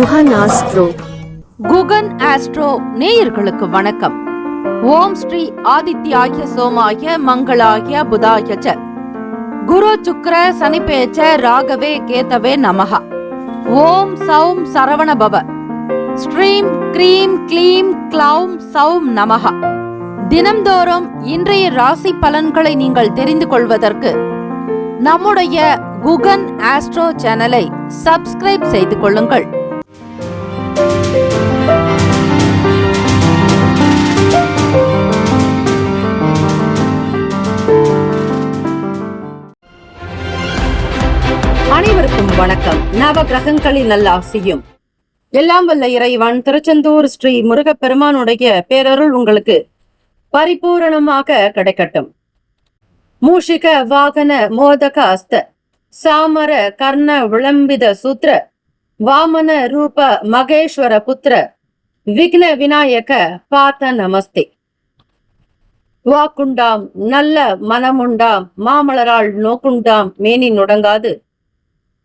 Guhan astro. Guhan astro நேயர்களுக்கு வணக்கம். ஓம் ஸ்ரீ ஆதித்யாய சோமாய மங்களாய புதாய ச குரு சுக்ர சனிபேச்ச ராகவே கேதவே நமஹ. ஓம் சௌம் சரவண பவ. ஸ்ரீம் க்ரீம் க்ளீம் க்ளௌம் சௌம் நமஹ. தினம்தோறும் இன்றைய ராசி பலன்களை நீங்கள் தெரிந்து கொள்வதற்கு நம்முடைய குகன் ஆஸ்ட்ரோ சேனலை சப்ஸ்கிரைப் செய்து கொள்ளுங்கள். அனைவருக்கும் வணக்கம். நவ கிரகங்களின் நல்ல ஆசியும் எல்லாம் வல்ல இறைவன் திருச்செந்தூர் ஸ்ரீ முருகப்பெருமானுடைய பேரருள் உங்களுக்கு பரிபூரணமாக கிடைக்கட்டும். மூஷிக வாகன மோதக அஸ்த சாமர கர்ண விளம்பித சூத்ர வாமன ரூப மகேஸ்வர புத்திர விக்ன விநாயக பாத்த நமஸ்தே. வாக்குண்டாம் நல்ல மனமுண்டாம் மாமலரால் நோக்குண்டாம் மேனி நுடங்காது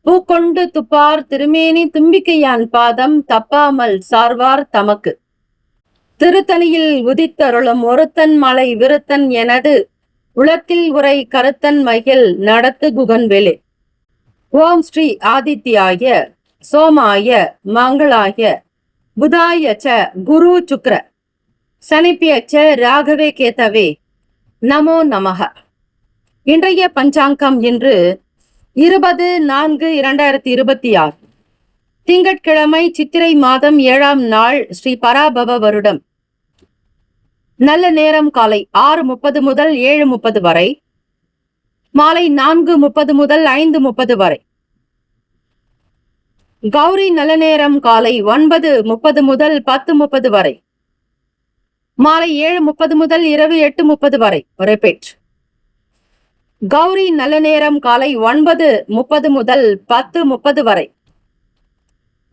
பூக்கொண்டு துப்பார் திருமேனி தும்பிக்கையான் பாதம் தப்பாமல் சார்வார் தமக்கு திருத்தணியில் உதித்தருளும் ஒருத்தன் மலை விருத்தன் எனது உலத்தில் உரை கருத்தன் மகிழ் நடத்து குகன்வேலே. ஓம் ஸ்ரீ ஆதித்யாய சோமாய மங்களாய புதாய ச குரு சுக்ர சனிப்பியச்ச ராகவே கேதவே நமோ நமஹ. இன்றைய பஞ்சாங்கம் இன்று 20/4/2026 திங்கட்கிழமை சித்திரை மாதம் 7ஆம் நாள் ஸ்ரீ பராபவ வருடம். நல்ல நேரம் காலை 6:30 முதல் 7:30 வரை, மாலை 4:30 முதல் 5:30 வரை. கௌரி நல்ல நேரம் காலை 9:30 முதல் 10:30 வரை, மாலை 7:30 முதல் இரவு 8:30 வரை. ரிப்பீட். கௌரி நல்ல நேரம் காலை 9:30 முதல் 10:30 வரை,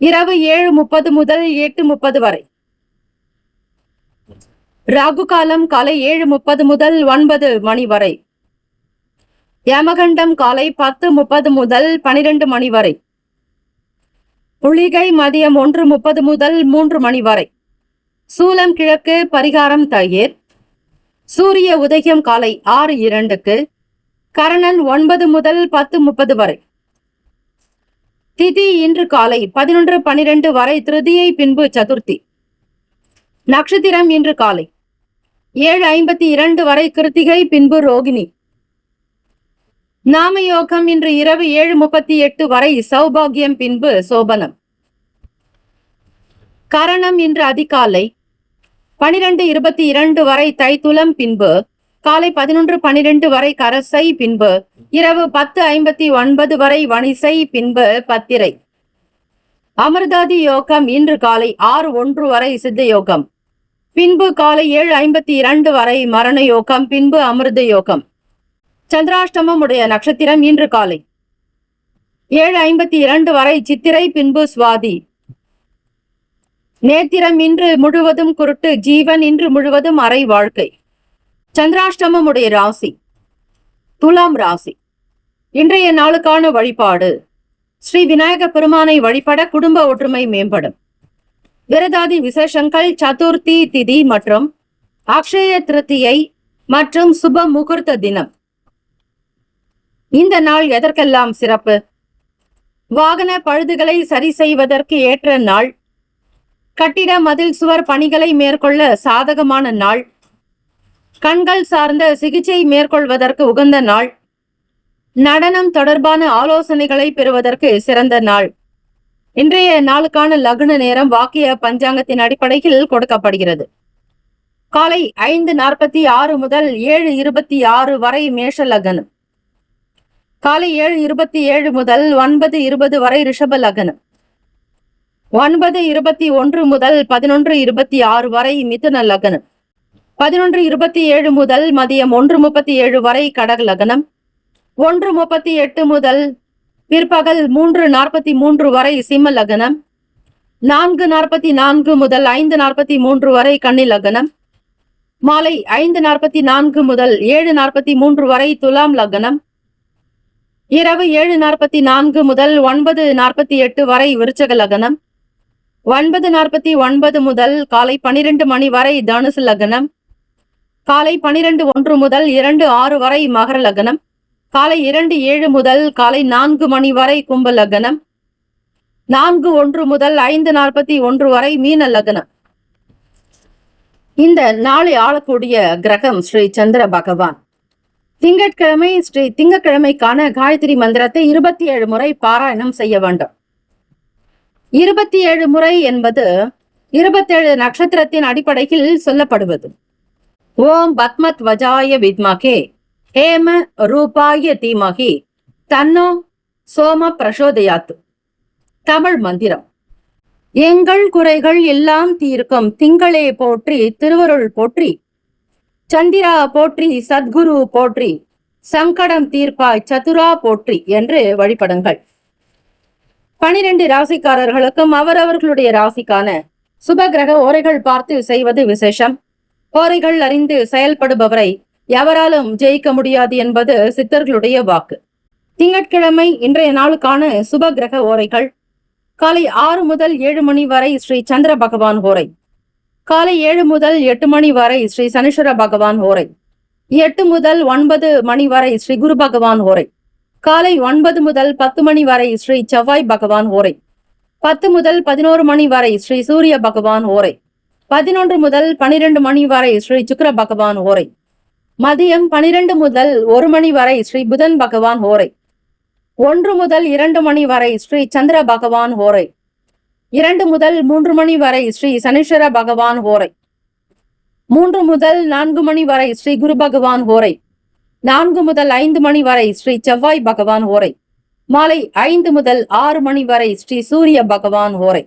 இரவு 7:30 முதல் 8:30 வரை. ராகு காலம் காலை 7:30 முதல் 9 மணி வரை. யமகண்டம் காலை 10:30 முதல் 12 மணி வரை. புலிகை மதியம் 1:30 முதல் 3 மணி வரை. சூலம் கிழக்கு, பரிகாரம் தயிர். சூரிய உதயம் காலை 6:02க்கு, கரணன் 9 முதல் 10:30 வரை. திதி இன்று காலை 11:12 வரை திருதியை, பின்பு சதுர்த்தி. நட்சத்திரம் இன்று காலை 7:52 வரை கிருத்திகை, பின்பு ரோகிணி. நாமயோகம் இன்று இரவு 7:38 வரை சௌபாகியம், பின்பு சோபனம். கரணம் இன்று அதிகாலை 12:22 வரை தைத்துலம், பின்பு காலை 11:12 வரை கரசை, பின்பு இரவு 10:59 வரை வணிசை, பின்பு பத்திரை. அமிர்தாதி யோகம் இன்று காலை 6:01 வரை சித்த யோகம், பின்பு காலை 7:52 வரை மரண யோகம், பின்பு அமிர்த யோகம். சந்திராஷ்டமம் உடைய நட்சத்திரம் இன்று காலை 7:52 வரை சித்திரை, பின்பு சுவாதி. நேத்திரம் இன்று முழுவதும் குருட்டு, ஜீவன் இன்று முழுவதும் அரை வாழ்க்கை. சந்திராஷ்டமம் உடைய ராசி துலாம் ராசி. இன்றைய நாளுக்கான வழிபாடு: ஸ்ரீ விநாயக பெருமானை வழிபட குடும்ப ஒற்றுமை மேம்படும். விரதாதி விசேஷங்கள்: சதுர்த்தி திதி மற்றும் அக்ஷய திருத்தியை மற்றும் சுப முகூர்த்த தினம். இந்த நாள் எதற்கெல்லாம் சிறப்பு? வாகன பழுதுகளை சரி செய்வதற்கு ஏற்ற நாள். கட்டிட மதில் சுவர் பணிகளை மேற்கொள்ள சாதகமான நாள். கண்கள் சார்ந்த சிகிச்சை மேற்கொள்வதற்கு உகந்த நாள். நடனம் தொடர்பான ஆலோசனைகளை பெறுவதற்கு சிறந்த நாள். இன்றைய நாளுக்கான லக்ன நேரம் வாக்கிய பஞ்சாங்கத்தின் அடிப்படையில் கொடுக்கப்படுகிறது. காலை 5:46 முதல் 7:26 வரை மேஷ லக்னம். காலை 7:27 முதல் 9:20 வரை ரிஷப லக்னம். 9:21 முதல் 11:26 வரை மிதுன லக்னம். 11:27 முதல் மதியம் 1:37 வரை கடக லக்னம். 1:38 முதல் பிற்பகல் 3:43 வரை சிம்ம லக்னம். 4:44 முதல் 5:43 வரை கன்னி லக்னம். மாலை 5:44 முதல் 7:43 வரை துலாம் லக்னம். இரவு 7:44 முதல் 9:48 வரை விருச்சக லக்னம். 9:49 முதல் காலை 12 மணி வரை தனுசு லக்னம், காலை 12:01 முதல் 2:06 வரை மகர லக்னம், காலை 2:07 முதல் காலை 4 மணி வரை கும்ப லக்னம், 4:01 முதல் 5:41 வரை மீன லக்னம். இந்த நாளை ஆளக்கூடிய கிரகம் ஸ்ரீ சந்திர பகவான். திங்கட்கிழமைக்கான காயத்ரி மந்திரத்தை 27 முறை பாராயணம் செய்ய வேண்டும். 27 முறை என்பது 27 நட்சத்திரத்தின் அடிப்படையில் சொல்லப்படுவது. ஓம் பத்மத் வஜாய வித்மகே ஹேம ரூபாய தீமகி தன்னோ சோம பிரசோதயாத். தமிழ் மந்திரம். எங்கள் குறைகள் எல்லாம் தீர்க்கும் திங்களே போற்றி, திருவருள் போற்றி, சந்திரா போற்றி, சத்குரு போற்றி, சங்கடம் தீர்ப்பாய் சதுரா போற்றி என்று வழிபடுங்கள். 12 ராசிக்காரர்களுக்கும் அவரவர்களுடைய ராசிக்கான சுபகிரக ஓரைகள் பார்த்து செய்வது விசேஷம். ஓரைகள் அறிந்து செயல்படுபவரை எவராலும் ஜெயிக்க முடியாது என்பது சித்தர்களுடைய வாக்கு. திங்கட்கிழமை இன்றைய நாளுக்கான சுபகிரக ஓரைகள். காலை 6 முதல் 7 மணி வரை ஸ்ரீ சந்திர பகவான் ஓரை, காலை 7 முதல் 8 மணி வரை ஸ்ரீ சனீஸ்வர பகவான் ஓரை, 8 முதல் 9 மணி வரை ஸ்ரீ குரு பகவான் ஓரை, காலை 9 முதல் 10 மணி வரை ஸ்ரீ செவ்வாய் பகவான் ஓரை, 10 முதல் 11 மணி வரை ஸ்ரீ சூரிய பகவான் ஓரை, 11 முதல் 12 மணி வரை ஸ்ரீ சுக்கிர பகவான் ஓரை, மதியம் 12 முதல் 1 மணி வரை ஸ்ரீ புதன் பகவான் ஓரை, 1 முதல் 2 மணி வரை ஸ்ரீ சந்திர பகவான் ஓரை, 2 முதல் 3 மணி வரை ஸ்ரீ சனீஸ்வர பகவான் ஓரை, 3 முதல் 4 மணி வரை ஸ்ரீ குரு பகவான் ஓரை, 4 முதல் 5 மணி வரை ஸ்ரீ செவ்வாய் பகவான் ஓரை, மாலை 5 முதல் 6 மணி வரை ஸ்ரீ சூரிய பகவான் ஓரை.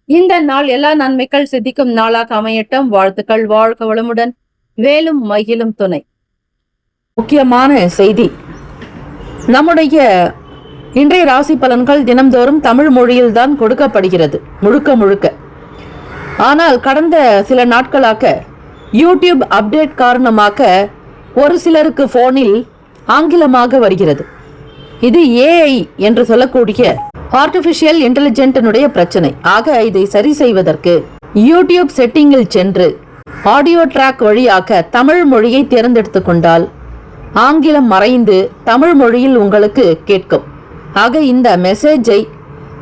இந்த நாள் எல்லா நன்மைகள் சித்திக்கும் நாளாக அமையட்டும். வாழ்த்துக்கள். வாழ்க வளமுடன். வேலும் மகிழும் துணை. முக்கியமான செய்தி. நம்முடைய இன்றைய ராசி பலன்கள் தினம்தோறும் தமிழ் மொழியில் தான் கொடுக்கப்படுகிறது முழுக்க. ஆனால் கடந்த சில நாட்களாக யூடியூப் அப்டேட் காரணமாக ஒரு சிலருக்கு போனில் ஆங்கிலமாக வருகிறது. இது ஏஐ என்று சொல்லக்கூடிய ஆர்டிபிஷியல் இன்டெலிஜென்டினுடைய பிரச்சனை. ஆக இதை சரி செய்வதற்கு யூடியூப் செட்டிங்கில் சென்று ஆடியோ ட்ராக் வழியாக தமிழ் மொழியை தேர்ந்தெடுத்து கொண்டால் ஆங்கிலம் மறைந்து தமிழ் மொழியில் உங்களுக்கு கேட்கும். ஆக இந்த மெசேஜை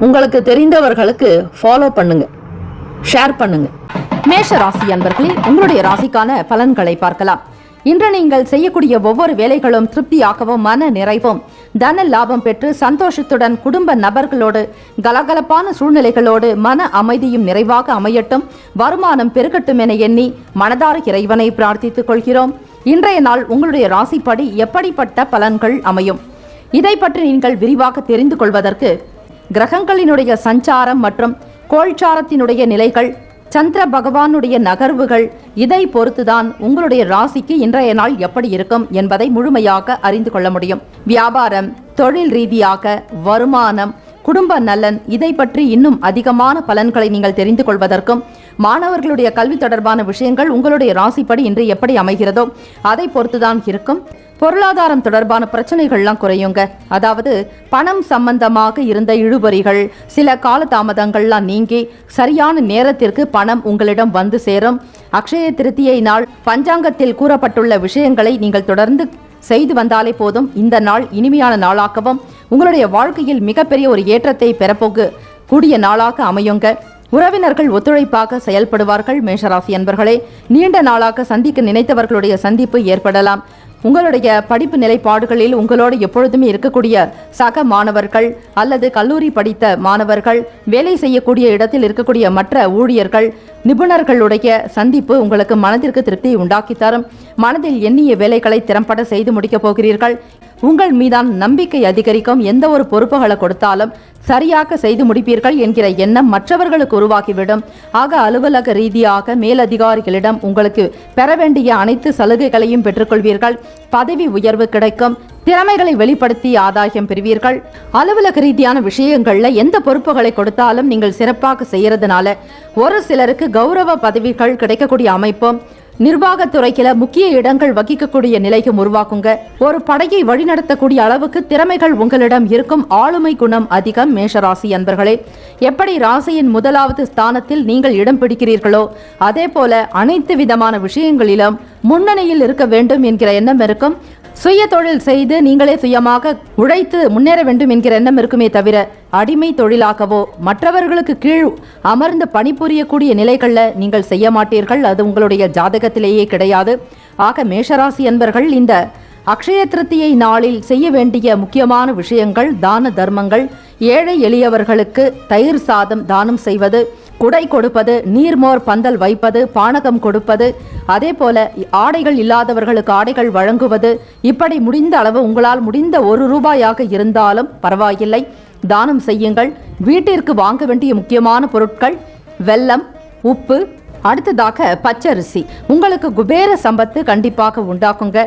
உங்களுக்கு தெரிந்தவர்களுக்கு ஃபாலோ பண்ணுங்க, ஷேர் பண்ணுங்க. மேஷ ராசி அன்பர்களே, உங்களுடைய ராசிக்கான பலன்களை பார்க்கலாம். இன்று நீங்கள் செய்யக்கூடிய ஒவ்வொரு வேலைகளும் திருப்தியாகவும் மன நிறைவும் தன லாபம் பெற்று சந்தோஷத்துடன் குடும்ப நபர்களோடு கலகலப்பான சூழ்நிலைகளோடு மன அமைதியும் நிறைவாக அமையட்டும், வருமானம் பெருகட்டும் என எண்ணி மனதார இறைவனை பிரார்த்தித்துக் கொள்கிறோம். இன்றைய நாள் உங்களுடைய ராசிப்படி எப்படிப்பட்ட பலன்கள் அமையும், இதை பற்றி நீங்கள் விரிவாக தெரிந்து கொள்வதற்கு கிரகங்களினுடைய சஞ்சாரம் மற்றும் கோள்சாரத்தினுடைய நிலைகள், சந்திர பகவானுடைய நகர்வுகள், இதை பொறுத்துதான் உங்களுடைய ராசிக்கு இன்றைய நாள் எப்படி இருக்கும் என்பதை முழுமையாக அறிந்து கொள்ள முடியும். வியாபாரம், தொழில் ரீதியாக, வருமானம், குடும்ப நலன், இதை பற்றி இன்னும் அதிகமான பலன்களை நீங்கள் தெரிந்து கொள்வதற்கும் மாணவர்களுடைய கல்வி தொடர்பான விஷயங்கள் உங்களுடைய ராசிப்படி இன்று எப்படி அமைகிறதோ அதை பொறுத்துதான் இருக்கும். பொருளாதாரம் தொடர்பான பிரச்சனைகள்லாம் குறையுங்க. அதாவது பணம் சம்பந்தமாக இருந்த இழுபறிகள், சில கால தாமதங்கள்லாம் நீங்கி சரியான நேரத்திற்கு பணம் உங்களிடம் வந்து சேரும். அக்ஷய திருத்தியை நாள் பஞ்சாங்கத்தில் கூறப்பட்டுள்ள விஷயங்களை நீங்கள் தொடர்ந்து செய்து வந்தாலே போதும். இந்த நாள் இனிமையான நாளாகவும் உங்களுடைய வாழ்க்கையில் மிகப்பெரிய ஒரு ஏற்றத்தை பெறப்போக கூடிய நாளாக அமையுங்க. உறவினர்கள் ஒத்துழைப்பாக செயல்படுவார்கள். மேஷராசி அன்பர்களே, நீண்ட நாளாக சந்திக்க நினைத்தவர்களுடைய சந்திப்பு ஏற்படலாம். உங்களுடைய படிப்பு நிலைப்பாடுகளில் உங்களோடு எப்பொழுதுமே இருக்கக்கூடிய சக மாணவர்கள் அல்லது கல்லூரி படித்த மாணவர்கள், வேலை செய்யக்கூடிய இடத்தில் இருக்கக்கூடிய மற்ற ஊழியர்கள், நிபுணர்களுடைய சந்திப்பு உங்களுக்கு மனதிற்கு திருப்தி உண்டாக்கி தரும். மனதில் எண்ணிய வேலைகளை திறம்பட செய்து முடிக்கப் போகிறீர்கள். உங்கள் மீதான நம்பிக்கை அதிகரிக்கும். எந்த ஒரு பொறுப்புகளை கொடுத்தாலும் சரியாக செய்து முடிப்பீர்கள் என்கிற எண்ணம் மற்றவர்களுக்கு உருவாகிவிடும். ஆக அலுவலக ரீதியாக மேலதிகாரிகளிடம் உங்களுக்கு பெற வேண்டிய அனைத்து சலுகைகளையும் பெற்றுக்கொள்வீர்கள். பதவி உயர்வு கிடைக்கும். திறமைகளை வெளிப்படுத்தி ஆதாயம் பெறுவீர்கள். அலுவலக ரீதியான விஷயங்கள்ல எந்த பொறுப்புகளை கொடுத்தாலும் நீங்கள் சிறப்பாக செய்யறதுனால ஒரு சிலருக்கு கௌரவ பதவிகள் கிடைக்கக்கூடிய அமைப்பும், நிர்வாகத்துறையில முக்கிய இடங்கள் வகிக்கக்கூடிய நிலையும் உருவாக்குங்க. ஒரு படையை வழிநடத்தக்கூடிய அளவுக்கு திறமைகள் உங்களிடம் இருக்கும். ஆளுமை குணம் அதிகம். மேஷராசி அன்பர்களே, எப்படி ராசியின் முதலாவது ஸ்தானத்தில் நீங்கள் இடம் பிடிக்கிறீர்களோ அதே போல அனைத்து விதமான விஷயங்களிலும் முன்னணியில் இருக்க வேண்டும் என்கிற எண்ணம் இருக்கும். சுய தொழில் செய்து நீங்களே சுயமாக உழைத்து முன்னேற வேண்டும் என்கிற எண்ணம் இருக்குமே தவிர அடிமை தொழிலாகவோ மற்றவர்களுக்கு கீழ் அமர்ந்து பணிபுரியக்கூடிய நிலைகளில் நீங்கள் செய்ய மாட்டீர்கள். அது உங்களுடைய ஜாதகத்திலேயே கிடையாது. ஆக மேஷராசி அன்பர்கள் இந்த அக்ஷய திருத்தியை நாளில் செய்ய வேண்டிய முக்கியமான விஷயங்கள் தான தர்மங்கள். ஏழை எளியவர்களுக்கு தயிர் சாதம் தானம் செய்வது, குடை கொடுப்பது, நீர்மோர் பந்தல் வைப்பது, பானகம் கொடுப்பது, அதே போல ஆடைகள் இல்லாதவர்களுக்கு ஆடைகள் வழங்குவது, இப்படி முடிந்த அளவு உங்களால் முடிந்த ₹1 இருந்தாலும் பரவாயில்லை, தானம் செய்யுங்கள். வீட்டிற்கு வாங்க வேண்டிய முக்கியமான பொருட்கள் வெல்லம், உப்பு, அடுத்ததாக பச்சரிசி. உங்களுக்கு குபேர சம்பத்து கண்டிப்பாக உண்டாக்குங்க.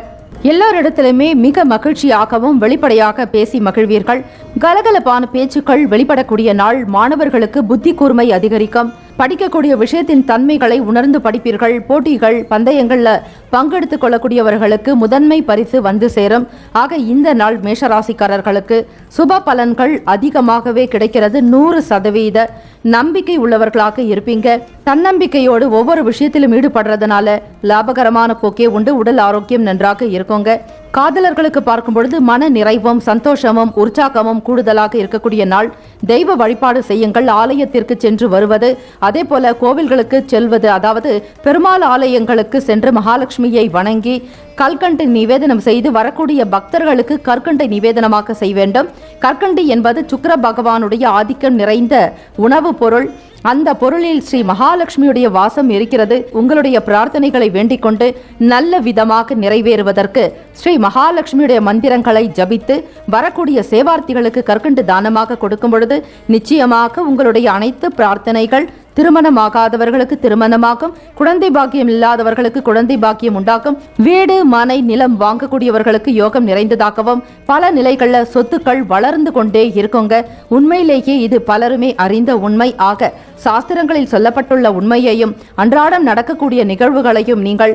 எல்லோரிடத்திலுமே மிக மகிழ்ச்சியாகவும் வெளிப்படையாக பேசி மகிழ்வீர்கள். கலகலப்பான பேச்சுக்கள் வெளிப்படக்கூடிய நாள். மாணவர்களுக்கு புத்தி கூர்மை அதிகரிக்கும். படிக்கக்கூடிய விஷயத்தின் தன்மைகளை உணர்ந்து படிப்பீர்கள். போட்டிகள் பந்தயங்கள்ல பங்கெடுத்துக் கொள்ளக்கூடியவர்களுக்கு முதன்மை பரிசு வந்து சேரும். ஆக இந்த நாள் மேஷராசிக்காரர்களுக்கு சுப பலன்கள் அதிகமாகவே கிடைக்கிறது. 100% நம்பிக்கை உள்ளவர்களாக இருப்பீங்க. தன்னம்பிக்கையோடு ஒவ்வொரு விஷயத்திலும் ஈடுபடுறதுனால லாபகரமான போக்கே உண்டு. உடல் ஆரோக்கியம் நன்றாக இருக்குங்க. காதலர்களுக்கு பார்க்கும் பொழுது மன நிறைவும் சந்தோஷமும் உற்சாகமும் கூடுதலாக இருக்கக்கூடிய நாள். தெய்வ வழிபாடு செய்யுங்கள். ஆலயத்திற்கு சென்று வருவது, அதே போல கோவில்களுக்கு செல்வது, அதாவது பெருமாள் ஆலயங்களுக்கு சென்று மகாலட்சுமியை வணங்கி கல்கண்டு நிவேதனம் செய்து வரக்கூடிய பக்தர்களுக்கு கற்கண்டை நிவேதனமாக செய்ய வேண்டும். கற்கண்டு என்பது சுக்கிர பகவானுடைய ஆதிக்கம் நிறைந்த உணவுப் பொருள். அந்த பொருளில் ஸ்ரீ மகாலட்சுமியுடைய வாசம் இருக்கிறது. உங்களுடைய பிரார்த்தனைகளை வேண்டிக் கொண்டு நல்ல விதமாக நிறைவேறுவதற்கு ஸ்ரீ மகாலட்சுமியுடைய மந்திரங்களை ஜபித்து வரக்கூடிய சேவார்த்திகளுக்கு கற்கண்டு தானமாக கொடுக்கும் பொழுது நிச்சயமாக உங்களுடைய அனைத்து பிரார்த்தனைகள் திருமணமாகாதவர்களுக்கு திருமணமாகும். குழந்தை பாக்கியம் இல்லாதவர்களுக்கு குழந்தை பாக்கியம் உண்டாகும். வீடு மனை நிலம் வாங்கக்கூடியவர்களுக்கு யோகம் நிறைந்ததாகவும் பல நிலைகளில் சொத்துக்கள் வளர்ந்து கொண்டே இருக்குங்க. உண்மையிலேயே இது பலருமே அறிந்த உண்மை. ஆக சாஸ்திரங்களில் சொல்லப்பட்டுள்ள உண்மையையும் அன்றாடம் நடக்கக்கூடிய நிகழ்வுகளையும் நீங்கள்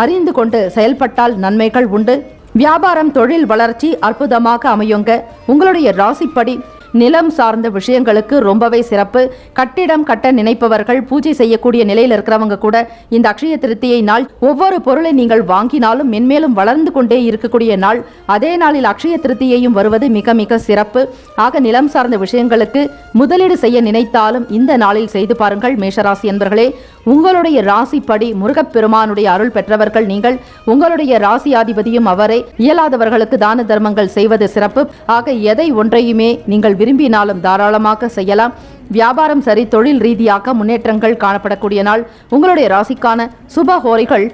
அறிந்து கொண்டு செயல்பட்டால் நன்மைகள் உண்டு. வியாபாரம் தொழில் வளர்ச்சி அற்புதமாக அமையுங்க. உங்களுடைய ராசிப்படி நிலம் சார்ந்த விஷயங்களுக்கு ரொம்பவே சிறப்பு. கட்டிடம் கட்ட நினைப்பவர்கள், பூஜை செய்யக்கூடிய நிலையில் இருக்கிறவங்க கூட இந்த அக்ஷய திருத்தியை நாள் ஒவ்வொரு பொருளை நீங்கள் வாங்கினாலும் மென்மேலும் வளர்ந்து கொண்டே இருக்கக்கூடிய நாள். அதே நாளில் அக்ஷய திருத்தியையும் வருவது மிக மிக சிறப்பு. ஆக நிலம் சார்ந்த விஷயங்களுக்கு முதலீடு செய்ய நினைத்தாலும் இந்த நாளில் செய்து பாருங்கள். மேஷராசி என்பர்களே, உங்களுடைய ராசிப்படி முருகப்பெருமானுடைய அருள் பெற்றவர்கள் நீங்கள். உங்களுடைய ராசியாதிபதியும் அவரே. இயலாதவர்களுக்கு தான தர்மங்கள் செய்வது சிறப்பு. ஆக எதை ஒன்றையுமே நீங்கள் விரும்பினாலும் தாராளமாக செய்யலாம். வியாபாரம் சரி, தொழில் ரீதியாக முன்னேற்றங்கள் காணப்படக்கூடிய நாள். உங்களுடைய ராசிக்கான சுப ஹோரைகள்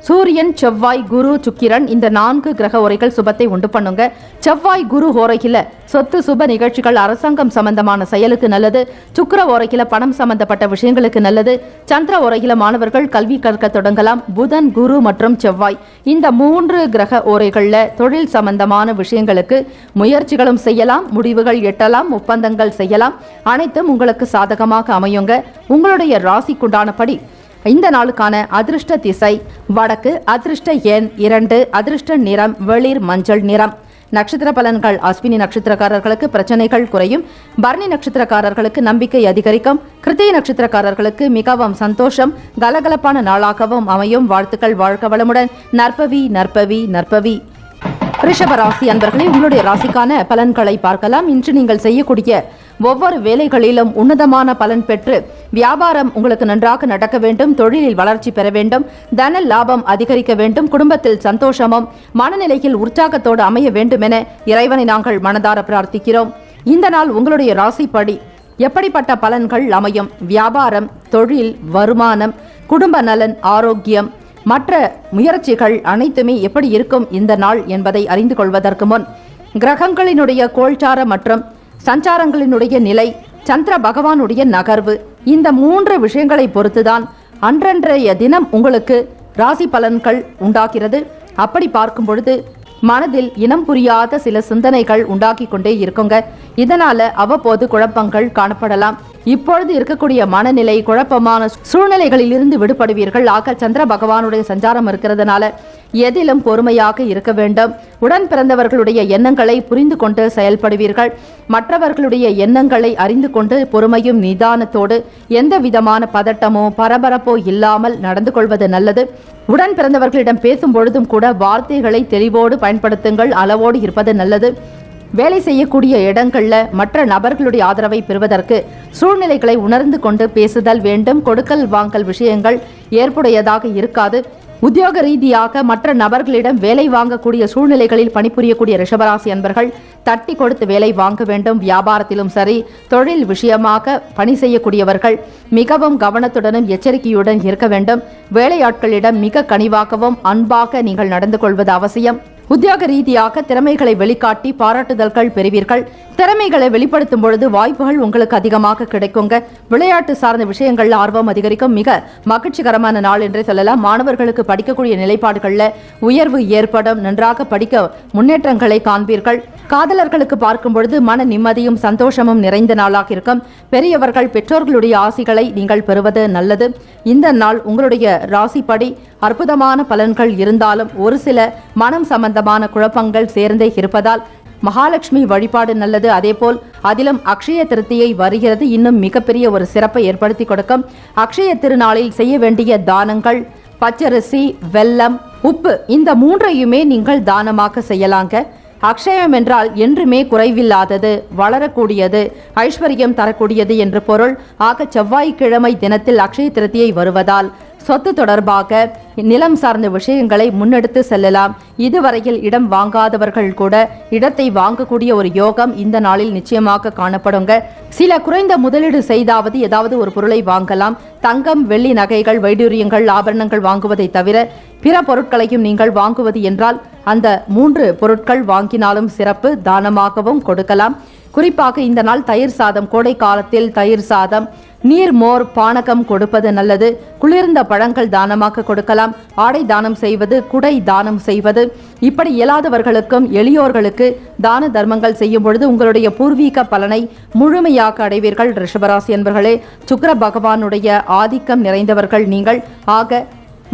சூரியன், செவ்வாய், குரு, சுக்கிரன். இந்த 4 கிரக ஓரைகள் சுபத்தை உண்டு பண்ணுங்க. செவ்வாய் குரு ஓரையில சொத்து சுப நிகழ்ச்சிகள், அரசாங்கம் சம்பந்தமான செயலுக்கு நல்லது. சுக்கிர ஓரையில பணம் சம்பந்தப்பட்ட விஷயங்களுக்கு நல்லது. சந்திர ஓரையில மாணவர்கள் கல்வி கற்க தொடங்கலாம். புதன், குரு மற்றும் செவ்வாய் இந்த 3 கிரக ஓரைகள்ல தொழில் சம்பந்தமான விஷயங்களுக்கு முயற்சிகளும் செய்யலாம், முடிவுகள் எட்டலாம், ஒப்பந்தங்கள் செய்யலாம். அனைத்தும் உங்களுக்கு சாதகமாக அமையுங்க. உங்களுடைய ராசிக்குண்டானபடி இந்த நாளுக்கான அதிர்ஷ்ட திசை வடக்கு, அதிர்ஷ்ட எண் 2, அதிர்ஷ்ட நிறம் வெளிர் மஞ்சள் நிறம். நட்சத்திர பலன்கள்: அஸ்வினி நட்சத்திரக்காரர்களுக்கு பிரச்சனைகள் குறையும். பரணி நட்சத்திரக்காரர்களுக்கு நம்பிக்கை அதிகரிக்கும். கிருத்திகை நட்சத்திரக்காரர்களுக்கு மிகவும் சந்தோஷம், கலகலப்பான நாளாகவும் அமையும். வாழ்த்துக்கள். வாழ்க வளமுடன். நற்பவி நற்பவி நற்பவி. ரிஷபராசி அன்பர்களே, உங்களுடைய ராசிக்கான பலன்களை பார்க்கலாம். இன்று நீங்கள் செய்யக்கூடிய ஒவ்வொரு வேலைகளிலும் உன்னதமான பலன் பெற்று வியாபாரம் உங்களுக்கு நன்றாக நடக்க வேண்டும். தொழிலில் வளர்ச்சி பெற வேண்டும். தன லாபம் அதிகரிக்க வேண்டும். குடும்பத்தில் சந்தோஷமும் மனநிலையில் உற்சாகத்தோடு அமைய வேண்டும் என இறைவனை நாங்கள் மனதார பிரார்த்திக்கிறோம். இந்த நாள் உங்களுடைய ராசிப்படி எப்படிப்பட்ட பலன்கள் அமையும்? வியாபாரம், தொழில், வருமானம், குடும்ப நலன், ஆரோக்கியம், மற்ற முயற்சிகள் அனைத்துமே எப்படி இருக்கும் இந்த நாள் என்பதை அறிந்து கொள்வதற்கு முன் கிரகங்களினுடைய கோல்சார மற்றும் சஞ்சாரங்களினுடைய நிலை, சந்திர பகவானுடைய நகர்வு, இந்த 3 விஷயங்களை பொறுத்துதான் அன்றன்றைய தினம் உங்களுக்கு ராசி பலன்கள் உண்டாகிறது. அப்படி பார்க்கும் பொழுது மனதில் இனம் புரியாத சில சிந்தனைகள் உண்டாக்கி கொண்டே இருக்குங்க. இதனால அவ்வப்போது குழப்பங்கள் காணப்படலாம். இப்பொழுது இருக்கக்கூடிய மனநிலை குழப்பமான சூழ்நிலைகளில் இருந்து விடுபடுவீர்கள். ஆக சந்திர பகவானுடைய சஞ்சாரம் இருக்கிறதுனால எதிலும் பொறுமையாக இருக்க வேண்டும். உடன் பிறந்தவர்களுடைய எண்ணங்களை புரிந்து கொண்டு செயல்படுவீர்கள். மற்றவர்களுடைய எண்ணங்களை அறிந்து கொண்டு பொறுமையும் நிதானத்தோடு எந்த விதமான பதட்டமோ பரபரப்போ இல்லாமல் நடந்து கொள்வது நல்லது. உடன் பிறந்தவர்களிடம் பேசும் பொழுதும் கூட வார்த்தைகளை தெளிவோடு பயன்படுத்துங்கள். அளவோடு இருப்பது நல்லது. வேலை செய்யக்கூடிய இடங்கள்ல மற்ற நபர்களுடைய ஆதரவை பெறுவதற்கு சூழ்நிலைகளை உணர்ந்து கொண்டு பேசுதல் வேண்டும். கொடுக்கல் வாங்கல் விஷயங்கள் ஏற்புடையதாக இருக்காது. உத்தியோக ரீதியாக மற்ற நபர்களிடம் வேலை வாங்கக்கூடிய சூழ்நிலைகளில் பணிபுரியக்கூடிய ரிஷபராசி அன்பர்கள் தட்டி கொடுத்து வேலை வாங்க வேண்டும். வியாபாரத்திலும் சரி, தொழில் விஷயமாக பணி செய்யக்கூடியவர்கள் மிகவும் கவனத்துடனும் எச்சரிக்கையுடன் இருக்க வேண்டும். வேலையாட்களிடம் மிக கனிவாகவும் அன்பாக நீங்கள் நடந்து கொள்வது அவசியம். உத்தியோக ரீதியாக திறமைகளை வெளிக்காட்டி பாராட்டுதல்கள் பெறுவீர்கள். திறமைகளை வெளிப்படுத்தும் பொழுது வாய்ப்புகள் உங்களுக்கு அதிகமாக கிடைக்குங்க. விளையாட்டு சார்ந்த விஷயங்கள் ஆர்வம் அதிகரிக்கும். மிக மகிழ்ச்சிகரமான நாள் என்றே சொல்லலாம். மாணவர்களுக்கு படிக்கக்கூடிய நிலைப்பாடுகளில் உயர்வு ஏற்படும். நன்றாக படிக்க முன்னேற்றங்களை காண்பீர்கள். காதலர்களுக்கு பார்க்கும் பொழுது மன நிம்மதியும் சந்தோஷமும் நிறைந்த நாளாக இருக்கும். பெரியவர்கள் பெற்றோர்களுடைய ஆசிகளை நீங்கள் பெறுவது நல்லது. இந்த நாள் உங்களுடைய ராசிப்படி அற்புதமான பலன்கள் இருந்தாலும் ஒரு சில மனம் சம்பந்தமான குழப்பங்கள் சேர்ந்தே இருப்பதால் மகாலட்சுமி வழிபாடு நல்லது. அதேபோல் அதிலும் அக்ஷய திருத்தியை வருகிறது. இன்னும் மிகப்பெரிய ஒரு சிறப்பை ஏற்படுத்தி கொடுக்கும். அக்ஷய திருநாளில் செய்ய வேண்டிய தானங்கள் பச்சரிசி, வெல்லம், உப்பு இந்த மூன்றையுமே நீங்கள் தானமாக செய்யலாங்க. அக்ஷயம் என்றால் என்றுமே குறைவில்லாதது, வளரக்கூடியது, ஐஸ்வர்யம் தரக்கூடியது என்று பொருள். ஆக செவ்வாய்க்கிழமை தினத்தில் அக்ஷய திருத்தியை வருவதால் சொத்து தொடர்பாக நிலம் சார்ந்த விஷயங்களை முன்னெடுத்து செல்லலாம். இதுவரையில் இடம் வாங்காதவர்கள் கூட இடத்தை வாங்கக்கூடிய ஒரு யோகம் இந்த நாளில் நிச்சயமாக காணப்படுங்க. சில குறைந்த முதலீடு செய்தாவது ஏதாவது ஒரு பொருளை வாங்கலாம். தங்கம், வெள்ளி நகைகள், வைடூரியங்கள், ஆபரணங்கள் வாங்குவதை தவிர பிற பொருட்களையும் நீங்கள் வாங்குவது என்றால் அந்த 3 பொருட்கள் வாங்கினாலும் சிறப்பு. தானமாகவும் கொடுக்கலாம். குறிப்பாக இந்த நாள் தயிர் சாதம், கோடை காலத்தில் தயிர் சாதம், நீர், மோர், பானகம் கொடுப்பது நல்லது. குளிர்ந்த பழங்கள் தானமாக கொடுக்கலாம். ஆடை தானம் செய்வது, குடை தானம் செய்வது, இப்படி இயலாதவர்களுக்கும் எளியோர்களுக்கு தான தர்மங்கள் செய்யும் பொழுது உங்களுடைய பூர்வீக பலனை முழுமையாக அடைவீர்கள். ரிஷபராசி என்பர்களே, சுக்கிர பகவானுடைய ஆதிக்கம் நிறைந்தவர்கள் நீங்கள். ஆக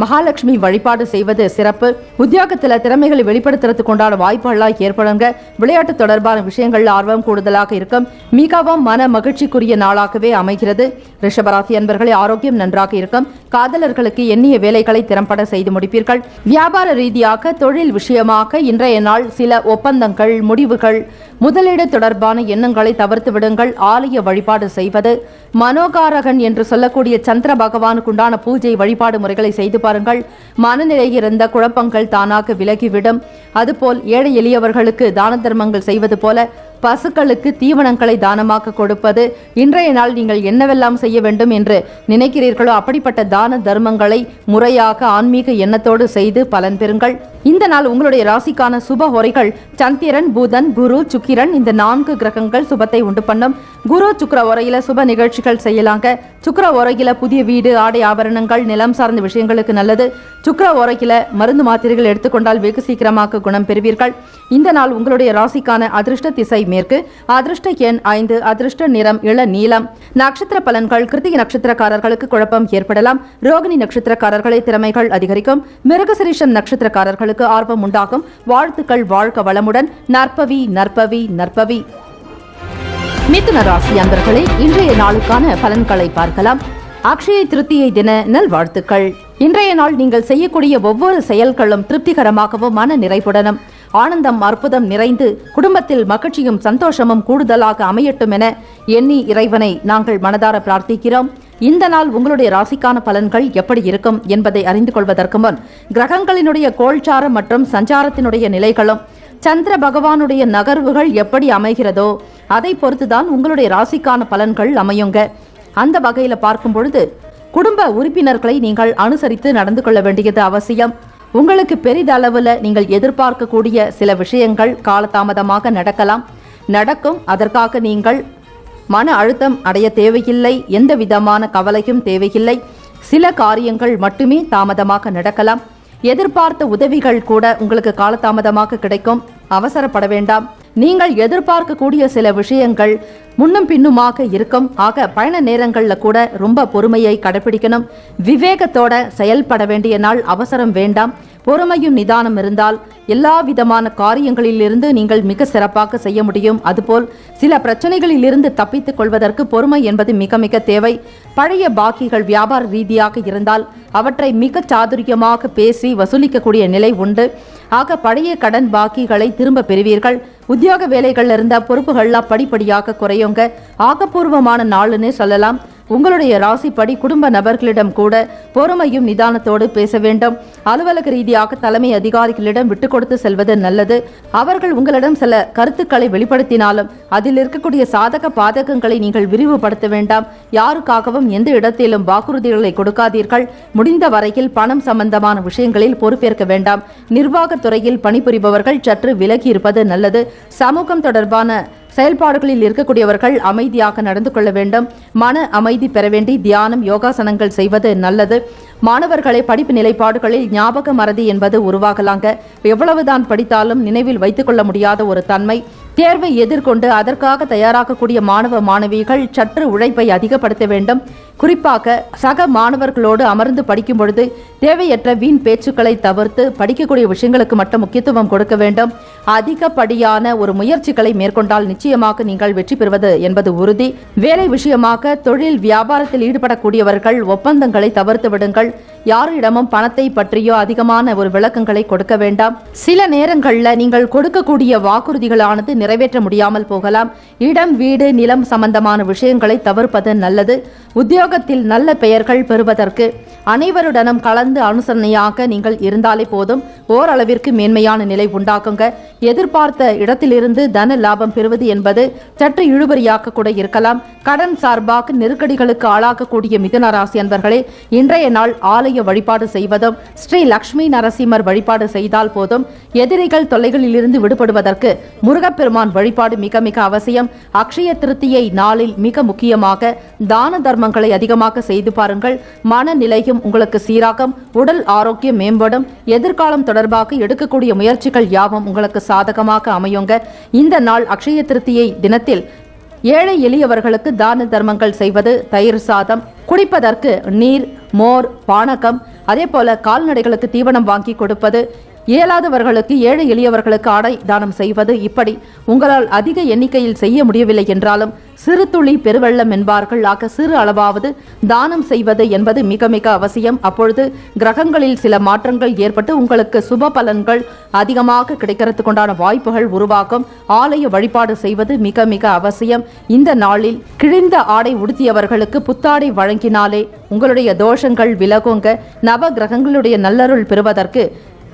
மகாலட்சுமி வழிபாடு செய்வது சிறப்பு. உத்தியோகத்தில் திறமைகளை வெளிப்படுத்துறதுக்கு கொண்டாட வாய்ப்புகளாக ஏற்படுங்க. விளையாட்டு தொடர்பான விஷயங்கள் ஆர்வம் கூடுதலாக இருக்கும். மிகவும் மன மகிழ்ச்சிக்குரிய நாளாகவே அமைகிறது. ரிஷபராசி அன்பர்களே, ஆரோக்கியம் நன்றாக இருக்கும். காதலர்களுக்கு எண்ணிய வேலைகளை திறம்பட செய்து முடிப்பீர்கள். வியாபார ரீதியாக தொழில் விஷயமாக இன்றைய நாள் சில ஒப்பந்தங்கள், முடிவுகள், முதலீடு தொடர்பான எண்ணங்களை தவிர்த்து விடுங்கள். ஆலய வழிபாடு செய்வது, மனோகாரகன் என்று சொல்லக்கூடிய சந்திர பகவானுக்குண்டான பூஜை வழிபாடு முறைகளை செய்து பாருங்கள். மனநிலையில் இருந்த குழப்பங்கள் தானாக விலகிவிடும். அதுபோல் ஏழை எளியவர்களுக்கு தான தர்மங்கள் செய்வது போல பசுக்களுக்கு தீவனங்களை தானமாக கொடுப்பது, இன்றைய நாள் நீங்கள் என்னவெல்லாம் செய்ய வேண்டும் என்று நினைக்கிறீர்களோ அப்படிப்பட்ட தான தர்மங்களை முறையாக ஆன்மீக எண்ணத்தோடு செய்து பலன் பெறுங்கள். இந்த நாள் உங்களுடைய ராசிக்கான சுப ஹோரைகள் சந்திரன், புதன், குரு, சுக்கிரன் இந்த 4 கிரகங்கள் சுபத்தை உண்டு பண்ணும். குரு சுக்கிர ஓரையில சுப நிகழ்ச்சிகள் செய்யலாங்க. சுக்கிர ஓரையில புதிய வீடு, ஆடை ஆபரணங்கள், நிலம் சார்ந்த விஷயங்களுக்கு நல்லது. சுக்கிர ஓரையில மருந்து மாத்திரைகள் எடுத்துக்கொண்டால் வெகு சீக்கிரமாக குணம் பெறுவீர்கள். இந்த நாள் உங்களுடைய ராசிக்கான அதிர்ஷ்ட திசை மேற்கு, அதிர்ஷ்ட எண் 5, அதிர்ஷ்ட நிறம் இள நீலம். நட்சத்திர பலன்கள் கிருத்திகை நட்சத்திரக்காரர்களுக்கு குழப்பம் ஏற்படலாம். ரோகிணி நட்சத்திரக்காரர்களை திறமைகள் அதிகரிக்கும். மிருகசிரீஷம் நட்சத்திரக்காரர்களுக்கு ஆர்வம் உண்டாகும். வாழ்த்துக்கள், வாழ்க வளமுடன். நற்பவி நற்பவி நற்பவி. மிதுன ராசி அன்பர்களே, இன்றைய நாளுக்கான பலன்களை பார்க்கலாம். அக்ஷய திருத்தியை தின நல்வாழ்த்துக்கள். இன்றைய நாள் நீங்கள் செய்யக்கூடிய ஒவ்வொரு செயல்களும் திருப்திகரமாகவும் மன நிறைவுடனும் ஆனந்தம், அற்புதம் நிறைந்து குடும்பத்தில் மகிழ்ச்சியும் சந்தோஷமும் கூடுதலாக அமையட்டும் என எண்ணி இறைவனை நாங்கள் மனதார பிரார்த்திக்கிறோம். இந்த நாள் உங்களுடைய ராசிக்கான பலன்கள் எப்படி இருக்கும் என்பதை அறிந்து கொள்வதற்கு முன் கிரகங்களினுடைய கோள்சாரம் மற்றும் சஞ்சாரத்தினுடைய நிலைகளும் சந்திர பகவானுடைய நகர்வுகள் எப்படி அமைகிறதோ அதை பொறுத்துதான் உங்களுடைய ராசிக்கான பலன்கள் அமையுங்க. அந்த வகையில் பார்க்கும் பொழுது குடும்ப உறுப்பினர்களை நீங்கள் அனுசரித்து நடந்து கொள்ள வேண்டியது அவசியம். உங்களுக்கு பெரிதளவில் நீங்கள் எதிர்பார்க்கக்கூடிய சில விஷயங்கள் காலதாமதமாக நடக்கும். அதற்காக நீங்கள் மன அழுத்தம் அடைய தேவையில்லை. எந்த விதமான கவலையும் தேவையில்லை. சில காரியங்கள் மட்டுமே தாமதமாக நடக்கலாம். எதிர்பார்த்த உதவிகள் கூட உங்களுக்கு காலதாமதமாக கிடைக்கும். அவசரப்பட வேண்டாம். நீங்கள் எதிர்பார்க்கக்கூடிய சில விஷயங்கள் முன்னும் பின்னுமாக இருக்கும். ஆக பயண நேரங்கள்ல கூட ரொம்ப பொறுமையை கடைபிடிக்கணும். விவேகத்தோட செயல்பட வேண்டிய நாள். அவசரம் வேண்டாம். பொறுமையும் நிதானம் இருந்தால் எல்லா விதமான காரியங்களிலிருந்து நீங்கள் மிக சிறப்பாக செய்ய முடியும். அதுபோல் சில பிரச்சனைகளிலிருந்து தப்பித்துக் கொள்வதற்கு பொறுமை என்பது மிக மிக தேவை. பழைய பாக்கிகள் வியாபார ரீதியாக இருந்தால் அவற்றை மிக சாதுரியமாக பேசி வசூலிக்கக்கூடிய நிலை உண்டு. ஆக பழைய கடன் பாக்கிகளை திரும்ப பெறுவீர்கள். உத்தியோக வேலைகள்ல இருந்த பொறுப்புகள்லாம் படிப்படியாக குறையுங்க. ஆக்கப்பூர்வமான நாளுன்னு சொல்லலாம். உங்களுடைய ராசிப்படி குடும்ப நபர்களிடம் கூட பொறுமையும் நிதானத்தோடு பேச வேண்டும். அலுவலக ரீதியாக தலைமை அதிகாரிகளிடம் விட்டுக் கொடுத்து செல்வது நல்லது. அவர்கள் உங்களிடம் சில கருத்துக்களை வெளிப்படுத்தினாலும் அதில் இருக்கக்கூடிய சாதக பாதகங்களை நீங்கள் விரிவுபடுத்த வேண்டாம். யாருக்காகவும் எந்த இடத்திலும் வாக்குறுதிகளை கொடுக்காதீர்கள். முடிந்த வரையில் பணம் சம்பந்தமான விஷயங்களில் பொறுப்பேற்க வேண்டாம். நிர்வாகத்துறையில் பணிபுரிபவர்கள் சற்று விலகி இருப்பது நல்லது. சமூகம் தொடர்பான செயல்பாடுகளில் இருக்கக்கூடியவர்கள் அமைதியாக நடந்து கொள்ள வேண்டும். மன அமைதி பெற வேண்டி தியானம் யோகாசனங்கள் செய்வது நல்லது. மாணவர்களை படிப்பு நிலைப்பாடுகளில் ஞாபக மறதி என்பது உருவாகலாங்க. எவ்வளவுதான் படித்தாலும் நினைவில் வைத்துக் கொள்ள முடியாத ஒரு தன்மை. தேர்வை எதிர்கொண்டு அதற்காக தயாராகக்கூடிய மாணவ மாணவிகள் சற்று உழைப்பை அதிகப்படுத்த வேண்டும். குறிப்பாக சக மாணவர்களோடு அமர்ந்து படிக்கும் பொழுது தேவையற்ற வீண் பேச்சுக்களை தவிர்த்து படிக்கக்கூடிய விஷயங்களுக்கு மட்டும் முக்கியத்துவம் கொடுக்க வேண்டும். அதிகப்படியான ஒரு முயற்சிகளை மேற்கொண்டால் நிச்சயமாக நீங்கள் வெற்றி பெறுவது என்பது உறுதி. வேலை விஷயமாக தொழில் வியாபாரத்தில் ஈடுபடக்கூடியவர்கள் ஒப்பந்தங்களை தவிர்த்து விடுங்கள். யாரிடமும் பணத்தை பற்றியோ அதிகமான ஒரு விளக்கங்களை கொடுக்க வேண்டாம். சில நேரங்களில் நீங்கள் கொடுக்கக்கூடிய வாக்குறுதிகளானது நிறைவேற்ற முடியாமல் போகலாம். இடம் வீடு நிலம் சம்பந்தமான விஷயங்களை தவிர்ப்பது நல்லது. உத்தியோகத்தில் நல்ல பெயர்கள் பெறுவதற்கு அனைவருடனும் கலந்து அனுசரணையாக நீங்கள் இருந்தாலே போதும். ஓரளவிற்கு மேன்மையான நிலை உண்டாக்குங்க. எதிர்பார்த்த இடத்திலிருந்து தன லாபம் பெறுவது என்பது சற்று இழுபறியாக கூட இருக்கலாம். கடன் சார்பாக நெருக்கடிகளுக்கு ஆளாகக்கூடிய மிதுன ராசி அன்பர்களே, இன்றைய நாள் ஆலய வழிபாடு செய்வதும் ஸ்ரீ லக்ஷ்மி நரசிம்மர் வழிபாடு செய்தால் போதும். எதிரிகள் தொல்லைகளிலிருந்து விடுபடுவதற்கு முருகப்பெருமான் வழிபாடு மிக மிக அவசியம். அக்ஷய திருத்தியை நாளில் மிக முக்கியமாக தான தர்மங்களை அதிகமாக செய்து பாருங்கள். மனநிலையும் உங்களுக்கு சீராகும். உடல் ஆரோக்கியம் மேம்படும். எதிர்காலம் தொடர்பாக எடுக்கக்கூடிய முயற்சிகள் யாவும் உங்களுக்கு சாதகமாக அமையுங்க. இந்த நாள் அக்ஷய திருத்தியை தினத்தில் ஏழை எளியவர்களுக்கு தான தர்மங்கள் செய்வது, தயிர் சாதம், குடிப்பதற்கு நீர், மோர், பானகம், அதே போல கால்நடைகளுக்கு தீவனம் வாங்கி கொடுப்பது, இயலாதவர்களுக்கு ஏழை எளியவர்களுக்கு ஆடை தானம் செய்வது, இப்படி உங்களால் அதிக எண்ணிக்கையில் செய்ய முடியவில்லை என்றாலும் சிறு துளி பெருவெள்ளம் என்பார்கள். ஆக சிறு அளவாவது தானம் செய்வது என்பது மிக மிக அவசியம். அப்பொழுது கிரகங்களில் சில மாற்றங்கள் ஏற்பட்டு உங்களுக்கு சுப பலன்கள் அதிகமாக கிடைக்கிறதுக்குண்டான வாய்ப்புகள் உருவாகும். ஆலய வழிபாடு செய்வது மிக மிக அவசியம். இந்த நாளில் கிழிந்த ஆடை உடுத்தியவர்களுக்கு புத்தாடை வழங்கினாலே உங்களுடைய தோஷங்கள் விலகுங்க. நவ கிரகங்களுடைய நல்லருள் பெறுவதற்கு,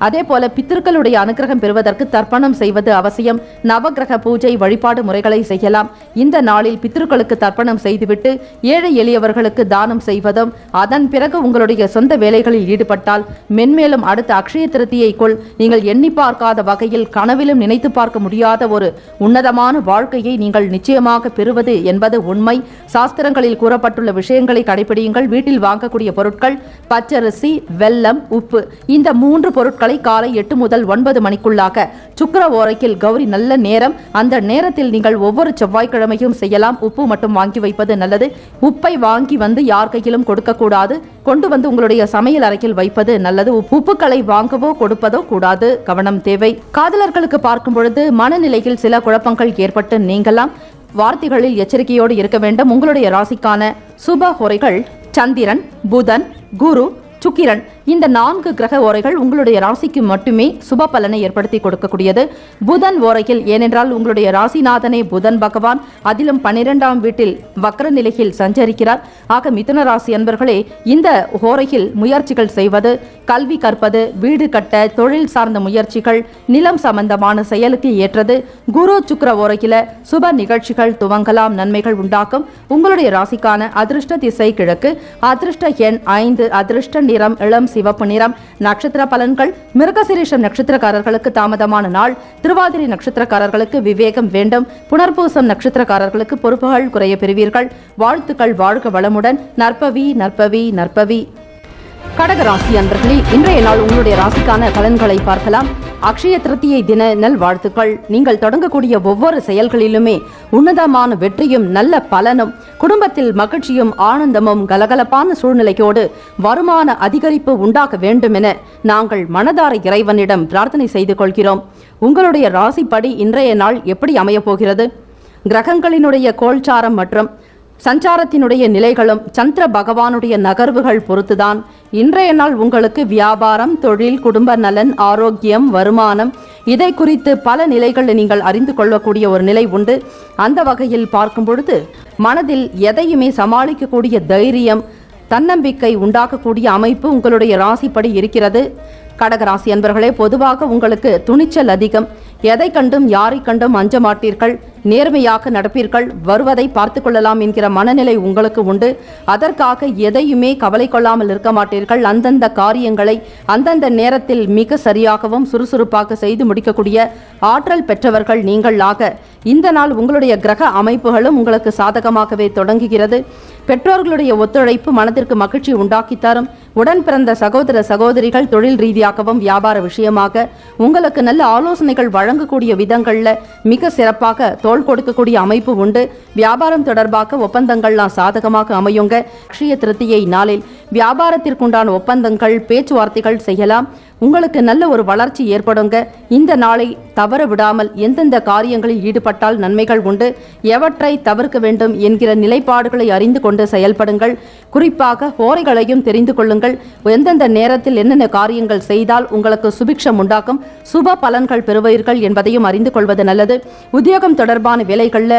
அதே போல பித்திருக்களுடைய அனுகிரகம் பெறுவதற்கு தர்ப்பணம் செய்வது அவசியம். நவகிரக பூஜை வழிபாடு முறைகளை செய்யலாம். இந்த நாளில் பித்திருக்களுக்கு தர்ப்பணம் செய்துவிட்டு ஏழை எளியவர்களுக்கு தானம் செய்வதும், அதன் பிறகு உங்களுடைய சொந்த வேலைகளில் ஈடுபட்டால் மென்மேலும் அடுத்த அக்ஷய திருத்தியைக்குள் நீங்கள் எண்ணி பார்க்காத வகையில் கனவிலும் நினைத்து பார்க்க முடியாத ஒரு உன்னதமான வாழ்க்கையை நீங்கள் நிச்சயமாக பெறுவது என்பது உண்மை. சாஸ்திரங்களில் கூறப்பட்டுள்ள விஷயங்களை கடைபிடியுங்கள். வீட்டில் வாங்கக்கூடிய பொருட்கள் பச்சரிசி, வெல்லம், உப்பு, இந்த 3 பொருட்கள் காலை 8 முதல் 9 மணிக்குள்ளாக சுக்கிர ஓரையில் கௌரி நல்ல நேரம். அந்த நேரத்தில் நீங்கள் ஒவ்வொரு செவ்வாய்க்கிழமையும் செய்யலாம். உப்பு மட்டும் வாங்கி வைப்பது நல்லது. உப்பை வாங்கி வந்து யார் கையிலும் கொடுக்க கூடாது. கொண்டு வந்து உங்களுடைய சமையல் அறையில் வைப்பது நல்லது. உப்புக்களை வாங்கவோ கொடுப்பதோ கூடாது. கவனம் தேவை. காதலர்களுக்கு பார்க்கும் பொழுது மனநிலையில் சில குழப்பங்கள் ஏற்பட்டு நீங்கலாம். வார்த்தைகளில் எச்சரிக்கையோடு இருக்க வேண்டும். உங்களுடைய ராசிக்கான சுப ஹோரைகள் சந்திரன், புதன், குரு, சுக்கிரன், இந்த 4 கிரக ஓரைகள் உங்களுடைய ராசிக்கு மட்டுமே சுப பலனை ஏற்படுத்தி கொடுக்கக்கூடியது. புதன் ஓரையில், ஏனென்றால் உங்களுடைய ராசிநாதனே புதன் பகவான், அதிலும் 12ஆம் வீட்டில் வக்ர நிலையில் சஞ்சரிக்கிறார். ஆக மிதுன ராசி அன்பர்களே, இந்த ஓரையில் முயற்சிகள் செய்வது, கல்வி கற்பது, வீடு கட்ட, தொழில் சார்ந்த முயற்சிகள், நிலம் சம்பந்தமான செயலுக்கு ஏற்றது. குரு சுக்கிர ஓரையில சுப நிகழ்ச்சிகள் துவங்கலாம். நன்மைகள் உண்டாக்கும். உங்களுடைய ராசிக்கான அதிர்ஷ்ட திசை கிழக்கு, அதிர்ஷ்ட எண் 5, அதிர்ஷ்ட நிறம் இளம் சிவப்பு நிறம். நட்சத்திர பலன்கள்: மிருகசீரிஷம் நட்சத்திரக்காரர்களுக்கு தாமதமான நாள். திருவாதிரை நட்சத்திரக்காரர்களுக்கு விவேகம் வேண்டும். புனர்பூசம் நட்சத்திரக்காரர்களுக்கு பொறுப்புகள் குறைய பெறுவீர்கள். வாழ்த்துக்கள். வாழ்க வளமுடன். நற்பவி நற்பவி நற்பவி. கடகராசி அன்பர்களே, இன்றைய நாள் உங்களுடைய ராசிக்கான பலன்களை பார்க்கலாம். அக்ஷய திருத்தியை தின நல்வாழ்த்துக்கள். நீங்கள் தொடங்கக்கூடிய ஒவ்வொரு செயல்களிலுமே உன்னதமான வெற்றியும் நல்ல பலனும், குடும்பத்தில் மகிழ்ச்சியும் ஆனந்தமும் கலகலப்பான சூழ்நிலையோடு வருமான அதிகரிப்பு உண்டாக வேண்டும் என நாங்கள் மனதார இறைவனிடம் பிரார்த்தனை செய்து கொள்கிறோம். உங்களுடைய ராசிப்படி இன்றைய நாள் எப்படி அமையப் போகிறது? கிரகங்களினுடைய கோல்சாரம் மற்றும் சஞ்சாரத்தினுடைய நிலைகளும் சந்திர பகவானுடைய நகர்வுகள் பொறுத்துதான் இன்றைய நாள் உங்களுக்கு வியாபாரம், தொழில், குடும்ப நலன், ஆரோக்கியம், வருமானம் இதை குறித்து பல நிலைகளில் நீங்கள் அறிந்து கொள்ளக்கூடிய ஒரு நிலை உண்டு. அந்த வகையில் பார்க்கும் பொழுது மனதில் எதையுமே சமாளிக்கக்கூடிய தைரியம், தன்னம்பிக்கை உண்டாக்கக்கூடிய அமைப்பு உங்களுடைய ராசிப்படி இருக்கிறது. கடகராசி அன்பர்களே, பொதுவாக உங்களுக்கு துணிச்சல் அதிகம். எதை கண்டும் யாரை கண்டும் அஞ்ச மாட்டீர்கள். நேர்மையாக நடப்பீர்கள். வருவதை பார்த்து கொள்ளலாம் என்கிற மனநிலை உங்களுக்கு உண்டு. அதற்காக எதையுமே கவலை கொள்ளாமல் இருக்க மாட்டீர்கள். அந்தந்த காரியங்களை அந்தந்த நேரத்தில் மிக சரியாகவும் சுறுசுறுப்பாக செய்து முடிக்கக்கூடிய ஆற்றல் பெற்றவர்கள் நீங்களாக இந்த நாள் உங்களுடைய கிரக அமைப்புகளும் உங்களுக்கு சாதகமாகவே தொடங்குகிறது. பெற்றோர்களுடைய ஒத்துழைப்பு மனதிற்கு மகிழ்ச்சி உண்டாக்கி தரும். உடன் பிறந்த சகோதர சகோதரிகள் தொழில் ரீதியாகவும் வியாபார விஷயமாக உங்களுக்கு நல்ல ஆலோசனைகள் வழங்கக்கூடிய விதங்களில் மிக சிறப்பாக தோள் கொடுக்கக்கூடிய அமைப்பு உண்டு. வியாபாரம் தொடர்பாக ஒப்பந்தங்கள்லாம் சாதகமாக அமையுங்க. அக்ஷய திருத்தியை நாளில் வியாபாரத்திற்குண்டான ஒப்பந்தங்கள், பேச்சுவார்த்தைகள் செய்யலாம். உங்களுக்கு நல்ல ஒரு வளர்ச்சி ஏற்படுங்க. இந்த நாளை தவற விடாமல் எந்தெந்த காரியங்களில் ஈடுபட்டால் நன்மைகள் உண்டு, எவற்றை தவிர்க்க வேண்டும் என்கிற நிலைப்பாடுகளை அறிந்து கொண்டு செயல்படுங்கள். குறிப்பாக ஹோரைகளையும் தெரிந்து கொள்ளுங்கள். எந்தெந்த நேரத்தில் என்னென்ன காரியங்கள் செய்தால் உங்களுக்கு சுபிக்ஷம் உண்டாக்கும், சுப பலன்கள் பெறுவீர்கள் என்பதையும் அறிந்து கொள்வது நல்லது. உத்தியோகம் தொடர்பான வேலைகளில்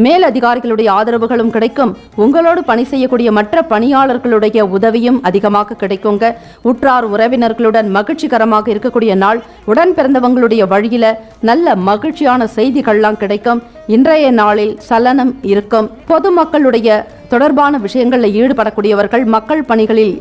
மேல் அதிகாரிகளுடைய ஆதரவுகளும் கிடைக்கும். உங்களோடு பணி செய்யக்கூடிய மற்ற பணியாளர்களுடைய உதவியும் அதிகமாக கிடைக்குங்க. உற்றார் உறவினர்களுடன் மகிழ்ச்சிகரமாக இருக்கக்கூடிய நாள். உடன் பிறந்தவங்களுடைய வழியில நல்ல மகிழ்ச்சியான செய்திகள்லாம் கிடைக்கும். இன்றைய நாளில் சலனம் இருக்கும். பொதுமக்களுடைய தொடர்பான விஷயங்களில் ஈடுபடக்கூடியவர்கள், மக்கள் பணிகளில்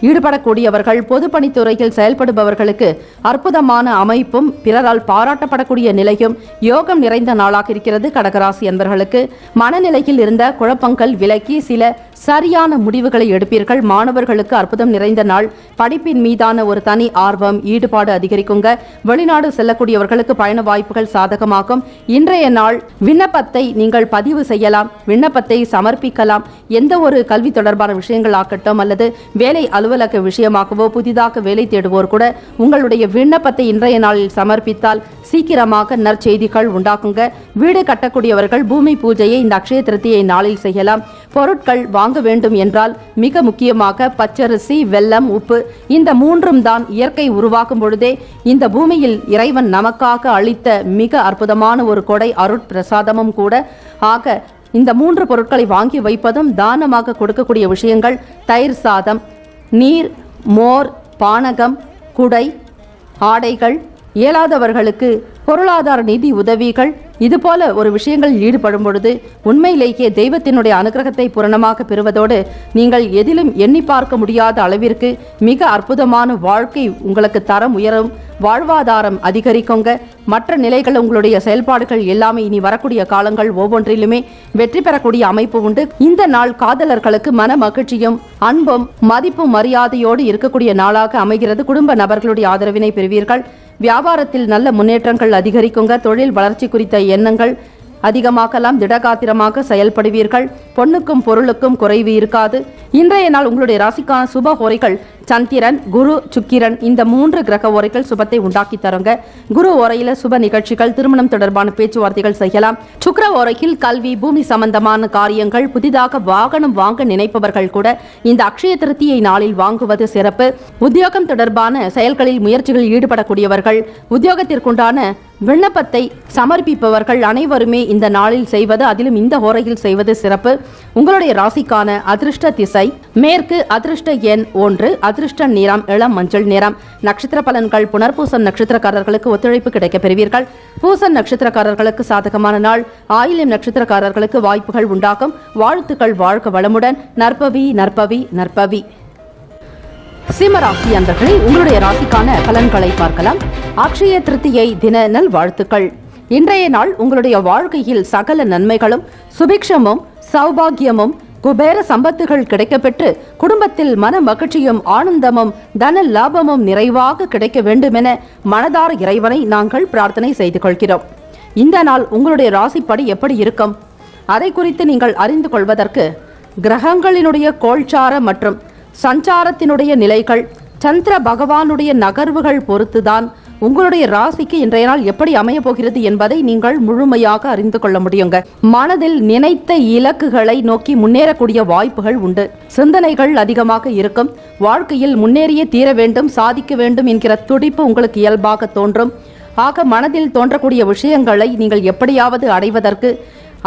ஈடுபடக்கூடியவர்கள், பொதுப்பணித்துறையில் செயல்படுபவர்களுக்கு அற்புதமான அமைப்பும் பிறரால் பாராட்டப்படக்கூடிய நிலையும் யோகம் நிறைந்த நாளாக இருக்கிறது. கடகராசி அன்பர்களுக்கு மனநிலையில் இருந்த குழப்பங்கள் விலக்கி சில சரியான முடிவுகளை எடுப்பீர்கள். மாணவர்களுக்கு அற்புதம் நிறைந்த நாள். படிப்பின் மீதான ஒரு தனி ஆர்வம், ஈடுபாடு அதிகரிக்குங்க. வெளிநாடு செல்லக்கூடியவர்களுக்கு பயண வாய்ப்புகள் சாதகமாகும். இன்றைய நாள் விண்ணப்பத்தை நீங்கள் பதிவு செய்யலாம், விண்ணப்பத்தை சமர்ப்பிக்கலாம். எந்த ஒரு கல்வி தொடர்பான விஷயங்கள் ஆகட்டும் அல்லது வேலை அலுவலக விஷயமாகவோ புதிதாக வேலை தேடுவோர் கூட உங்களுடைய விண்ணப்பத்தை இன்றைய நாளில் சமர்ப்பித்தால் சீக்கிரமாக நற்செய்திகள் உண்டாக்குங்க. வீடு கட்டக்கூடியவர்கள் பூமி பூஜையை இந்த அக்ஷய திருத்தியை நாளில் செய்யலாம். பொருட்கள் வாங்க வேண்டும் என்றால் மிக முக்கியமாக பச்சரிசி, வெல்லம், உப்பு இந்த மூன்றும் தான் இயற்கை உருவாக்கும் பொழுதே இந்த பூமியில் இறைவன் நமக்காக அளித்த மிக அற்புதமான ஒரு கொடை, அருட்பிரசாதமும் கூட. ஆக இந்த மூன்று பொருட்களை வாங்கி வைப்பதும் தானமாக கொடுக்கக்கூடிய விஷயங்கள். தயிர் சாதம், நீர், மோர், பானகம், குடை, ஆடைகள், இயலாதவர்களுக்கு பொருளாதார நிதி உதவிகள், இதுபோல ஒரு விஷயங்களில் ஈடுபடும் பொழுது உண்மையிலேயே தெய்வத்தினுடைய அனுகிரகத்தை பூரணமாக பெறுவதோடு நீங்கள் எதிலும் எண்ணி பார்க்க முடியாத அளவிற்கு மிக அற்புதமான வாழ்க்கை உங்களுக்கு தரம் உயரும், வாழ்வாதாரம் அதிகரிக்குங்க. மற்ற நிலைகள் உங்களுடைய செயல்பாடுகள் எல்லாமே இனி வரக்கூடிய காலங்கள் ஒவ்வொன்றிலுமே வெற்றி பெறக்கூடிய அமைப்பு உண்டு. இந்த நாள் காதலர்களுக்கு மன மகிழ்ச்சியும் அன்பும் மதிப்பும் மரியாதையோடு இருக்கக்கூடிய நாளாக அமைகிறது. குடும்ப நபர்களுடைய ஆதரவினை பெறுவீர்கள். வியாபாரத்தில் நல்ல முன்னேற்றங்கள் அதிகரிக்குங்க. தொழில் வளர்ச்சி குறித்த எண்ணங்கள் அதிகமாக்கலாம். திடகாத்திரமாக செயல்படுவீர்கள். பொன்னுக்கும் பொருளுக்கும் குறைவு இருக்காது. இன்றைய நாள் உங்களுடைய ராசிக்கான சுப ஓரைகள் சந்திரன், குரு, சுக்கிரன் இந்த மூன்று கிரக ஓரைகள் சுபத்தை உண்டாக்கி தருங்க. குரு ஓரையில சுப நிகழ்ச்சிகள், திருமணம் தொடர்பான பேச்சுவார்த்தைகள் செய்யலாம். சுக்கிர ஓரையில் கல்வி, பூமி சம்பந்தமான காரியங்கள், புதிதாக வாகனம் வாங்க நினைப்பவர்கள் கூட இந்த அக்ஷய திருத்தியை நாளில் வாங்குவது சிறப்பு. உத்தியோகம் தொடர்பான செயல்களில் முயற்சிகளில் ஈடுபடக்கூடியவர்கள், உத்தியோகத்திற்குண்டான விண்ணப்பத்தை சமர்ப்பிப்பவர்கள் அனைவருமே இந்த நாளில் செய்வது, அதிலும் இந்த ஓரையில் செய்வது சிறப்பு. உங்களுடைய ராசிக்கான அதிர்ஷ்ட திசை மேற்கு, அதிர்ஷ்ட எண் 1, அதிர்ஷ்ட நிறம் இளம் மஞ்சள் நிறம். நட்சத்திர பலன்கள் புனர்பூசம் நட்சத்திரக்காரர்களுக்கு ஒத்துழைப்பு கிடைக்க பெறுவீர்கள். பூசம் நட்சத்திரக்காரர்களுக்கு சாதகமான நாள். ஆயில்யம் நட்சத்திரக்காரர்களுக்கு வாய்ப்புகள் உண்டாகும். வாழ்த்துக்கள். வாழ்க வளமுடன். நற்பவி நற்பவி நற்பவி. சிம்மராசி அன்பர்களே, உங்களுடைய ராசிக்கான பலன்களை பார்க்கலாம். அக்ஷய திருத்தியை தின நல் வாழ்த்துக்கள். இன்றைய நாள் உங்களுடைய வாழ்க்கையில் சகல நன்மைகளும், சுபிக்ஷமும், சௌபாகியமும், குபேர சம்பத்துகள் கிடைக்கப்பெற்று குடும்பத்தில் மன மகிழ்ச்சியும் ஆனந்தமும் தன லாபமும் நிறைவாக கிடைக்க வேண்டுமென மனதார இறைவனை நாங்கள் பிரார்த்தனை செய்து கொள்கிறோம். இந்த நாள் உங்களுடைய ராசிப்படி எப்படி இருக்கும்? அதை குறித்து நீங்கள் அறிந்து கொள்வதற்கு கிரகங்களினுடைய கோள்சார மற்றும் சஞ்சாரத்தினுடைய நிலைகள், சந்திர பகவானுடைய நகர்வுகள் பொறுத்துதான் உங்களுடைய ராசிக்கு இன்றைய நாள் எப்படி அமைய போகிறது என்பதை நீங்கள் முழுமையாக அறிந்து கொள்ள முடியுங்க. மனதில் நினைத்த இலக்குகளை நோக்கி முன்னேறக்கூடிய வாய்ப்புகள் உண்டு. சிந்தனைகள் அதிகமாக இருக்கும். வாழ்க்கையில் முன்னேறியே தீர வேண்டும், சாதிக்க வேண்டும் என்கிற துடிப்பு உங்களுக்கு இயல்பாக தோன்றும். ஆக மனதில் தோன்றக்கூடிய விஷயங்களை நீங்கள் எப்படியாவது அடைவதற்கு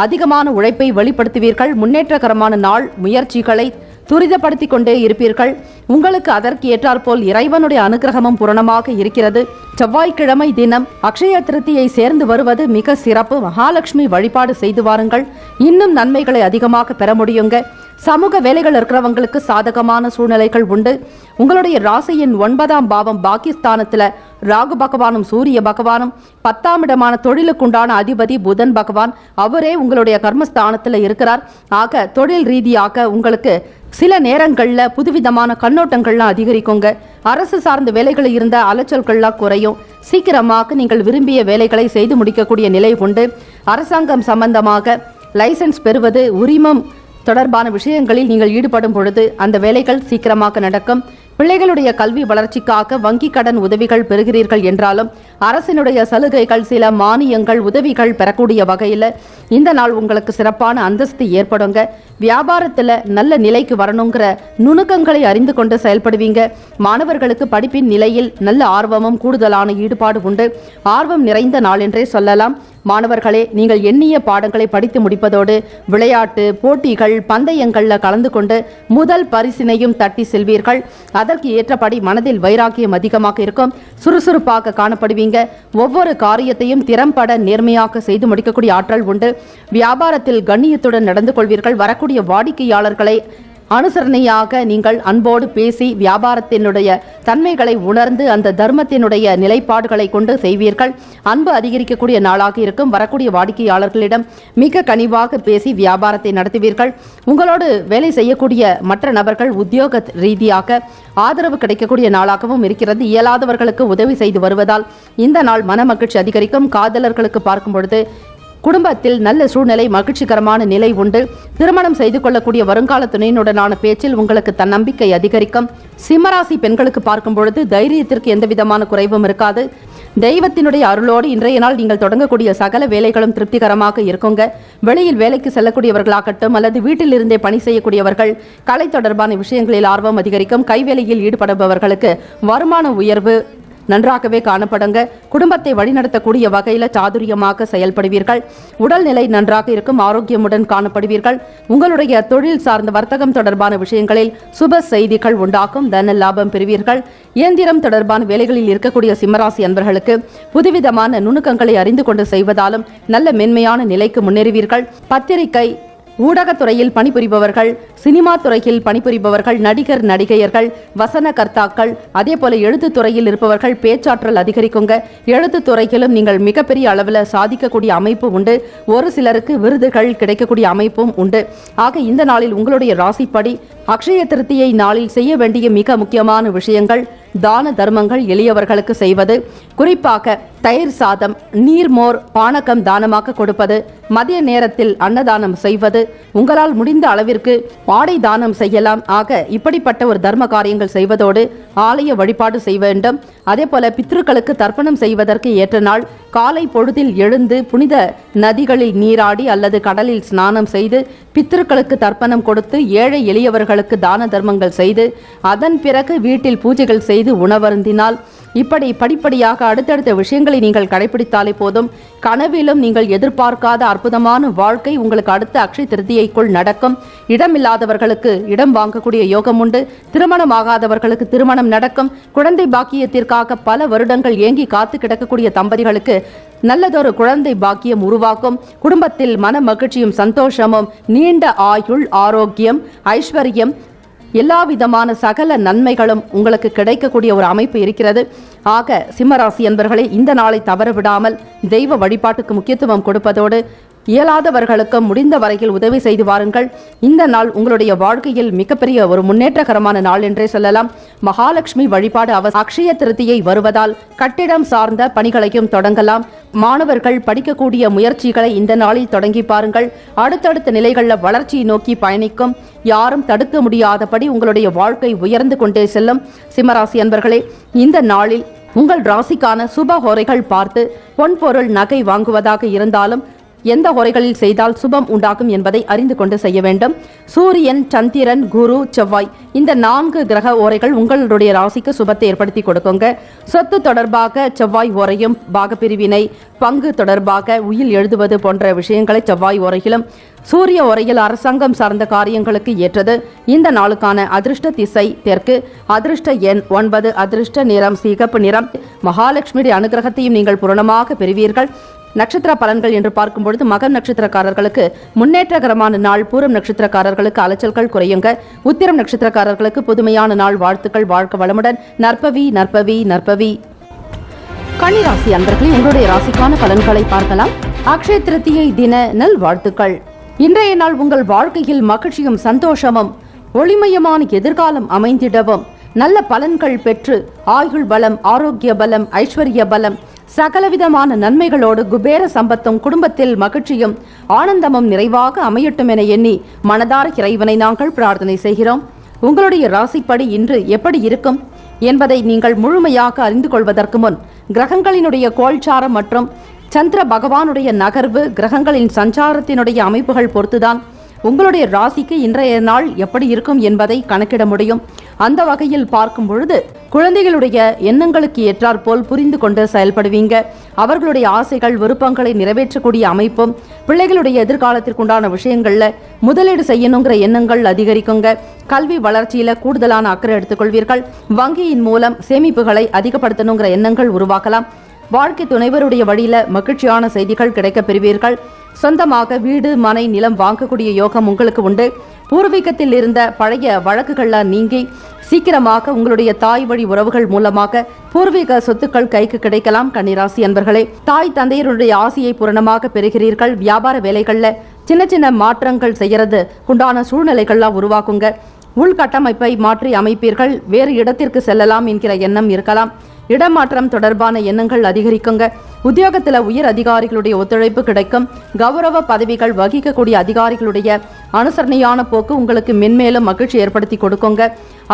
அதிகமான உழைப்பை வெளிப்படுத்துவீர்கள். முன்னேற்றகரமான நாள். முயற்சிகளை துரிதப்படுத்திக் கொண்டே இருப்பீர்கள். உங்களுக்கு அதற்கு ஏற்றாற்போல் இறைவனுடைய அனுகிரகமும் பூரணமாக இருக்கிறது. செவ்வாய்க்கிழமை தினம் அக்ஷய திருத்தியை சேர்ந்து வருவது மிக சிறப்பு. மகாலட்சுமி வழிபாடு செய்து வாருங்கள். இன்னும் நன்மைகளை அதிகமாக பெற முடியுங்க. சமூக வேலைகள் இருக்கிறவங்களுக்கு சாதகமான சூழ்நிலைகள் உண்டு. உங்களுடைய ராசியின் 9ஆம் பாவம் பாக்கியஸ்தானத்தில் ராகு பகவானும் சூரிய பகவானும் 10ஆம் இடமான தொழிலுக்குண்டான அதிபதி புதன் பகவான் அவரே உங்களுடைய கர்மஸ்தானத்தில் இருக்கிறார். ஆக தொழில் ரீதியாக உங்களுக்கு சில நேரங்களில் புதுவிதமான கண்ணோட்டங்கள்லாம் அதிகரிக்குங்க. அரசு சார்ந்த வேலைகளில் இருந்த அலைச்சல்கள்லாம் குறையும். சீக்கிரமாக நீங்கள் விரும்பிய வேலைகளை செய்து முடிக்கக்கூடிய நிலை உண்டு. அரசாங்கம் சம்பந்தமாக லைசன்ஸ் பெறுவது, உரிமம் தொடர்பான விஷயங்களில் நீங்கள் ஈடுபடும் பொழுது அந்த வேலைகள் சீக்கிரமாக நடக்கும். பிள்ளைகளுடைய கல்வி வளர்ச்சிக்காக வங்கி கடன் உதவிகள் பெறுகிறீர்கள் என்றாலும் அரசினுடைய சலுகைகள், சில மானியங்கள், உதவிகள் பெறக்கூடிய வகையில் இந்த நாள் உங்களுக்கு சிறப்பான அந்தஸ்து ஏற்படுங்க. வியாபாரத்தில் நல்ல நிலைக்கு வரணுங்கிற நுணுக்கங்களை அறிந்து கொண்டு செயல்படுவீங்க. மாணவர்களுக்கு படிப்பின் நிலையில் நல்ல ஆர்வமும் கூடுதலான ஈடுபாடு உண்டு. ஆர்வம் நிறைந்த நாள் என்றே சொல்லலாம். மாணவர்களே, நீங்கள் எண்ணிய பாடங்களை படித்து முடிப்பதோடு விளையாட்டு போட்டிகள், பந்தயங்களில் கலந்து கொண்டு முதல் பரிசினையும் தட்டி செல்வீர்கள். அதற்கு ஏற்றபடி மனதில் வைராக்கியம் அதிகமாக இருக்கும். சுறுசுறுப்பாக காணப்படுவீங்க. ஒவ்வொரு காரியத்தையும் திறம்பட நேர்மையாக செய்து முடிக்கக்கூடிய ஆற்றல் உண்டு. வியாபாரத்தில் கண்ணியத்துடன் நடந்து கொள்வீர்கள். வரக்கூடிய வாடிக்கையாளர்களை அனுசரணையாக நீங்கள் அன்போடு பேசி வியாபாரத்தினுடைய தன்மைகளை உணர்ந்து அந்த தர்மத்தினுடைய நிலைப்பாடுகளை கொண்டு செய்வீர்கள். அன்பு அதிகரிக்கக்கூடிய நாளாக இருக்கும். வரக்கூடிய வாடிக்கையாளர்களிடம் மிக கனிவாக பேசி வியாபாரத்தை நடத்துவீர்கள். உங்களோடு வேலை செய்யக்கூடிய மற்ற நபர்கள் உத்தியோக ரீதியாக ஆதரவு கிடைக்கக்கூடிய நாளாகவும் இருக்கிறது. இயலாதவர்களுக்கு உதவி செய்து வருவதால் இந்த நாள் மன மகிழ்ச்சி அதிகரிக்கும். காதலர்களுக்கு பார்க்கும் பொழுது குடும்பத்தில் நல்ல சூழ்நிலை, மகிழ்ச்சிகரமான நிலை உண்டு. திருமணம் செய்து கொள்ளக்கூடிய வருங்கால துணையினுடனான பேச்சில் உங்களுக்கு தன்னம்பிக்கை அதிகரிக்கும். சிம்மராசி பெண்களுக்கு பார்க்கும் பொழுது தைரியத்திற்கு எந்த விதமான குறைவும் இருக்காது. தெய்வத்தினுடைய அருளோடு இன்றைய நாள் நீங்கள் தொடங்கக்கூடிய சகல வேலைகளும் திருப்திகரமாக இருக்குங்க. வெளியில் வேலைக்கு செல்லக்கூடியவர்களாகட்டும் அல்லது வீட்டில் இருந்தே பணி செய்யக்கூடியவர்கள் கலை தொடர்பான விஷயங்களில் ஆர்வம் அதிகரிக்கும். கைவேலையில் ஈடுபடுபவர்களுக்கு வருமான உயர்வு நன்றாகவே காணப்படுங்க. குடும்பத்தை வழிநடத்தக்கூடிய வகையில் சாதுரியமாக செயல்படுவீர்கள். உடல்நிலை நன்றாக இருக்கும். ஆரோக்கியமுடன் காணப்படுவீர்கள். உங்களுடைய தொழில் சார்ந்த வர்த்தகம் தொடர்பான விஷயங்களில் சுப செய்திகள் உண்டாகும். தன லாபம் பெறுவீர்கள். இயந்திரம் தொடர்பான வேலைகளில் இருக்கக்கூடிய சிம்மராசி அன்பர்களுக்கு புதுவிதமான நுணுக்கங்களை அறிந்து கொண்டு செய்வதாலும் நல்ல மென்மையான நிலைக்கு முன்னேறுவீர்கள். பத்திரிகை ஊடகத்துறையில் பணிபுரிபவர்கள், சினிமா துறையில் பணிபுரிபவர்கள், நடிகர் நடிகையர்கள், வசனகர்த்தாக்கள், அதே போல எழுத்துத்துறையில் இருப்பவர்கள் பேச்சாற்றல் அதிகரிக்குங்க. எழுத்துத்துறையிலும் நீங்கள் மிகப்பெரிய அளவில் சாதிக்கக்கூடிய அமைப்பு உண்டு. ஒரு சிலருக்கு விருதுகள் கிடைக்கக்கூடிய அமைப்பும் உண்டு. ஆக இந்த நாளில் உங்களுடைய ராசிப்படி அக்ஷய திருத்தியை நாளில் செய்ய வேண்டிய மிக முக்கியமான விஷயங்கள் தான தர்மங்கள், எளியவர்களுக்கு செய்வது, குறிப்பாக தயிர் சாதம், நீர்மோர், பானகம் தானமாக கொடுப்பது, மதிய நேரத்தில் அன்னதானம் செய்வது, உங்களால் முடிந்த அளவிற்கு ஆடை தானம் செய்யலாம். ஆக இப்படிப்பட்ட ஒரு தர்ம காரியங்கள் செய்வதோடு ஆலய வழிபாடு செய்ய வேண்டும். அதே போல பித்ருக்களுக்கு தர்ப்பணம் செய்வதற்கு ஏற்ற நாள். காலை பொழுதில் எழுந்து புனித நதிகளில் நீராடி அல்லது கடலில் ஸ்நானம் செய்து பித்ருக்களுக்கு தர்ப்பணம் கொடுத்து ஏழை எளியவர்களுக்கு தான தர்மங்கள் செய்து அதன் பிறகு வீட்டில் பூஜைகள் செய்து உணவருந்தினால், இப்படி படிப்படியாக அடுத்தடுத்த விஷயங்களை நீங்கள் கடைபிடித்தாலே போதும். கனவிலும் நீங்கள் எதிர்பார்க்காத அற்புதமான வாழ்க்கை உங்களுக்கு அடுத்த அக்ஷய திருத்தியைக்குள் நடக்கும். இடமில்லாதவர்களுக்கு இடம் வாங்கக்கூடிய யோகம் உண்டு. திருமணமாகாதவர்களுக்கு திருமணம் நடக்கும். குழந்தை பாக்கியத்திற்காக பல வருடங்கள் ஏங்கி காத்து கிடக்கக்கூடிய தம்பதிகளுக்கு நல்லதொரு குழந்தை பாக்கியம் உருவாக்கும். குடும்பத்தில் மன மகிழ்ச்சியும் சந்தோஷமும், நீண்ட ஆயுள், ஆரோக்கியம், ஐஸ்வர்யம், எல்லா விதமான சகல நன்மைகளும் உங்களுக்கு கிடைக்கக்கூடிய ஒரு அமைப்பு இருக்கிறது. ஆக சிம்மராசி என்பவர்களே, இந்த நாளை தவற விடாமல் தெய்வ வழிபாட்டுக்கு முக்கியத்துவம் கொடுப்பதோடு இயலாதவர்களுக்கு முடிந்த வரையில் உதவி செய்து வாருங்கள். இந்த நாள் உங்களுடைய வாழ்க்கையில் மிகப்பெரிய ஒரு முன்னேற்றகரமான நாள் என்றே சொல்லலாம். மகாலட்சுமி வழிபாடு அக்ஷய திருத்தியை வருவதால் கட்டிடம் சார்ந்த பணிகளையும் தொடங்கலாம். மாணவர்கள் படிக்கக்கூடிய முயற்சிகளை இந்த நாளில் தொடங்கி பாருங்கள். அடுத்தடுத்த நிலைகளில் வளர்ச்சியை நோக்கி பயணிக்கும். யாரும் தடுக்க முடியாதபடி உங்களுடைய வாழ்க்கை உயர்ந்து கொண்டே செல்லும். சிம்மராசி அன்பர்களே, இந்த நாளில் உங்கள் ராசிக்கான சுப ஹோரைகள் பார்த்து பொன்பொருள் நகை வாங்குவதாக இருந்தாலும் எந்த ஹோரைகளில் செய்தால் சுபம் உண்டாகும் என்பதை அறிந்து கொண்டு செய்ய வேண்டும். சூரியன், சந்திரன், குரு, செவ்வாய் இந்த 4 கிரக ஓரைகள் உங்களுடைய ராசிக்கு சுபத்தை ஏற்படுத்தி கொடுக்குங்க. சொத்து தொடர்பாக செவ்வாய் ஓரையும், பாகப்பிரிவினை, பங்கு தொடர்பாக உயில் எழுதுவது போன்ற விஷயங்களை செவ்வாய் ஓரையிலும், சூரிய ஓரையில் அரசாங்கம் சார்ந்த காரியங்களுக்கு ஏற்றது. இந்த நாளுக்கான அதிர்ஷ்ட திசை தெற்கு, அதிர்ஷ்ட எண் 9, அதிர்ஷ்ட நிறம் சிகப்பு நிறம். மகாலட்சுமியுடைய அனுகிரகத்தையும் நீங்கள் பூரணமாக பெறுவீர்கள். நட்சத்திர பலன்கள் என்று பார்க்கும் பொழுது மகம் நட்சத்திரக்காரர்களுக்கு முன்னேற்றகரமான நாள். பூரம் நட்சத்திரக்காரர்களுக்கு அலைச்சல்கள் குறையுங்க. உத்திரம் நட்சத்திரக்காரர்களுக்கு புதுமையான நாள். வாழ்த்துக்கள். வாழ்க்கை வளமுடன். நற்பவி நற்பவி நற்பவி. கன்னிராசி அன்பர்களே, உங்களுடைய ராசிக்கான பலன்களை பார்க்கலாம். அக்ஷய திருத்தியை தின நல் வாழ்த்துக்கள். இன்றைய நாள் உங்கள் வாழ்க்கையில் மகிழ்ச்சியும் சந்தோஷமும் ஒளிமயமான எதிர்காலம் அமைந்திடவும் நல்ல பலன்கள் பெற்று ஆயுள் பலம், ஆரோக்கிய பலம், ஐஸ்வர்ய பலம், சகலவிதமான நன்மைகளோடு குபேர சம்பத்தும் குடும்பத்தில் மகிழ்ச்சியும் ஆனந்தமும் நிறைவாக அமையட்டும் என எண்ணி மனதார இறைவனை நாங்கள் பிரார்த்தனை செய்கிறோம். உங்களுடைய ராசிப்படி இன்று எப்படி இருக்கும் என்பதை நீங்கள் முழுமையாக அறிந்து கொள்வதற்கு முன் கிரகங்களினுடைய கோல்சாரம் மற்றும் சந்திர பகவானுடைய நகர்வு, கிரகங்களின் சஞ்சாரத்தினுடைய அமைப்புகள் பொறுத்துதான் உங்களுடைய ராசிக்கு இன்றைய நாள் எப்படி இருக்கும் என்பதை கணக்கிட முடியும். அந்த வகையில் பார்க்கும் பொழுது குழந்தைகளுடைய எண்ணங்களுக்கு ஏற்றாற்போல் புரிந்து கொண்டு செயல்படுவீங்க. அவர்களுடைய ஆசைகள், விருப்பங்களை நிறைவேற்றக்கூடிய அமைப்பும், பிள்ளைகளுடைய எதிர்காலத்திற்குண்டான விஷயங்கள்ல முதலீடு செய்யணுங்கிற எண்ணங்கள் அதிகரிக்குங்க. கல்வி வளர்ச்சியில கூடுதலான அக்கறை எடுத்துக்கொள்வீர்கள். வங்கியின் மூலம் சேமிப்புகளை அதிகப்படுத்தணுங்கிற எண்ணங்கள் உருவாக்கலாம். வாழ்க்கை துணைவருடைய வழியில மகிழ்ச்சியான செய்திகள் கிடைக்க பெறுவீர்கள். சொந்தமாக வீடு, மனை, நிலம் வாங்கக்கூடிய யோகம் உங்களுக்கு உண்டு. பூர்வீகத்தில் இருந்த பழைய வழக்குகள்லாம் நீங்கி சீக்கிரமாக உங்களுடைய தாய் வழி உறவுகள் மூலமாக பூர்வீக சொத்துக்கள் கைக்கு கிடைக்கலாம். கன்னிராசி அன்பர்களே, தாய் தந்தையருடைய ஆசையை பூரணமாக பெறுகிறீர்கள். வியாபார வேலைகள்ல சின்ன சின்ன மாற்றங்கள் செய்யறது உண்டான சூழ்நிலைகள்லாம் உருவாக்குங்க. உள்கட்டமைப்பை மாற்றி அமைப்பீர்கள். வேறு இடத்திற்கு செல்லலாம் என்கிற எண்ணம் இருக்கலாம். இடமாற்றம் தொடர்பான எண்ணங்கள் அதிகரிக்குங்க. உத்தியோகத்தில் உயர் அதிகாரிகளுடைய ஒத்துழைப்பு கிடைக்கும். கௌரவ பதவிகள் வகிக்கக்கூடிய அதிகாரிகளுடைய அனுசரணையான போக்கு உங்களுக்கு மென்மேலும் மகிழ்ச்சி ஏற்படுத்தி கொடுக்குங்க.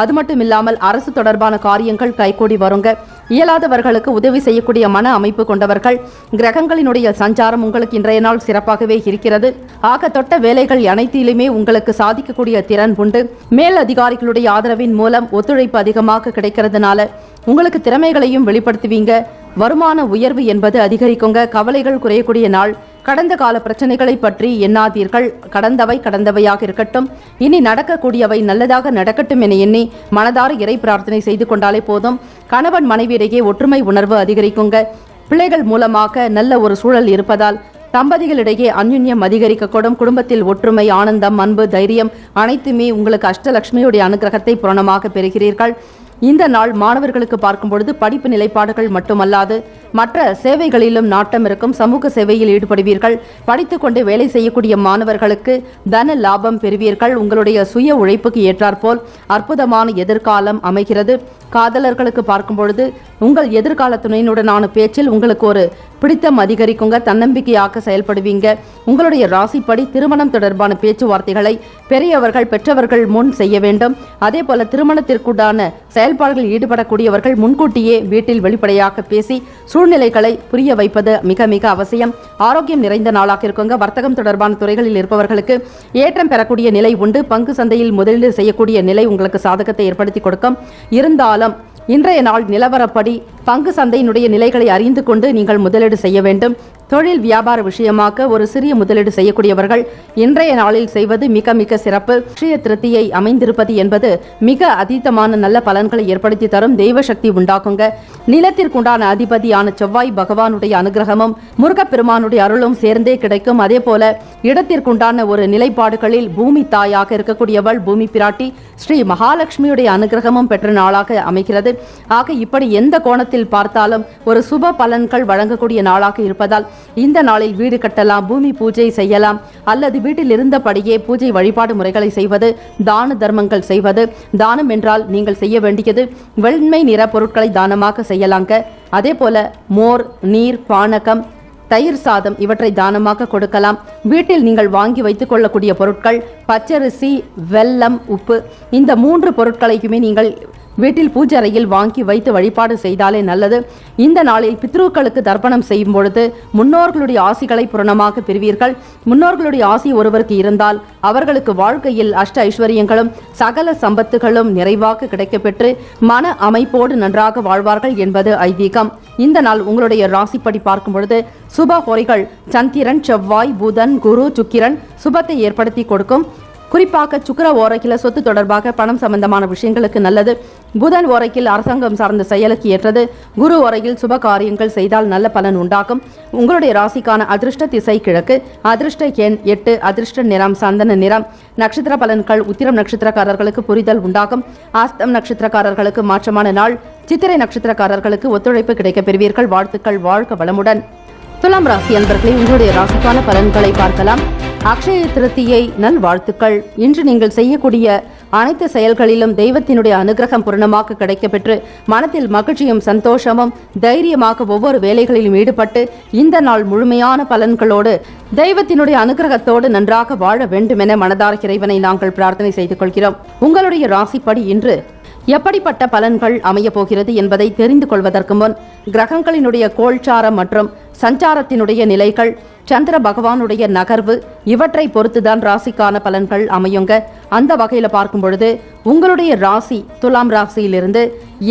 அது மட்டும் இல்லாமல் அரசு தொடர்பான காரியங்கள் கைகூடி வருங்க. இயலாதவர்களுக்கு உதவி செய்யக்கூடிய மன அமைப்பு கொண்டவர்கள். கிரகங்களினுடைய சஞ்சாரம் உங்களுக்கு இன்றைய நாள் சிறப்பாகவே இருக்கிறது. ஆக தொட்ட வேலைகள் அனைத்திலுமே உங்களுக்கு சாதிக்கக்கூடிய திறன் உண்டு. மேல் அதிகாரிகளுடைய ஆதரவின் மூலம் ஒத்துழைப்பு அதிகமாக கிடைக்கிறதுனால உங்களுக்கு திறமைகளையும் வெளிப்படுத்துவீங்க. வருமான உயர்வு என்பது அதிகரிக்குங்க. கவலைகள் குறையக்கூடிய நாள். கடந்த கால பிரச்சனைகளை பற்றி எண்ணாதீர்கள். கடந்தவை கடந்தவையாக இருக்கட்டும். இனி நடக்கக்கூடியவை நல்லதாக நடக்கட்டும் என எண்ணி மனதார இறை பிரார்த்தனை செய்து கொண்டாலே போதும். கணவன் மனைவியிடையே ஒற்றுமை உணர்வு அதிகரிக்குங்க. பிள்ளைகள் மூலமாக நல்ல ஒரு சூழல் இருப்பதால் தம்பதிகளிடையே அந்யுன்யம் அதிகரிக்கக்கூடும். குடும்பத்தில் ஒற்றுமை, ஆனந்தம், அன்பு, தைரியம் அனைத்துமே உங்களுக்கு அஷ்டலட்சுமியுடைய அனுகிரகத்தை பூரணமாக பெறுகிறீர்கள். இந்த நாள் மாணவர்களுக்கு பார்க்கும் பொழுது படிப்பு நிலைப்பாடுகள் மட்டுமல்லாது மற்ற சேவைகளிலும் நாட்டம் இருக்கும். சமூக சேவையில் ஈடுபடுவீர்கள். படித்துக்கொண்டு வேலை செய்யக்கூடிய மாணவர்களுக்கு தன லாபம் பெறுவீர்கள். உங்களுடைய சுய உழைப்புக்கு ஏற்றாற்போல் அற்புதமான எதிர்காலம் அமைகிறது. காதலர்களுக்கு பார்க்கும் பொழுது உங்கள் எதிர்கால துணையினுடனான பேச்சில் உங்களுக்கு ஒரு பிடித்தம் அதிகரிக்குங்க. தன்னம்பிக்கையாக செயல்படுவீங்க. உங்களுடைய ராசிப்படி திருமணம் தொடர்பான பேச்சுவார்த்தைகளை பெரியவர்கள், பெற்றவர்கள் முன் செய்ய வேண்டும். அதே போல திருமணத்திற்குண்டான செயல்பாடுகளில் ஈடுபடக்கூடியவர்கள் முன்கூட்டியே வீட்டில் வெளிப்படையாக பேசி சூழ்நிலைகளை புரிய வைப்பது மிக மிக அவசியம். ஆரோக்கியம் நிறைந்த நாளாக இருக்குங்க. வர்த்தகம் தொடர்பான துறைகளில் இருப்பவர்களுக்கு ஏற்றம் பெறக்கூடிய நிலை உண்டு. பங்கு சந்தையில் முதலீடு செய்யக்கூடிய நிலை உங்களுக்கு சாதகத்தை ஏற்படுத்தி கொடுக்கும். இருந்தாலும் இன்றைய நாள் நிலவரப்படி பங்கு சந்தையினுடைய நிலைகளை அறிந்து கொண்டு நீங்கள் முதலீடு செய்ய வேண்டும். தொழில் வியாபார விஷயமாக ஒரு சிறிய முதலீடு செய்யக்கூடியவர்கள் இன்றைய நாளில் செய்வது மிக மிக சிறப்பு. அக்ஷய திருத்தியை அமைந்திருப்பது என்பது மிக அதீதமான நல்ல பலன்களை ஏற்படுத்தி தரும். தெய்வ சக்தி உண்டாக்குங்க. நிலத்திற்குண்டான அதிபதியான செவ்வாய் பகவானுடைய அனுகிரகமும் முருகப்பெருமானுடைய அருளும் சேர்ந்தே கிடைக்கும். அதே போல இடத்திற்குண்டான ஒரு நிலைப்பாடுகளில் பூமி தாயாக இருக்கக்கூடியவள் பூமி பிராட்டி ஸ்ரீ மகாலட்சுமியுடைய அனுகிரகமும் பெற்ற நாளாக அமைகிறது. ஆக இப்படி எந்த கோணத்தில் பார்த்தாலும் ஒரு சுப பலன்கள் வழங்கக்கூடிய நாளாக இருப்பதால் இந்த நாளில் வீடு கட்டலாம், பூமி பூஜை செய்யலாம், அல்லது வீட்டில் இருந்தபடியே பூஜை வழிபாடு முறைகளை செய்வது, தான தர்மங்கள் செய்வது. தானம் என்றால் நீங்கள் செய்ய வேண்டியது வெண்மை நிற பொருட்களை தானமாக செய்யலாங்க. அதே போல மோர், நீர், பானகம், தயிர் சாதம் இவற்றை தானமாக கொடுக்கலாம். வீட்டில் நீங்கள் வாங்கி வைத்துக் கொள்ளக்கூடிய பொருட்கள் பச்சரிசி, வெல்லம், உப்பு, இந்த 3 பொருட்களையுமே நீங்கள் வீட்டில் பூஜை அறையில் வாங்கி வைத்து வழிபாடு செய்தாலே நல்லது. இந்த நாளில் பித்ருக்களுக்கு தர்ப்பணம் செய்யும் பொழுது முன்னோர்களுடைய ஆசிகளை பூரணமாக பெறுவீர்கள். முன்னோர்களுடைய ஆசி ஒருவருக்கு இருந்தால் அவர்களுக்கு வாழ்க்கையில் அஷ்ட ஐஸ்வர்யங்களும் சகல சம்பத்துகளும் நிறைவாக கிடைக்கப்பெற்று மன அமைப்போடு நன்றாக வாழ்வார்கள் என்பது ஐதீகம். இந்த நாள் உங்களுடைய ராசிப்படி பார்க்கும் பொழுது சுப ஹோரைகள் சந்திரன், செவ்வாய், புதன், குரு, சுக்கிரன் சுபத்தை ஏற்படுத்தி கொடுக்கும். குறிப்பாக சுக்கிர ஓரைக்கில் சொத்து தொடர்பாக பணம் சம்பந்தமான விஷயங்களுக்கு நல்லது. புதன் ஓரைக்கில் அரசாங்கம் சார்ந்த செயலுக்கு ஏற்றது. குரு ஓரையில் சுப காரியங்கள் செய்தால் நல்ல பலன் உண்டாகும். உங்களுடைய ராசிக்கான அதிர்ஷ்ட திசை கிழக்கு, அதிர்ஷ்ட எண் 8, அதிர்ஷ்ட நிறம் சந்தன நிறம். நட்சத்திர பலன்கள்: உத்திரம் நட்சத்திரக்காரர்களுக்கு புரிதல் உண்டாகும். ஆஸ்தம் நட்சத்திரக்காரர்களுக்கு மாற்றமான நாள். சித்திரை நட்சத்திரக்காரர்களுக்கு ஒத்துழைப்பு கிடைக்கப் பெறுவீர்கள். வாழ்த்துக்கள். வாழ்க வளமுடன். துலாம் ராசி அன்பர்களே, உங்களுடைய ராசிக்கான பலன்களை பார்க்கலாம். அக்ஷய திருத்தியை நல்வாழ்த்துக்கள். இன்று நீங்கள் செய்யக்கூடிய அனைத்து செயல்களிலும் தெய்வத்தினுடைய அனுகிரகம் பூரணமாக கிடைக்கப்பெற்று மனத்தில் மகிழ்ச்சியும் சந்தோஷமும் தைரியமாக ஒவ்வொரு வேலைகளிலும் ஈடுபட்டு இந்த நாள் முழுமையான பலன்களோடு தெய்வத்தினுடைய அனுகிரகத்தோடு நன்றாக வாழ வேண்டுமென மனதார இறைவனை நாங்கள் பிரார்த்தனை செய்து கொள்கிறோம். உங்களுடைய ராசிப்படி இன்று எப்படிப்பட்ட பலன்கள் அமைய போகிறது என்பதை தெரிந்து கொள்வதற்கு முன் கிரகங்களினுடைய கோள்சாரம் மற்றும் சஞ்சாரத்தினுடைய நிலைகள், சந்திர பகவானுடைய நகர்வு இவற்றை பொறுத்துதான் ராசிக்கான பலன்கள் அமையுங்க. அந்த வகையில் பார்க்கும் பொழுது உங்களுடைய ராசி துலாம் ராசியிலிருந்து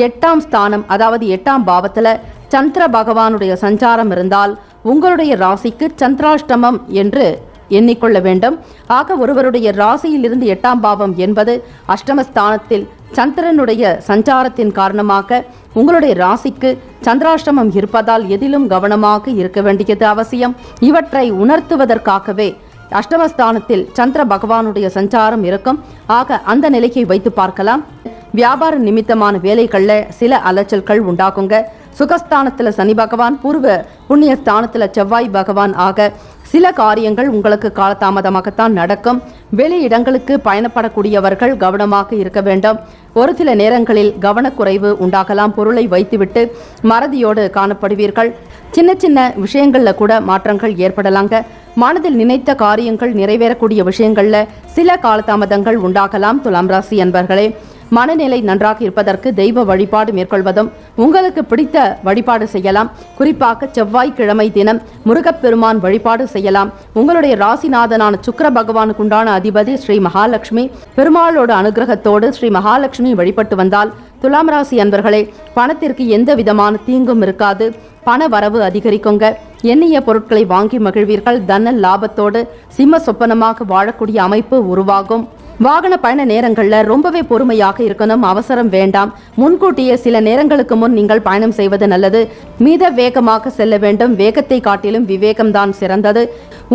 8ஆம் ஸ்தானம், அதாவது 8ஆம் பாவத்தில் சந்திர பகவானுடைய சஞ்சாரம் இருந்தால் உங்களுடைய ராசிக்கு சந்திராஷ்டமம் என்று எண்ணிக்கொள்ள வேண்டும். ஆக ஒருவருடைய ராசியிலிருந்து 8ஆம் பாவம் என்பது அஷ்டமஸ்தானத்தில் சந்திரனுடைய சஞ்சாரத்தின் காரணமாக உங்களுடைய ராசிக்கு சந்திராஷ்டமம் இருப்பதால் எதிலும் கவனமாக இருக்க வேண்டியது அவசியம். இவற்றை உணர்த்துவதற்காகவே அஷ்டமஸ்தானத்தில் சந்திர பகவானுடைய சஞ்சாரம் இருக்கும். ஆக அந்த நிலையை வைத்து பார்க்கலாம். வியாபார நிமித்தமான வேலைகளில் சில அலைச்சல்கள் உண்டாகுங்க. சுகஸ்தானத்தில் சனி பகவான், பூர்வ புண்ணிய ஸ்தானத்தில் செவ்வாய் பகவான் ஆக சில காரியங்கள் உங்களுக்கு காலதாமதமாகத்தான் நடக்கும். வெளி இடங்களுக்கு பயணப்படக்கூடியவர்கள் கவனமாக இருக்க வேண்டும். ஒரு சில நேரங்களில் கவனக்குறைவு உண்டாகலாம். பொருளை வைத்துவிட்டு மறதியோடு காணப்படுவீர்கள். சின்ன சின்ன விஷயங்கள்ல கூட மாற்றங்கள் ஏற்படலாங்க. மனதில் நினைத்த காரியங்கள் நிறைவேறக்கூடிய விஷயங்கள்ல சில காலதாமதங்கள் உண்டாகலாம். துலாம் ராசி அன்பர்களே, மனநிலை நன்றாக இருப்பதற்கு தெய்வ வழிபாடு மேற்கொள்வதும் உங்களுக்கு பிடித்த வழிபாடு செய்யலாம். குறிப்பாக செவ்வாய்க்கிழமை தினம் முருகப்பெருமான் வழிபாடு செய்யலாம். உங்களுடைய ராசிநாதனான சுக்கிர பகவானுக்கு உண்டான அதிபதி ஸ்ரீ மகாலட்சுமி, பெருமாளோட அனுகிரகத்தோடு ஸ்ரீ மகாலட்சுமி வழிபட்டு வந்தால் துலாம் ராசி அன்பர்களே, பணத்திற்கு எந்த விதமான தீங்கும் இருக்காது. பண வரவு அதிகரிக்குங்க. எண்ணிய பொருட்களை வாங்கி மகிழ்வீர்கள். தன லாபத்தோடு சிம்ம சொப்பனமாக வாழக்கூடிய அமைப்பு உருவாகும். வாகன பயண நேரங்களில் ரொம்பவே பொறுமையாக இருக்கணும். அவசரம் வேண்டாம். முன்கூட்டியே சில நேரங்களுக்கு முன் நீங்கள் பயணம் செய்வது நல்லது. மித வேகமாக செல்ல வேண்டும். வேகத்தை காட்டிலும் விவேகம்தான் சிறந்தது.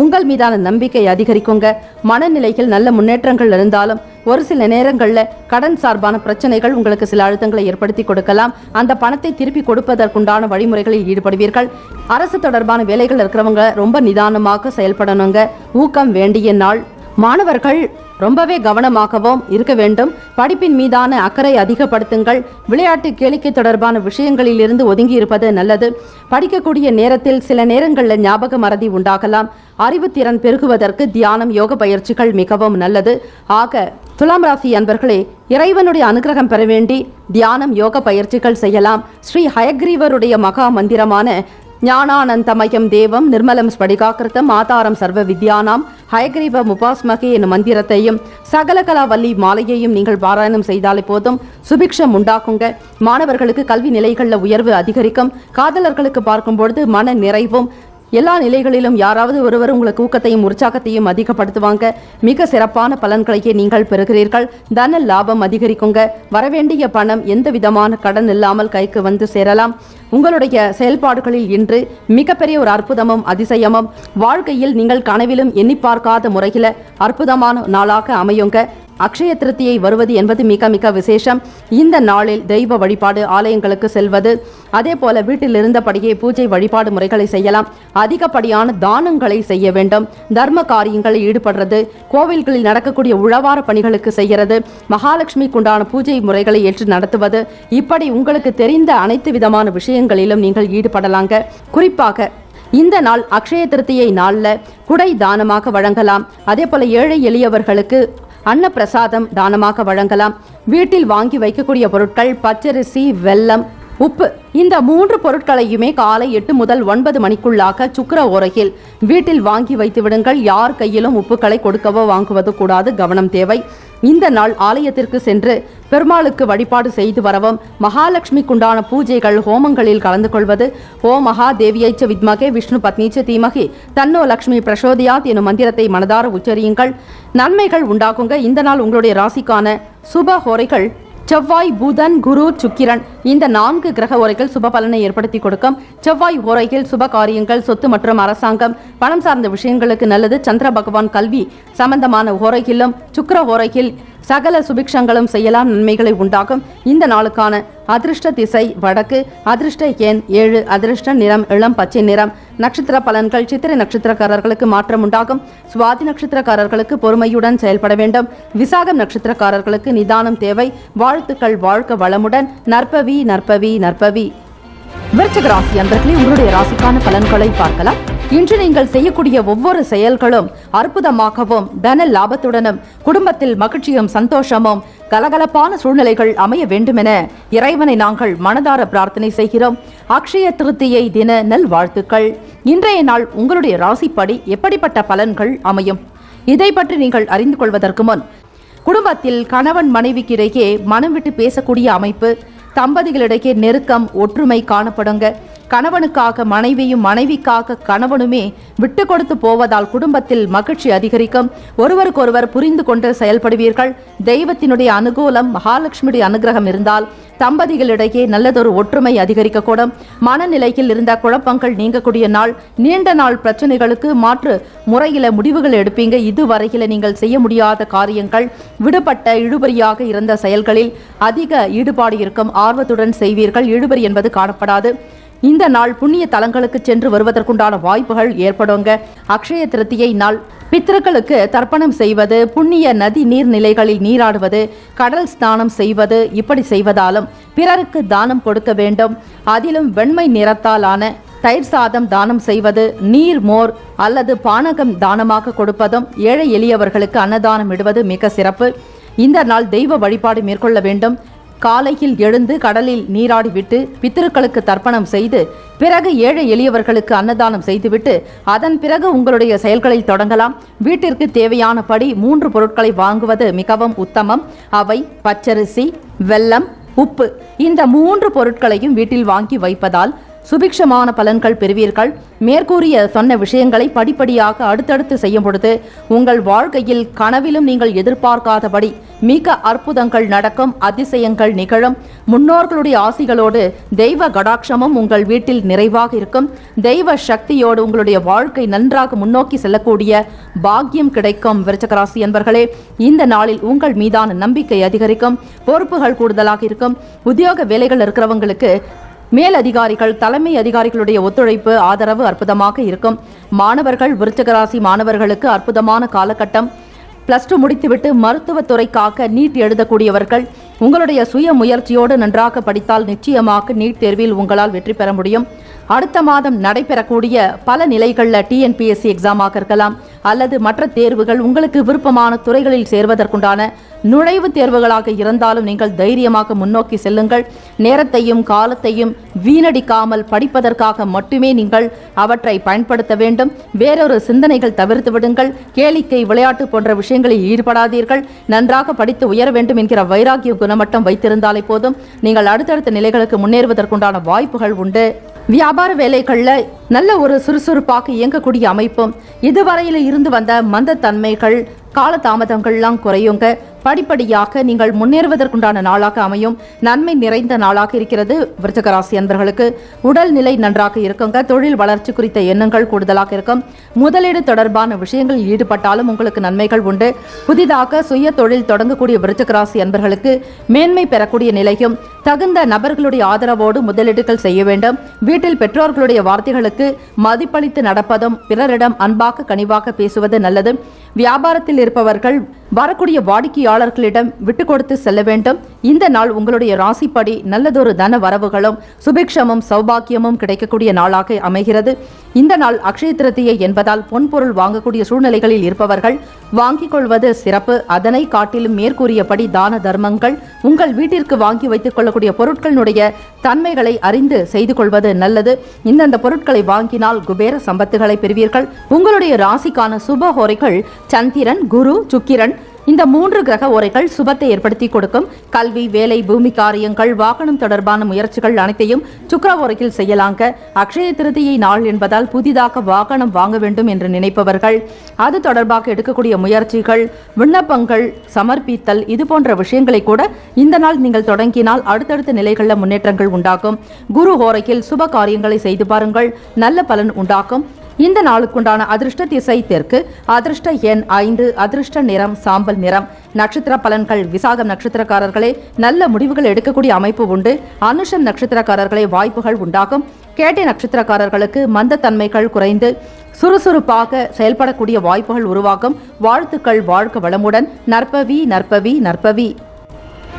உங்கள் மீதான நம்பிக்கை அதிகரிக்குங்க. மனநிலையில் நல்ல முன்னேற்றங்கள் இருந்தாலும் ஒரு சில நேரங்களில் கடன் சார்பான பிரச்சனைகள் உங்களுக்கு சில அழுத்தங்களை ஏற்படுத்தி கொடுக்கலாம். அந்த பணத்தை திருப்பி கொடுப்பதற்குண்டான வழிமுறைகளில் ஈடுபடுவீர்கள். அரசு தொடர்பான வேலைகள் இருக்கிறவங்க ரொம்ப நிதானமாக செயல்படணுங்க. ஊக்கம் வேண்டிய நாள். மாணவர்கள் ரொம்பவே கவனமாகவும் இருக்க வேண்டும். படிப்பின் மீதான அக்கறை அதிகப்படுத்துங்கள். விளையாட்டு, கேளிக்கை தொடர்பான விஷயங்களில் இருந்து ஒதுங்கி இருப்பது நல்லது. படிக்கக்கூடிய நேரத்தில் சில நேரங்களில் ஞாபக மறதி உண்டாகலாம். அறிவுத்திறன் பெருகுவதற்கு தியானம், யோக பயிற்சிகள் மிகவும் நல்லது. ஆக துலாம் ராசி அன்பர்களே, இறைவனுடைய அனுகிரகம் பெற வேண்டி தியானம், யோக பயிற்சிகள் செய்யலாம். ஸ்ரீ ஹயக்ரீவருடைய மகா மந்திரமான ஞானானந்தமயம் தேவம் நிர்மலம் ஸ்படிகாக்கிருத்தம் ஆதாரம் சர்வ வித்யானாம் ஹயக்ரீவ முபாஸ்மகே என்னும் மந்திரத்தையும் சகலகலாவல்லி மாலையையும் நீங்கள் பாராயணம் செய்தாலே போதும். சுபிக்ஷம் உண்டாக்குங்க. மாணவர்களுக்கு கல்வி நிலைகளில் உயர்வு அதிகரிக்கும். காதலர்களுக்கு பார்க்கும்பொழுது மன நிறைவும். எல்லா நிலைகளிலும் யாராவது ஒருவர் உங்களுக்கு ஊக்கத்தையும் உற்சாகத்தையும் அதிகப்படுத்துவாங்க. மிக சிறப்பான பலன்களையே நீங்கள் பெறுகிறீர்கள். தன லாபம் அதிகரிக்குங்க. வரவேண்டிய பணம் எந்த விதமான கடன் இல்லாமல் கைக்கு வந்து சேரலாம். உங்களுடைய செயல்பாடுகளில் இன்று மிகப்பெரிய ஒரு அற்புதமும் அதிசயமும் வாழ்க்கையில் நீங்கள் கனவிலும் எண்ணி பார்க்காத முறையில் அற்புதமான நாளாக அமையுங்க. அக்ஷய திருத்தியை வருவது என்பது மிக மிக விசேஷம். இந்த நாளில் தெய்வ வழிபாடு, ஆலயங்களுக்கு செல்வது, அதே போல வீட்டில் இருந்தபடியே பூஜை வழிபாடு முறைகளை செய்யலாம். அதிகப்படியான தானங்களை செய்ய வேண்டும். தர்ம காரியங்களில் ஈடுபடுறது, கோவில்களில் நடக்கக்கூடிய உழவார பணிகளுக்கு செய்கிறது, மகாலட்சுமிக்கு உண்டான பூஜை முறைகளை ஏற்று நடத்துவது, இப்படி உங்களுக்கு தெரிந்த அனைத்து விதமான விஷயங்களிலும் நீங்கள் ஈடுபடலாங்க. குறிப்பாக இந்த நாள் அக்ஷய திருத்தியை நாளில் குடை தானமாக வழங்கலாம். அதே போல ஏழை எளியவர்களுக்கு அன்ன பிரசாதம் தானமாக வழங்கலாம். வீட்டில் வாங்கி வைக்கக்கூடிய பொருட்கள் பச்சரிசி, வெல்லம், உப்பு, இந்த 3 பொருட்களையுமே காலை 8 முதல் 9 மணிக்குள்ளாக சுக்கிர ஓரையில் வீட்டில் வாங்கி வைத்து விடுங்கள். யார் கையிலும் உப்புக்களை கொடுக்கவோ வாங்குவது கூடாது, கவனம் தேவை. இந்த நாள் ஆலயத்திற்கு சென்று பெருமாளுக்கு வழிபாடு செய்து வரவும், மகாலட்சுமிக்குண்டான பூஜைகள், ஹோமங்களில் கலந்து கொள்வது, ஓ மகாதேவியைச்ச வித்மகே விஷ்ணு பத்னீச்ச தீமகி தன்னோ லக்ஷ்மி பிரசோதியாத் எனும் மந்திரத்தை மனதார உச்சரியுங்கள். நன்மைகள் உண்டாகுங்க. இந்த நாள் உங்களுடைய ராசிக்கான சுப ஹோரைகள் செவ்வாய், புதன், குரு, சுக்கிரன், இந்த 4 கிரக ஓரைகள் சுப பலனை ஏற்படுத்தி கொடுக்கும். செவ்வாய் ஓரையில் சுப காரியங்கள், சொத்து மற்றும் அரசாங்கம், பணம் சார்ந்த விஷயங்களுக்கு நல்லது. சந்திர பகவான் கல்வி சம்பந்தமான ஓரையிலும், சுக்கிர ஓரையில் சகல சுபிக்ஷங்களும் செய்யலாம், நன்மைகளை உண்டாகும். இந்த நாளுக்கான அதிர்ஷ்ட திசை வடக்கு, அதிர்ஷ்ட எண் 7, அதிர்ஷ்ட நிறம் இளம் பச்சை நிறம். நட்சத்திர பலன்கள்: சித்திரை நட்சத்திரக்காரர்களுக்கு மாற்றம் உண்டாகும். சுவாதி நட்சத்திரக்காரர்களுக்கு பொறுமையுடன் செயல்பட வேண்டும். விசாகம் நட்சத்திரக்காரர்களுக்கு நிதானம் தேவை. வாழ்த்துக்கள், வாழ்க வளமுடன். நற்பவி நற்பவி நற்பவி. விருச்சிக ராசி அன்பர்களே, உங்களுடைய ராசிக்கான பலன்களை பார்க்கலாம். இன்று நீங்கள் செய்யக்கூடிய ஒவ்வொரு செயல்களும் அற்புதமாகவும், தன லாபத்துடனும், குடும்பத்தில் மகிழ்ச்சியும் சந்தோஷமும் கலகலப்பான சூழ்நிலைகள் அமைய வேண்டுமென இறைவனை நாங்கள் மனதார பிரார்த்தனை செய்கிறோம். அக்ஷய திருத்தியை தின நல் வாழ்த்துக்கள். இன்றைய நாள் உங்களுடைய ராசிப்படி எப்படிப்பட்ட பலன்கள் அமையும், இதை பற்றி நீங்கள் அறிந்து கொள்வதற்கு முன், குடும்பத்தில் கணவன் மனைவிக்கிடையே மனம் விட்டு பேசக்கூடிய அமைப்பு, தம்பதிகளிடையே நெருக்கம், ஒற்றுமை காணப்படுங்க. கணவனுக்காக மனைவியும், மனைவிக்காக கணவனுமே விட்டு கொடுத்து போவதால் குடும்பத்தில் மகிழ்ச்சி அதிகரிக்கும். ஒருவருக்கொருவர் புரிந்து கொண்டு செயல்படுவீர்கள். தெய்வத்தினுடைய அனுகூலம், மகாலட்சுமியுடைய அனுகிரகம் இருந்தால் தம்பதிகளிடையே நல்லதொரு ஒற்றுமை அதிகரிக்கக்கூடும். மனநிலையில் இருந்த குழப்பங்கள் நீங்கக்கூடிய நாள். நீண்ட நாள் பிரச்சனைகளுக்கு மாற்று முறையில முடிவுகள் எடுப்பீங்க. இதுவரையில நீங்கள் செய்ய முடியாத காரியங்கள், விடுபட்ட இழுபறியாக இருந்த செயல்களில் அதிக ஈடுபாடு இருக்கும். ஆர்வத்துடன் செய்வீர்கள். இழுபறி என்பது காணப்படாது. இந்த நாள் புண்ணிய தலங்களுக்கு சென்று வருவதற்குண்டான வாய்ப்புகள் ஏற்படுங்க. அக்ஷய திருத்தியை நாள் பித்ருக்களுக்கு தர்ப்பணம் செய்வது, புண்ணிய நதி நீர்நிலைகளில் நீராடுவது, கடல் ஸ்நானம் செய்வது, இப்படி செய்வதாலும் பிறருக்கு தானம் கொடுக்க வேண்டும். அதிலும் வெண்மை நிறத்தாலான தயிர் சாதம் தானம் செய்வது, நீர், மோர் அல்லது பானகம் தானமாக கொடுப்பதும், ஏழை எளியவர்களுக்கு அன்னதானம் இடுவது மிக சிறப்பு. இந்த நாள் தெய்வ வழிபாடு மேற்கொள்ள வேண்டும். காலையில் எழுந்து கடலில் நீராடிவிட்டு பித்திருக்களுக்கு தர்ப்பணம் செய்து பிறகு ஏழை எளியவர்களுக்கு அன்னதானம் செய்துவிட்டு அதன் பிறகு உங்களுடைய செயல்களை தொடங்கலாம். வீட்டிற்கு தேவையானபடி 3 பொருட்களை வாங்குவது மிகவும் உத்தமம். அவை பச்சரிசி, வெல்லம், உப்பு. இந்த 3 பொருட்களையும் வீட்டில் வாங்கி வைப்பதால் சுபிக்ஷமான பலன்கள் பெறுவீர்கள். மேற்கூறிய சொன்ன விஷயங்களை படிப்படியாக அடுத்தடுத்து செய்யும் பொழுது உங்கள் வாழ்க்கையில் கனவிலும் நீங்கள் எதிர்பார்க்காதபடி மிக அற்புதங்கள் நடக்கும், அதிசயங்கள் நிகழும். முன்னோர்களுடைய ஆசிகளோடு தெய்வ கடாட்சமும் உங்கள் வீட்டில் நிறைவாக இருக்கும். தெய்வ சக்தியோடு உங்களுடைய வாழ்க்கை நன்றாக முன்னோக்கி செல்லக்கூடிய பாக்கியம் கிடைக்கும். விருச்சிக ராசி என்பர்களே, இந்த நாளில் உங்கள் மீதான நம்பிக்கை அதிகரிக்கும். பொறுப்புகள் கூடுதலாக இருக்கும். உத்தியோக வேலைகள் இருக்கிறவங்களுக்கு மேல் அதிகாரிகள், தலைமை அதிகாரிகளுடைய ஒத்துழைப்பு, ஆதரவு அற்புதமாக இருக்கும். மாணவர்கள், விருச்சிக ராசி மாணவர்களுக்கு அற்புதமான காலகட்டம். +2 முடித்துவிட்டு மருத்துவத்துறைக்காக நீட் எழுதக்கூடியவர்கள் உங்களுடைய சுய முயற்சியோடு நன்றாக படித்தால் நிச்சயமாக நீட் தேர்வில் உங்களால் வெற்றி பெற முடியும். அடுத்த மாதம் நடைபெறக்கூடிய பல நிலைகளில் டிஎன்பிஎஸ்சி எக்ஸாமாக இருக்கலாம் அல்லது மற்ற தேர்வுகள், உங்களுக்கு விருப்பமான துறைகளில் சேர்வதற்குண்டான நுழைவுத் தேர்வுகளாக இருந்தாலும் நீங்கள் தைரியமாக முன்னோக்கி செல்லுங்கள். நேரத்தையும் காலத்தையும் வீணடிக்காமல் படிப்பதற்காக மட்டுமே நீங்கள் அவற்றை பயன்படுத்த வேண்டும். வேறொரு சிந்தனைகள் தவிர்த்து விடுங்கள். கேளிக்கை, விளையாட்டு போன்ற விஷயங்களில் ஈடுபடாதீர்கள். நன்றாக படித்து உயர வேண்டும் என்கிற வைராகிய குணமட்டம் வைத்திருந்தாலே போதும். நீங்கள் அடுத்தடுத்த நிலைகளுக்கு முன்னேறுவதற்குண்டான வாய்ப்புகள் உண்டு. வியாபார வேலைகளில் நல்ல ஒரு சுறுசுறுப்பாக இயங்கக்கூடிய அமைப்பும், இதுவரையில் இருந்து வந்த மந்தத்தன்மைகள், காலதாமதங்கள்லாம் குறையுங்க. படிப்படியாக நீங்கள் முன்னேறுவதற்குண்டான நாளாக அமையும். நன்மை நிறைந்த நாளாக இருக்கிறது. விருச்சிக ராசி அன்பர்களுக்கு உடல்நிலை நன்றாக இருக்குங்க. தொழில் வளர்ச்சி குறித்த எண்ணங்கள் கூடுதலாக இருக்கும். முதலீடு தொடர்பான விஷயங்களில் ஈடுபட்டாலும் உங்களுக்கு நன்மைகள் உண்டு. புதிதாக சுய தொழில் தொடங்கக்கூடிய விருச்சிக ராசி அன்பர்களுக்கு மேன்மை பெறக்கூடிய நிலையும், தகுந்த நபர்களுடைய ஆதரவோடு முதலீடுகள் செய்ய வேண்டும். வீட்டில் பெற்றோர்களுடைய வார்த்தைகளுக்கு மதிப்பளித்து நடப்பதும், பிறரிடம் அன்பாக கனிவாக பேசுவது நல்லது. வியாபாரத்தில் இருப்பவர்கள் வரக்கூடிய வாடிக்கையாளர்களிடம் விட்டு கொடுத்து செல்ல வேண்டும். இந்த நாள் உங்களுடைய ராசிப்படி நல்லதொரு தன வரவுகளும் சுபிக்ஷமும் சௌபாக்கியமும் கிடைக்கக்கூடிய நாளாக அமைகிறது. இந்த நாள் அக்ஷய திருத்தியை என்பதால் பொன்பொருள் வாங்கக்கூடிய சூழ்நிலைகளில் இருப்பவர்கள் வாங்கிக் கொள்வது சிறப்பு. அதனை காட்டிலும் மேற்கூறியபடி தான தர்மங்கள், உங்கள் வீட்டிற்கு வாங்கி வைத்துக் கொள்ளக்கூடிய பொருட்களுடைய தன்மைகளை அறிந்து செய்து கொள்வது நல்லது. இந்தந்த பொருட்களை வாங்கினால் குபேர சம்பத்துகளை பெறுவீர்கள். உங்களுடைய ராசிக்கான சுப ஹோரைகள் சந்திரன், குரு, சுக்கிரன், இந்த 3 கிரக ஓரைகள் சுபத்தை ஏற்படுத்தி கொடுக்கும். கல்வி, வேலை, பூமி காரியங்கள், வாகனம் தொடர்பான முயற்சிகள் அனைத்தையும் சுக்கிர ஓரையில் செய்யலாங்க. அக்ஷய திருதியை நாள் என்பதால் புதிதாக வாகனம் வாங்க வேண்டும் என்று நினைப்பவர்கள், அது தொடர்பாக எடுக்கக்கூடிய முயற்சிகள், விண்ணப்பங்கள் சமர்ப்பித்தல், இது போன்ற விஷயங்களை கூட இந்த நாள் நீங்கள் தொடங்கினால் அடுத்தடுத்த நிலைகளில் முன்னேற்றங்கள் உண்டாகும். குரு ஓரையில் சுப காரியங்களை செய்து பாருங்கள், நல்ல பலன் உண்டாகும். இந்த நாளுக்குண்டான அதிர்ஷ்ட திசை தெற்கு, அதிர்ஷ்ட எண் 5, அதிர்ஷ்ட நிறம் சாம்பல் நிறம். நட்சத்திர பலன்கள்: விசாகம் நட்சத்திரக்காரர்களே நல்ல முடிவுகள் எடுக்கக்கூடிய அமைப்பு உண்டு. அனுஷம் நட்சத்திரக்காரர்களே வாய்ப்புகள் உண்டாகும். கேட்டை நட்சத்திரக்காரர்களுக்கு மந்தத்தன்மைகள் குறைந்து சுறுசுறுப்பாக செயல்படக்கூடிய வாய்ப்புகள் உருவாகும். வாழ்த்துக்கள், வாழ்க வளமுடன். நற்பவி நற்பவி நற்பவி.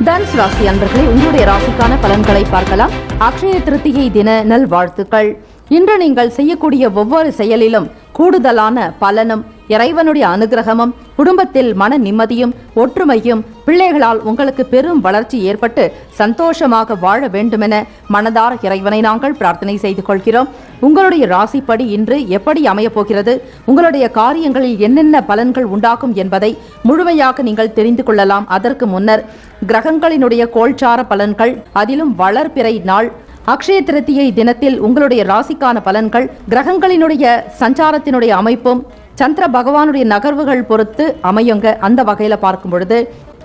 தனுசு ராசி அன்பர்களே, உங்களுடைய ராசிக்கான பலன்களை பார்க்கலாம். அக்ஷய திருத்தியை தின நல்வாழ்த்துக்கள். இன்று நீங்கள் செய்யக்கூடிய ஒவ்வொரு செயலிலும் கூடுதலான பலனும், இறைவனுடைய அனுகிரகமும், குடும்பத்தில் மன நிம்மதியும், ஒற்றுமையும், பிள்ளைகளால் உங்களுக்கு பெரும் வளர்ச்சி ஏற்பட்டு சந்தோஷமாக வாழ வேண்டுமென மனதார இறைவனை நாங்கள் பிரார்த்தனை செய்து கொள்கிறோம். உங்களுடைய ராசிப்படி இன்று எப்படி அமையப் போகிறது, உங்களுடைய காரியங்களில் என்னென்ன பலன்கள் உண்டாகும் என்பதை முழுமையாக நீங்கள் தெரிந்து கொள்ளலாம். அதற்கு முன்னர் கிரகங்களினுடைய கோல்சார பலன்கள், அதிலும் வளர்பிறை நாள் அக்ஷய திருத்தியை தினத்தில் உங்களுடைய ராசிக்கான பலன்கள், கிரகங்களினுடைய சஞ்சாரத்தினுடைய அமைப்பும் சந்திர பகவானுடைய நகர்வுகள் பொறுத்து அமையுங்க. அந்த வகையில் பார்க்கும் பொழுது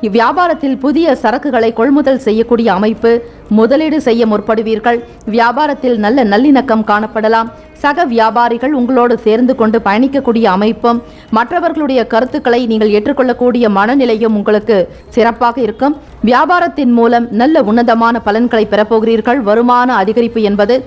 இவ்வியாபாரத்தில் புதிய சரக்குகளை கொள்முதல் செய்யக்கூடிய அமைப்பு, முதலீடு செய்ய முற்படுவீர்கள். வியாபாரத்தில் நல்ல நல்லிணக்கம் காணப்படலாம். சக வியாபாரிகள் உங்களோடு சேர்ந்து கொண்டு பயணிக்கக்கூடிய அமைப்பும், மற்றவர்களுடைய கருத்துக்களை நீங்கள் ஏற்றுக்கொள்ளக்கூடிய மனநிலையும் உங்களுக்கு சிறப்பாக இருக்கும். வியாபாரத்தின் மூலம் நல்ல உன்னதமான பலன்களை பெறப்போகிறீர்கள். வருமான அதிகரிப்பு என்பது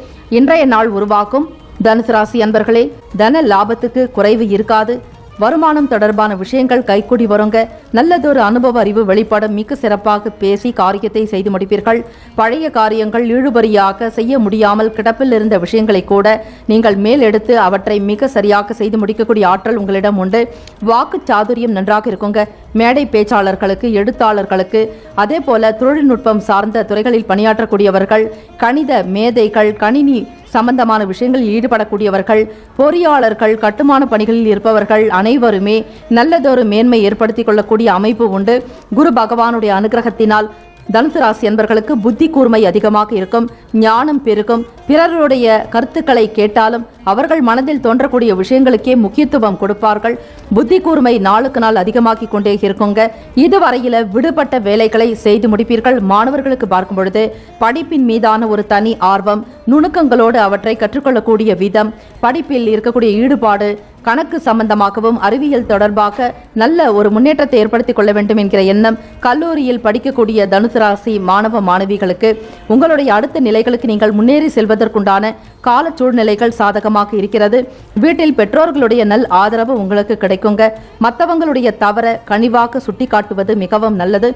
இன்றைய நாள் உருவாக்கும். தனுசு ராசி அன்பர்களே, தன லாபத்துக்கு குறைவு இருக்காது. வருமானம் தொடர்பான விஷயங்கள் கைக்கூடி வருங்க. நல்லதொரு அனுபவ அறிவு வெளிப்படும். மிக சிறப்பாக பேசி காரியத்தை செய்து முடிப்பீர்கள். பழைய காரியங்கள் இழுபறியாக செய்ய முடியாமல் கிடப்பில் இருந்த விஷயங்களை கூட நீங்கள் மேலெடுத்து அவற்றை மிக சரியாக செய்து முடிக்கக்கூடிய ஆற்றல் உங்களிடம் உண்டு. வாக்கு சாதுரியம் நன்றாக இருக்குங்க. மேடை பேச்சாளர்களுக்கு, எழுத்தாளர்களுக்கு, அதே போல தொழில்நுட்பம் சார்ந்த துறைகளில் பணியாற்றக்கூடியவர்கள், கணித மேதைகள், கணினி சம்பந்தமான விஷயங்களில் ஈடுபடக்கூடியவர்கள், பொறியாளர்கள், கட்டுமான பணிகளில் இருப்பவர்கள் அனைவருமே நல்லதொரு மேன்மை ஏற்படுத்திக் கொள்ளக்கூடிய அமைப்பு உண்டு. குரு பகவானுடைய அனுகிரகத்தினால் தனுசு ராசி என்பர்களுக்கு புத்தி கூர்மை அதிகமாக இருக்கும். ஞானம் பெருகும். பிறருடைய கருத்துக்களை கேட்டாலும் அவர்கள் மனதில் தோன்றக்கூடிய விஷயங்களுக்கே முக்கியத்துவம் கொடுப்பார்கள். புத்தி கூர்மை நாளுக்கு நாள் அதிகமாகிக் கொண்டே இருக்குங்க. இதுவரையில விடுபட்ட வேலைகளை செய்து முடிப்பீர்கள். மாணவர்களுக்கு பார்க்கும் பொழுது படிப்பின் மீதான ஒரு தனி ஆர்வம், நுணுக்கங்களோடு அவற்றை கற்றுக்கொள்ளக்கூடிய விதம், படிப்பில் இருக்கக்கூடிய ஈடுபாடு, கணக்கு சம்பந்தமாகவும் அறிவியல் தொடர்பாக நல்ல ஒரு முன்னேற்றத்தை ஏற்படுத்திக் கொள்ள வேண்டும் என்கிற எண்ணம் கல்லூரியில் படிக்கக்கூடிய தனுசு ராசி மாணவ மாணவிகளுக்கு உங்களுடைய அடுத்த நிலைகளுக்கு நீங்கள் முன்னேறி செல்வதற்குண்டான கால சூழ்நிலைகள் சாதகமாக இருக்கிறது. வீட்டில் பெற்றோர்களுடைய நல் ஆதரவு உங்களுக்கு கிடைக்குங்க. மற்றவங்களுடைய தவற கனிவாக சுட்டி காட்டுவது மிகவும் நல்லது.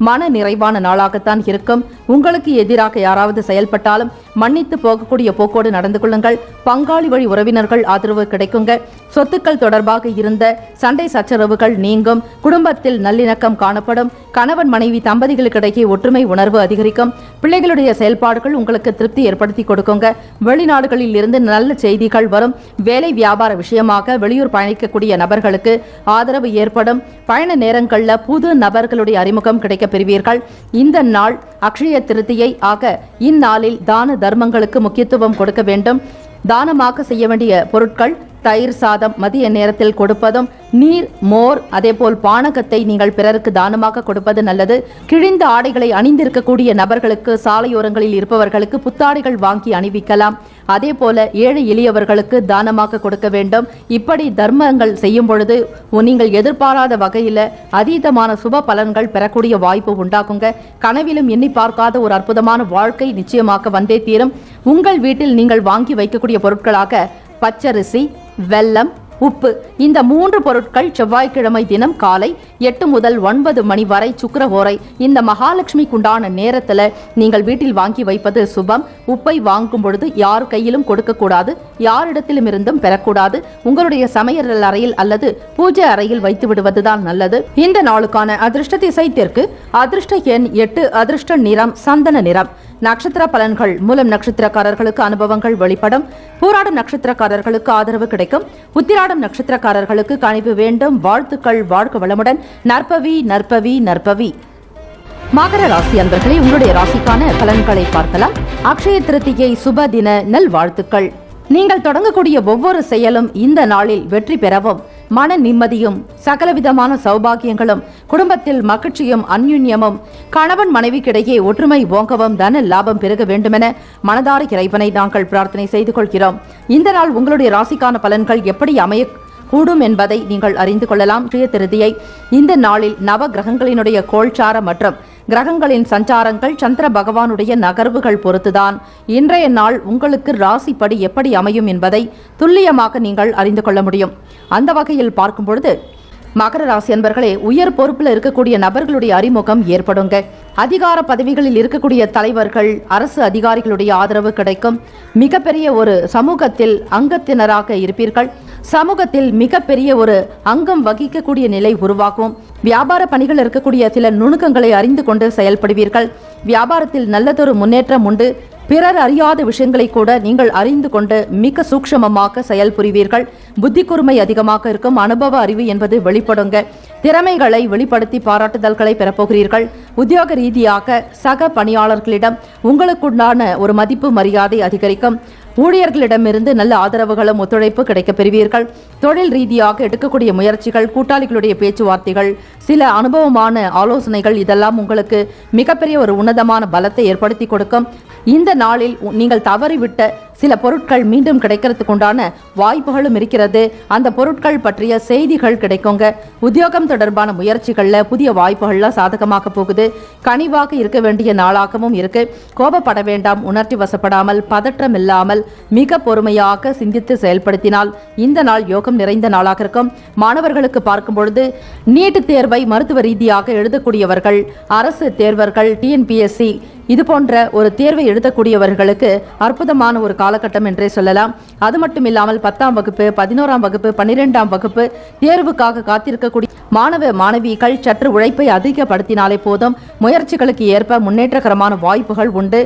மன நிறைவான நாளாகத்தான் இருக்கும். உங்களுக்கு எதிராக யாராவது செயல்பட்டாலும் மன்னித்து போகக்கூடிய போக்கோடு நடந்து கொள்ளுங்கள். பங்காளி வழி உறவினர்கள் ஆதரவு கிடைக்குங்க. சொத்துக்கள் தொடர்பாக இருந்த சண்டை சச்சரவுகள் நீங்கும். குடும்பத்தில் நல்லிணக்கம் காணப்படும். கணவன் மனைவி தம்பதிகளுக்கிடையே ஒற்றுமை உணர்வு அதிகரிக்கும். பிள்ளைகளுடைய செயல்பாடுகள் உங்களுக்கு திருப்தி ஏற்படுத்தி கொடுக்குங்க. வெளிநாடுகளில் இருந்து நல்ல செய்திகள் வரும். வேலை வியாபார விஷயமாக வெளியூர் பயணிக்கக்கூடிய நபர்களுக்கு ஆதரவு ஏற்படும். பயண நேரங்களில் புது நபர்களுடைய அறிமுகம் கிடைக்க பெறுவீர்கள். இந்த நாள் அக்ஷய திருத்தியை ஆக இந்நாளில் தான தர்மங்களுக்கு முக்கியத்துவம் கொடுக்க வேண்டும். தானமாக செய்ய வேண்டிய பொருட்கள் தயிர் சாதம் மதிய நேரத்தில் கொடுப்பதும், நீர், மோர், அதேபோல் பானகத்தை நீங்கள் பிறருக்கு தானமாக கொடுப்பது நல்லது. கிழிந்த ஆடைகளை அணிந்திருக்கக்கூடிய நபர்களுக்கு, சாலையோரங்களில் இருப்பவர்களுக்கு புத்தாடைகள் வாங்கி அணிவிக்கலாம். அதே போல ஏழை எளியவர்களுக்கு தானமாக கொடுக்க வேண்டும். இப்படி தர்மங்கள் செய்யும் பொழுது நீங்கள் எதிர்பாராத வகையில் அதீதமான சுப பலன்கள் பெறக்கூடிய வாய்ப்பு உண்டாக்குங்க. கனவிலும் எண்ணி பார்க்காத ஒரு அற்புதமான வாழ்க்கை நிச்சயமாக வந்தே தீரும். உங்கள் வீட்டில் நீங்கள் வாங்கி வைக்கக்கூடிய பொருட்களாக பச்சரிசி, வெல்லம், உப்பு, இந்த 3 பொருட்கள் செவ்வாய்க்கிழமை தினம் காலை 8 முதல் 9 மணி வரை சுக்கிரஹோரை இந்த மகாலட்சுமிக்குண்டான நேரத்தில் நீங்கள் வீட்டில் வாங்கி வைப்பது சுபம். உப்பை வாங்கும் பொழுது யார் கையிலும் கொடுக்கக்கூடாது, யாரிடத்திலும் இருந்தும் பெறக்கூடாது. உங்களுடைய சமையல் அறையில் அல்லது பூஜை அறையில் வைத்து விடுவதுதான் நல்லது. இந்த நாளுக்கான அதிர்ஷ்ட திசை தெற்கு, அதிர்ஷ்ட எண் 8, அதிர்ஷ்ட நிறம் சந்தன நிறம். நட்சத்திர பலன்கள்: மூலம் நட்சத்திரக்காரர்களுக்கு அனுபவங்கள் வெளிப்படும். பூராடம் நட்சத்திரக்காரர்களுக்கு ஆதரவு கிடைக்கும். உத்திராடம் நட்சத்திரக்காரர்களுக்கு கணிவு வேண்டும். வாழ்த்துக்கள். வாழ்க வளமுடன். நற்பவி நற்பவி நற்பவி. மகர ராசி அன்பர்களே, உங்களுடைய ராசிக்கான பலன்களை பார்க்கலாம். அக்ஷய திருத்திகை சுப தின நல்வாழ்த்துக்கள். நீங்கள் தொடங்கக்கூடிய ஒவ்வொரு செயலும் இந்த நாளில் வெற்றி பெறவும், மன நிம்மதியும் சகலவிதமான சௌபாகியங்களும், குடும்பத்தில் மகிழ்ச்சியும் அந்யுன்யமும், கணவன் மனைவிக்கிடையே ஒற்றுமை ஓங்கவும், தன லாபம் பெருக வேண்டுமென மனதார இறைவனை நாங்கள் பிரார்த்தனை செய்து கொள்கிறோம். இந்த நாள் உங்களுடைய ராசிக்கான பலன்கள் எப்படி அமைய கூடும் என்பதை நீங்கள் அறிந்து கொள்ளலாம். அக்ஷய திருதியை இந்த நாளில் நவ கிரகங்களினுடைய கோல்சார மற்றும் கிரகங்களின் சஞ்சாரங்கள், சந்திர பகவானுடைய நகர்வுகள் பொறுத்துதான் இன்றைய நாள் உங்களுக்கு ராசிப்படி எப்படி அமையும் என்பதை துல்லியமாக நீங்கள் அறிந்து கொள்ள முடியும். அந்த வகையில் பார்க்கும் பொழுது மகர ராசி அன்பர்களே, உயர் பொறுப்பில் இருக்கக்கூடிய நபர்களுடைய அறிமுகம் ஏற்படுங்க. அதிகார பதவிகளில் இருக்கக்கூடிய தலைவர்கள், அரசு அதிகாரிகளுடைய ஆதரவு கிடைக்கும். மிகப்பெரிய ஒரு சமூகத்தில் அங்கத்தினராக இருப்பீர்கள். சமூகத்தில் மிகப்பெரிய ஒரு அங்கம் வகிக்கக்கூடிய நிலை உருவாகும். வியாபார பணிகள் இருக்கக்கூடிய சில நுணுக்கங்களை அறிந்து கொண்டு செயல்படுவீர்கள். வியாபாரத்தில் நல்லதொரு முன்னேற்றம் உண்டு. பிறர் அறியாத விஷயங்களை கூட நீங்கள் அறிந்து கொண்டு மிக சூக்ஷமமாக செயல்புரிவீர்கள். புத்தி கூர்மை அதிகமாக இருக்கும். அனுபவ அறிவு என்பது வெளிப்படுங்க. திறமைகளை வெளிப்படுத்தி பாராட்டுதல்களை பெறப்போகிறீர்கள். உத்தியோக ரீதியாக சக பணியாளர்களிடம் உங்களுக்குண்டான ஒரு மதிப்பு மரியாதை அதிகரிக்கும். ஊழியர்களிடமிருந்து நல்ல ஆதரவுகளும் ஒத்துழைப்பு கிடைக்கப் பெறுவீர்கள். தொழில் ரீதியாக எடுக்கக்கூடிய முயற்சிகள், கூட்டாளிகளுடைய பேச்சுவார்த்தைகள், சில அனுபவமான ஆலோசனைகள் இதெல்லாம் உங்களுக்கு மிகப்பெரிய ஒரு உன்னதமான பலத்தை ஏற்படுத்தி கொடுக்கும். இந்த நாளில் நீங்கள் தவறிவிட்ட சில பொருட்கள் மீண்டும் கிடைக்கிறதுக்கு உண்டான வாய்ப்புகளும் இருக்கிறது. அந்த பொருட்கள் பற்றிய செய்திகள் கிடைக்குங்க. உத்தியோகம் தொடர்பான முயற்சிகள்ல புதிய வாய்ப்புகள்லாம் சாதகமாக போகுது. கனிவாக இருக்க வேண்டிய நாளாகவும் இருக்கு. கோபப்பட வேண்டாம். உணர்ச்சி வசப்படாமல், பதற்றம் இல்லாமல் மிக பொறுமையாக சிந்தித்து செயல்படுத்தினால் இந்த நாள் யோகம் நிறைந்த நாளாக இருக்கும். மாணவர்களுக்கு பார்க்கும் பொழுது நீட் தேர்வை மருத்துவ ரீதியாக எழுதக்கூடியவர்கள், அரசு தேர்வர்கள், டிஎன்பிஎஸ்சி இது போன்ற ஒரு தேர்வை எழுதக்கூடியவர்களுக்கு அற்புதமான ஒரு காலகட்டம் என்றே சொல்லலாம். அது மட்டும் இல்லாமல் 10ஆம் வகுப்பு, 11ஆம் வகுப்பு, 12ஆம் வகுப்பு தேர்வுக்காக காத்திருக்கக்கூடிய மாணவ மாணவிகள் சற்று உழைப்பை அதிகப்படுத்தினாலே போதும். முயற்சிகளுக்கு ஏற்ப முன்னேற்றகரமான வாய்ப்புகள் உண்டு.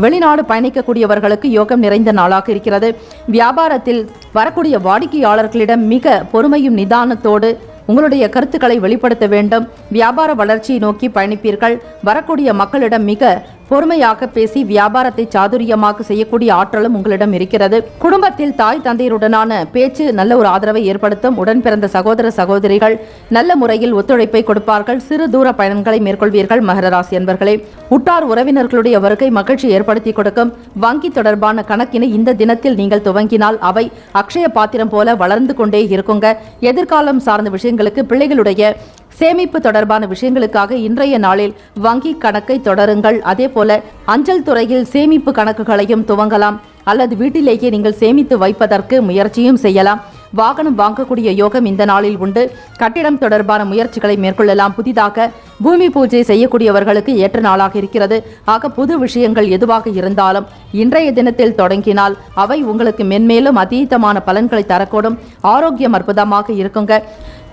வெளிநாடு பயணிக்கக்கூடியவர்களுக்கு யோகம் நிறைந்த நாளாக இருக்கிறது. வியாபாரத்தில் வரக்கூடிய வாடிக்கையாளர்களிடம் மிக பொறுமையும் நிதானத்தோடு உங்களுடைய கருத்துக்களை வெளிப்படுத்த வேண்டும். வியாபார வளர்ச்சியை நோக்கி பயணிப்பீர்கள். வரக்கூடிய மக்களிடம் மிக பொறுமையாக பேசி வியாபாரத்தை சாதுரியமாக செய்யக்கூடிய ஆற்றலும் உங்களிடம் இருக்கிறது. குடும்பத்தில் தாய் தந்தையருடனான பேச்சு நல்ல ஒரு ஆதரவை ஏற்படுத்தும். உடன் பிறந்த சகோதர சகோதரிகள் நல்ல முறையில் ஒத்துழைப்பை கொடுப்பார்கள். சிறு தூர பயணங்களை மேற்கொள்வீர்கள். மகர ராசி அன்பர்களே, உற்றார் உறவினர்களுடைய வருகை மகிழ்ச்சி ஏற்படுத்தி கொடுக்கும். வங்கி தொடர்பான கணக்கினை இந்த தினத்தில் நீங்கள் துவங்கினால் அவை அக்ஷய பாத்திரம் போல வளர்ந்து கொண்டே இருக்குங்க. எதிர்காலம் சார்ந்த விஷயங்களுக்கு, பிள்ளைகளுடைய சேமிப்பு தொடர்பான விஷயங்களுக்காக இன்றைய நாளில் வங்கி கணக்கை தொடருங்கள். அதே போல அஞ்சல் துறையில் சேமிப்பு கணக்குகளையும் துவங்கலாம். அல்லது வீட்டிலேயே நீங்கள் சேமித்து வைப்பதற்கு முயற்சியும் செய்யலாம். வாகனம் வாங்கக்கூடிய யோகம் இந்த நாளில் உண்டு. கட்டிடம் தொடர்பான முயற்சிகளை மேற்கொள்ளலாம். புதிதாக பூமி பூஜை செய்யக்கூடியவர்களுக்கு ஏற்ற நாளாக இருக்கிறது. ஆக புது விஷயங்கள் எதுவாக இருந்தாலும் இன்றைய தினத்தில் தொடங்கினால் அவை உங்களுக்கு மென்மேலும் அதீதமான பலன்களை தரக்கூடும். ஆரோக்கியம் அற்புதமாக இருக்குங்க.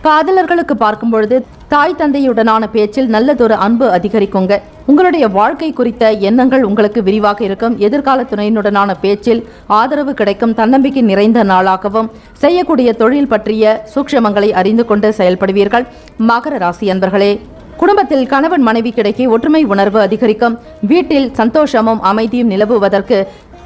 காதலர்களுக்கு பார்க்கும் பொழுது தாய் தந்தையுடனான பேச்சில் நல்லதொரு அன்பு அதிகரிக்குங்க. உங்களுடைய வாழ்க்கை குறித்த எண்ணங்கள் உங்களுக்கு விரிவாக இருக்கும். எதிர்கால துணையினுடனான பேச்சில் ஆதரவு கிடைக்கும். தன்னம்பிக்கை நிறைந்த நாளாகவும் செய்யக்கூடிய தொழில் பற்றிய சூக்ஷமங்களை அறிந்து கொண்டு செயல்படுவீர்கள். மகர ராசி அன்பர்களே, குடும்பத்தில் கணவன் மனைவி கிடைக்கே ஒற்றுமை உணர்வு அதிகரிக்கும். வீட்டில் சந்தோஷமும் அமைதியும் நிலவுவதற்கு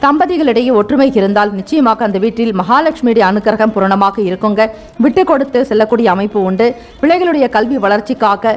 தம்பதிகளிடையே ஒற்றுமை இருந்தால் நிச்சயமாக அந்த வீட்டில் மகாலட்சுமியுடைய அனுக்கிரகம் பூரணமாக இருக்குங்க. விட்டு கொடுத்து செல்லக்கூடிய அமைப்பு உண்டு. பிள்ளைகளுடைய கல்வி வளர்ச்சிக்காக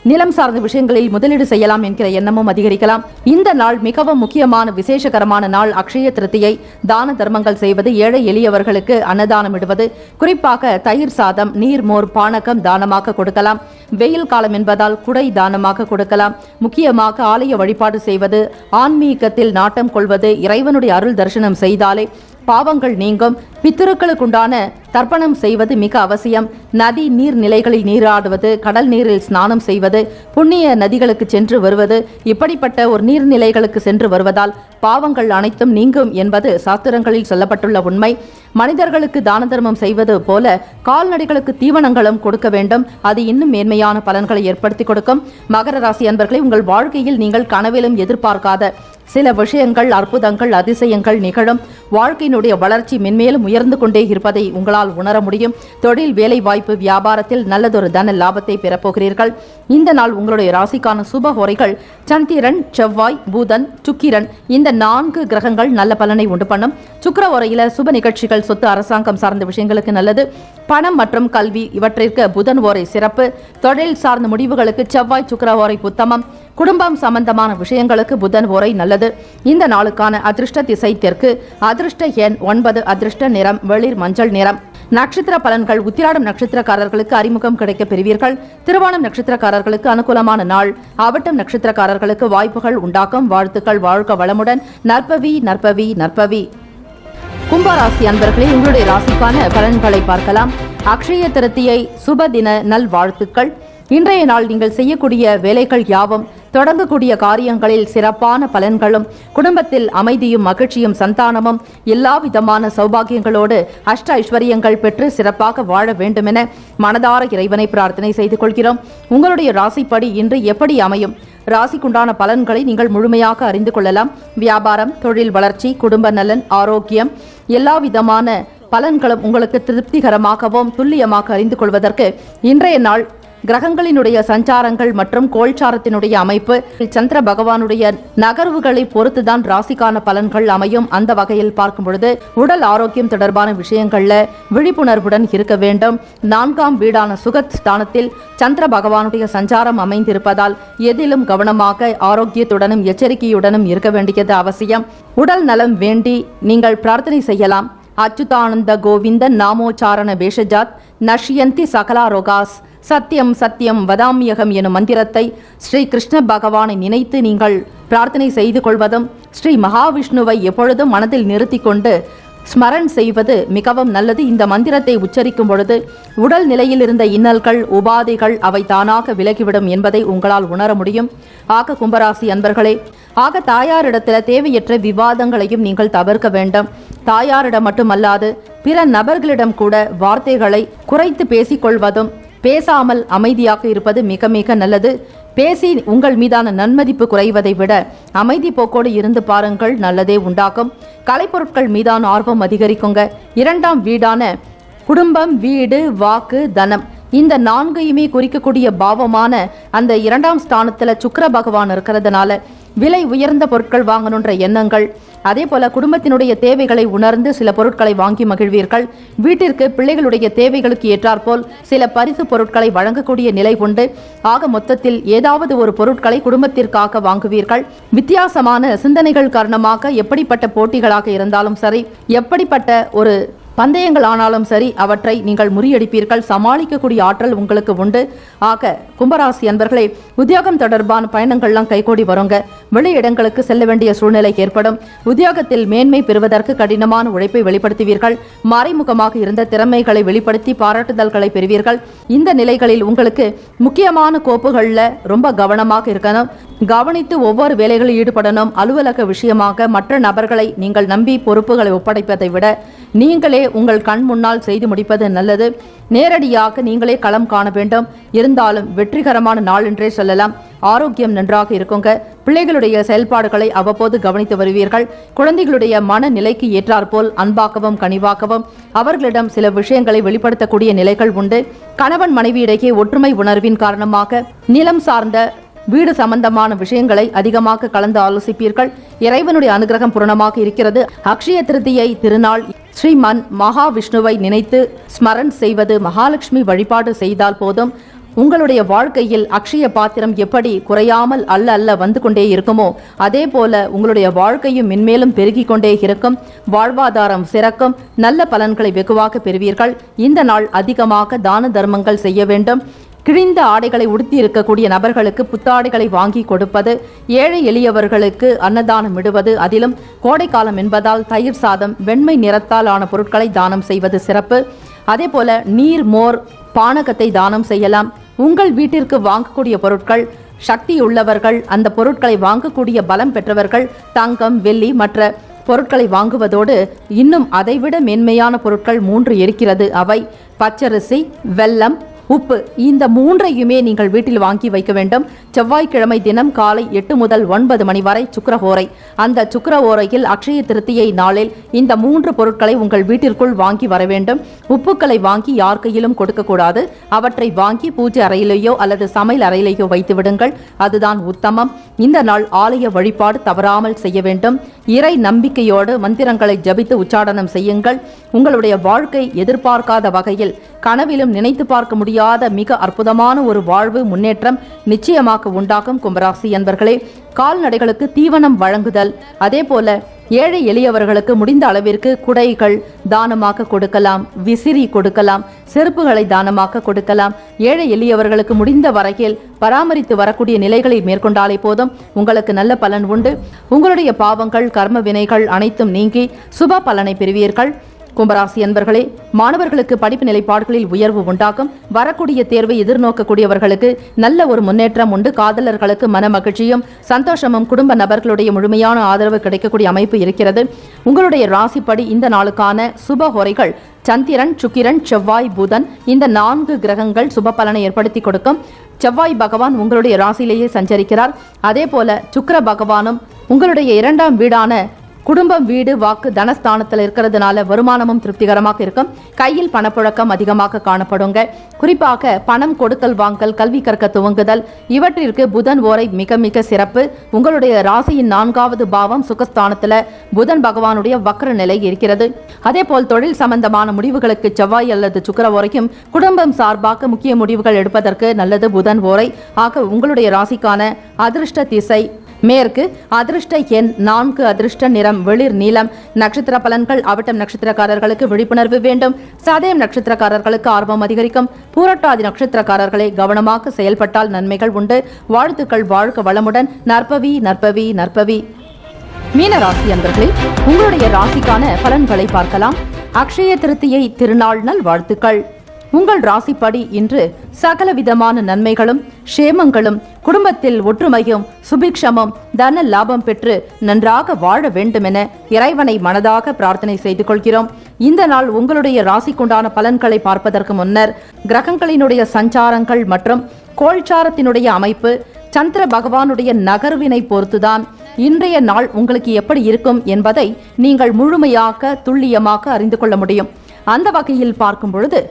நிலம் சார்ந்த விஷயங்களில் முதலீடு செய்யலாம் என்கிற எண்ணமும் அதிகரிக்கலாம். இந்த நாள் மிகவும் முக்கியமான விசேஷகரமான நாள். அக்ஷய திருத்தியை. தான தர்மங்கள் செய்வது, ஏழை எளியவர்களுக்கு அன்னதானம் இடுவது, குறிப்பாக தயிர் சாதம், நீர், மோர், பானகம் தானமாக கொடுக்கலாம். வெயில் காலம் என்பதால் குடை தானமாக கொடுக்கலாம். முக்கியமாக ஆலய வழிபாடு செய்வது, ஆன்மீகத்தில் நாட்டம் கொள்வது, இறைவனுடைய அருள் தரிசனம் செய்தாலே பாவங்கள் நீங்கும். பித்திருக்களுக்குண்டான தர்ப்பணம் செய்வது மிக அவசியம். நதி நீர் நிலைகளில் நீராடுவது, கடல் நீரில் ஸ்நானம் செய்வது, புண்ணிய நதிகளுக்கு சென்று வருவது, இப்படிப்பட்ட ஒரு நீர்நிலைகளுக்கு சென்று வருவதால் பாவங்கள் அனைத்தும் நீங்கும் என்பது சாஸ்திரங்களில் சொல்லப்பட்டுள்ள உண்மை. மனிதர்களுக்கு தான தர்மம் செய்வது போல கால்நடைகளுக்கு தீவனங்களும் கொடுக்க வேண்டும். அது இன்னும் மேன்மையான பலன்களை ஏற்படுத்தி கொடுக்கும். மகர ராசி அன்பர்களை, உங்கள் வாழ்க்கையில் நீங்கள் கனவிலும் எதிர்பார்க்காத சில விஷயங்கள், அற்புதங்கள், அதிசயங்கள் நிகழும். வாழ்க்கையினுடைய வளர்ச்சி மென்மேலும் உயர்ந்து கொண்டே இருப்பதை உங்களால் உணர முடியும். தொழில், வேலை வாய்ப்பு, வியாபாரத்தில் நல்லதொரு தன லாபத்தை பெறப்போகிறீர்கள். இந்த நாள் உங்களுடைய ராசிக்கான சுப ஹோரைகள் சந்திரன், செவ்வாய், புதன், சுக்கிரன், இந்த 4 கிரகங்கள் நல்ல பலனை உண்டு பண்ணும். சுக்கிர ஓரையில சுப நிகழ்ச்சிகள், சொத்து, அரசாங்கம் சார்ந்த விஷயங்களுக்கு நல்லது. பணம் மற்றும் கல்வி இவற்றிற்கு புதன் ஓரை சிறப்பு. தொழில் சார்ந்த முடிவுகளுக்கு செவ்வாய், சுக்கிர ஓரை உத்தமம். குடும்பம் சம்பந்தமான விஷயங்களுக்கு புதன் ஓரை நல்லது. இந்த நாளுக்கான அதிர்ஷ்ட திசை தெற்கு. அதிர்ஷ்ட எண் 9. அதிர்ஷ்ட நிறம் வெளிர் மஞ்சள் நிறம். நட்சத்திர பலன்கள். உத்திராடம் நட்சத்திரக்காரர்களுக்கு அறிமுகம் கிடைக்க பெறுவீர்கள். திருவோணம் நட்சத்திரக்காரர்களுக்கு அனுகூலமான நாள். அவிட்டம் நட்சத்திரக்காரர்களுக்கு வாய்ப்புகள் உண்டாக்கும். வாழ்த்துக்கள். வாழ்க வளமுடன். நற்பவி நற்பவி நற்பவி. கும்பராசி அன்பர்களே, உங்களுடைய ராசிக்கான பலன்களை பார்க்கலாம். அக்ஷய திருத்தியை சுப தின நல் வாழ்த்துக்கள். இன்றைய நாள் நீங்கள் செய்யக்கூடிய வேலைகள் யாவும், தொடங்கக்கூடிய காரியங்களில் சிறப்பான பலன்களும், குடும்பத்தில் அமைதியும் மகிழ்ச்சியும் சந்தானமும் எல்லா விதமான சௌபாகியங்களோடு அஷ்ட ஐஸ்வர்யங்கள் பெற்று சிறப்பாக வாழ வேண்டுமென மனதார இறைவனை பிரார்த்தனை செய்து கொள்கிறோம். உங்களுடைய ராசிப்படி இன்று எப்படி அமையும்? ராசிக்குண்டான பலன்களை நீங்கள் முழுமையாக அறிந்து கொள்ளலாம். வியாபாரம், தொழில் வளர்ச்சி, குடும்ப நலன், ஆரோக்கியம், எல்லா விதமான பலன்களும் உங்களுக்கு திருப்திகரமாகவும் துல்லியமாக அறிந்து கொள்வதற்கு இன்றைய நாள் கிரகங்களினுடைய சஞ்சாரங்கள் மற்றும் கோல்சாரத்தினுடைய அமைப்பு, சந்திர பகவானுடைய நகர்வுகளை பொறுத்துதான் ராசிக்கான பலன்கள் அமையும். அந்த வகையில் பார்க்கும் பொழுது உடல் ஆரோக்கியம் தொடர்பான விஷயங்கள்ல விழிப்புணர்வுடன் இருக்க வேண்டும். 4ஆம் வீடான சுகத் ஸ்தானத்தில் சந்திர பகவானுடைய சஞ்சாரம் அமைந்திருப்பதால் எதிலும் கவனமாக ஆரோக்கியத்துடனும் எச்சரிக்கையுடனும் இருக்க வேண்டியது அவசியம். உடல் நலம் வேண்டி நீங்கள் பிரார்த்தனை செய்யலாம். அச்சுதானந்த கோவிந்த நாமோச்சாரண வேஷஜாத் நஷ்யந்தி சகலா ரோகாஸ் சத்தியம் சத்தியம் வதாமியகம் எனும் மந்திரத்தை ஸ்ரீ கிருஷ்ண பகவானை நினைத்து நீங்கள் பிரார்த்தனை செய்து கொள்வதும், ஸ்ரீ மகாவிஷ்ணுவை எப்பொழுதும் மனதில் நிறுத்தி கொண்டு ஸ்மரண் செய்வது மிகவும் நல்லது. இந்த மந்திரத்தை உச்சரிக்கும் பொழுது உடல் நிலையில் இருந்த இன்னல்கள், உபாதைகள் அவை தானாக விலகிவிடும் என்பதை உங்களால் உணர முடியும். ஆக கும்பராசி அன்பர்களே, தாயாரிடத்தில் தேவையற்ற விவாதங்களையும் நீங்கள் தவிர்க்க வேண்டும். தாயாரிடம் மட்டுமல்லாது பிற நபர்களிடம் கூட வார்த்தைகளை குறைத்து பேசிக்கொள்வதும், பேசாமல் அமைதியாக இருப்பது மிக மிக நல்லது. பேசி உங்கள் மீதான நன்மதிப்பு குறைவதை விட அமைதி போக்கோடு இருந்து பாருங்கள், நல்லதே உண்டாகும். கலைப்பொருட்கள் மீதான ஆர்வம் அதிகரிக்குங்க. 2ஆம் வீடான குடும்பம், வீடு, வாக்கு, தனம், இந்த 4ஐயுமே குறிக்கக்கூடிய பாவமான அந்த 2ஆம் ஸ்தானத்துல சுக்கிர பகவான் இருக்கிறதுனால விலை உயர்ந்த பொருட்கள் வாங்கணுன்ற எண்ணங்கள், அதே போல குடும்பத்தினுடைய தேவைகளை உணர்ந்து சில பொருட்களை வாங்கி மகிழ்வீர்கள். வீட்டிற்கு பிள்ளைகளுடைய தேவைகளுக்கு ஏற்றாற்போல் சில பரிசு பொருட்களை வழங்கக்கூடிய நிலை உண்டு. ஆக மொத்தத்தில் ஏதாவது ஒரு பொருட்களை குடும்பத்திற்காக வாங்குவீர்கள். வித்தியாசமான சிந்தனைகள் காரணமாக எப்படிப்பட்ட போட்டிகளாக இருந்தாலும் சரி, எப்படிப்பட்ட ஒரு பந்தயங்கள் ஆனாலும் சரி, அவற்றை நீங்கள் முறியடிப்பீர்கள். சமாளிக்கக்கூடிய ஆற்றல் உங்களுக்கு உண்டு. ஆக கும்பராசி அன்பர்களே, உத்தியோகம் தொடர்பான பயணங்கள்லாம் கைகூடி வருங்க. வெளி இடங்களுக்கு செல்ல வேண்டிய சூழ்நிலை ஏற்படும். உத்தியோகத்தில் மேன்மை பெறுவதற்கு கடினமான உழைப்பை வெளிப்படுத்துவீர்கள். மறைமுகமாக இருந்த திறமைகளை வெளிப்படுத்தி பாராட்டுதல்களை பெறுவீர்கள். இந்த நிலைகளில் உங்களுக்கு முக்கியமான கோப்புகளில் ரொம்ப கவனமாக இருக்கணும். கவனித்து ஒவ்வொரு வேலைகளில் ஈடுபடணும். அலுவலக விஷயமாக மற்ற நபர்களை நீங்கள் நம்பி பொறுப்புகளை ஒப்படைப்பதை விட நீங்களே உங்கள் கண் முன்னால் செய்து முடிப்பது நல்லது. நேரடியாக நீங்களே களம் காண வேண்டும். இருந்தாலும் வெற்றிகரமான நாள் என்றே சொல்லலாம். ஆரோக்கியம் நன்றாக இருக்குங்க. பிள்ளைகளுடைய செயல்பாடுகளை அவ்வப்போது கவனித்து வருவீர்கள். குழந்தைகளுடைய மனநிலைக்கு ஏற்றாற்போல் அன்பாகவும் கனிவாகவும் அவர்களிடம் சில விஷயங்களை வெளிப்படுத்தக்கூடிய நிலைகள் உண்டு. கணவன் மனைவி இடையே ஒற்றுமை உணர்வின் காரணமாக நிலம் சார்ந்த வீடு சம்பந்தமான விஷயங்களை அதிகமாக கலந்து ஆலோசிப்பீர்கள். இறைவனுடைய அனுகிரகம் பூரணமாக இருக்கிறது. அக்ஷய திருதியை திருநாள் ஸ்ரீமன் மகாவிஷ்ணுவை நினைத்து ஸ்மரன் செய்வது, மகாலட்சுமி வழிபாடு செய்தால் போதும். உங்களுடைய வாழ்க்கையில் அக்ஷய பாத்திரம் எப்படி குறையாமல் அல்ல வந்து கொண்டே இருக்குமோ அதே போல உங்களுடைய வாழ்க்கையும் மென்மேலும் பெருகிக் கொண்டே இருக்கும். வாழ்வாதாரம் சிறக்கும். நல்ல பலன்களை வெகுவாக பெறுவீர்கள். இந்த நாள் அதிகமாக தான தர்மங்கள் செய்ய வேண்டும். கிழிந்த ஆடைகளை உடுத்தி இருக்கக்கூடிய நபர்களுக்கு புத்தாடைகளை வாங்கி கொடுப்பது, ஏழை எளியவர்களுக்கு அன்னதானம் விடுவது, அதிலும் கோடைக்காலம் என்பதால் தயிர் சாதம், வெண்மை நிறத்தால் ஆன பொருட்களை தானம் செய்வது சிறப்பு. அதே போல நீர், மோர், பானகத்தை தானம் செய்யலாம். உங்கள் வீட்டிற்கு வாங்கக்கூடிய பொருட்கள் சக்தியுள்ளவர்கள், அந்த பொருட்களை வாங்கக்கூடிய பலம் பெற்றவர்கள் தங்கம், வெள்ளி மற்ற பொருட்களை வாங்குவதோடு இன்னும் அதைவிட மேன்மையான பொருட்கள் 3 இருக்கிறது. அவை பச்சரிசி, வெல்லம், உப்பு. இந்த 3ஐயுமே நீங்கள் வீட்டில் வாங்கி வைக்க வேண்டும். செவ்வாய்க்கிழமை தினம் காலை 8 முதல் 9 மணி வரை சுக்கிரஹோரை. அந்த சுக்கிரஹோரையில் அக்ஷய திருத்தியை நாளில் இந்த 3 பொருட்களை உங்கள் வீட்டிற்குள் வாங்கி வர வேண்டும். உப்புக்களை வாங்கி யார் கையிலும் கொடுக்கக்கூடாது. அவற்றை வாங்கி பூஜை அறையிலேயோ அல்லது சமையல் அறையிலேயோ வைத்து விடுங்கள். அதுதான் உத்தமம். இந்த நாள் ஆலய வழிபாடு தவறாமல் செய்ய வேண்டும். இறை நம்பிக்கையோடு மந்திரங்களை ஜபித்து உச்சாடனம் செய்யுங்கள். உங்களுடைய வாழ்க்கை எதிர்பார்க்காத வகையில் கனவிலும் நினைத்து பார்க்க முடியாத மிக அற்புதமான ஒரு வாழ்வு முன்னேற்றம் நிச்சயமாக உண்டாகும். கும்பராசி அன்பர்களே, கால்நடைகளுக்கு தீவனம் வழங்குதல், அதே போல ஏழை எளியவர்களுக்கு முடிந்த அளவிற்கு குடைகள் தானமாக கொடுக்கலாம், விசிறி கொடுக்கலாம், செருப்புகளை தானமாக கொடுக்கலாம். ஏழை எளியவர்களுக்கு முடிந்த வரையில் பராமரித்து வரக்கூடிய நிலைகளை மேற்கொண்டாலே போதும், உங்களுக்கு நல்ல பலன் உண்டு. உங்களுடைய பாவங்கள், கர்ம வினைகள் அனைத்தும் நீங்கி சுப பலனை பெறுவீர்கள். கும்பராசி அன்பர்களே, மாணவர்களுக்கு படிப்பு நிலைப்பாடுகளில் உயர்வு உண்டாகும். வரக்கூடிய தேர்வை எதிர்நோக்கக்கூடியவர்களுக்கு நல்ல ஒரு முன்னேற்றம் உண்டு. காதலர்களுக்கு மன மகிழ்ச்சியும் சந்தோஷமும், குடும்ப நபர்களுடைய முழுமையான ஆதரவு கிடைக்கக்கூடிய அமைப்பு இருக்கிறது. உங்களுடைய ராசிப்படி இந்த நாளுக்கான சுப ஹோரைகள் சந்திரன், சுக்கிரன், செவ்வாய், புதன், இந்த 4 கிரகங்கள் சுப பலனை ஏற்படுத்தி கொடுக்கும். செவ்வாய் பகவான் உங்களுடைய ராசியிலேயே சஞ்சரிக்கிறார். அதே போல சுக்கிர பகவானும் உங்களுடைய 2ஆம் வீடான குடும்பம், வீடு, வாக்கு, தனஸ்தானத்தில் இருக்கிறதுனால வருமானமும் திருப்திகரமாக இருக்கும். கையில் பணப்புழக்கம் அதிகமாக காணப்படுங்க. குறிப்பாக பணம் கொடுக்கல் வாங்கல், கல்வி கற்க துவங்குதல் இவற்றிற்கு புதன் ஓரை மிக மிக சிறப்பு. உங்களுடைய ராசியின் 4வது பாவம் சுகஸ்தானத்தில் புதன் பகவானுடைய வக்ர நிலை இருக்கிறது. அதே போல் தொழில் சம்பந்தமான முடிவுகளுக்கு செவ்வாய் அல்லது சுக்கிர ஓரையும், குடும்பம் சார்பாக முக்கிய முடிவுகள் எடுப்பதற்கு நல்லது புதன் ஓரை. ஆக உங்களுடைய ராசிக்கான அதிர்ஷ்ட திசை மேற்கு, அதிர்ஷ்ட எண் 4, அதிர்ஷ்ட நிறம் வெளிர் நீலம். நட்சத்திர பலன்கள்: அவிட்டம் நட்சத்திரக்காரர்களுக்கு விழிப்புணர்வு வேண்டும். சதயம் நட்சத்திரக்காரர்களுக்கு ஆர்வம் அதிகரிக்கும். பூரட்டாதி நட்சத்திரக்காரர்களை கவனமாக செயல்பட்டால் நன்மைகள் உண்டு. வாழ்த்துக்கள். வாழ்க வளமுடன். நற்பவி நற்பவி நற்பவி. மீனராசி அன்பர்களே, உங்களுடைய ராசிக்கான பலன்களை பார்க்கலாம். அக்ஷய திருத்தியை திருநாள் நல் வாழ்த்துக்கள். உங்கள் ராசிப்படி இன்று சகல விதமான நன்மைகளும் க்ஷேமங்களும், குடும்பத்தில் ஒற்றுமையும் சுபிக்ஷமும், தன லாபம் பெற்று நன்றாக வாழ வேண்டுமென இறைவனை மனதாக பிரார்த்தனை செய்து கொள்கிறோம். இந்த நாள் உங்களுடைய ராசிக்குண்டான பலன்களை பார்ப்பதற்கு முன்னர் கிரகங்களினுடைய சஞ்சாரங்கள் மற்றும் கோள்சாரத்தினுடைய அமைப்பு, சந்திர பகவானுடைய நகர்வினை பொறுத்துதான் இன்றைய நாள் உங்களுக்கு எப்படி இருக்கும் என்பதை நீங்கள் முழுமையாக துல்லியமாக அறிந்து கொள்ள முடியும். அந்த வகையில் பார்க்கும் பொழுது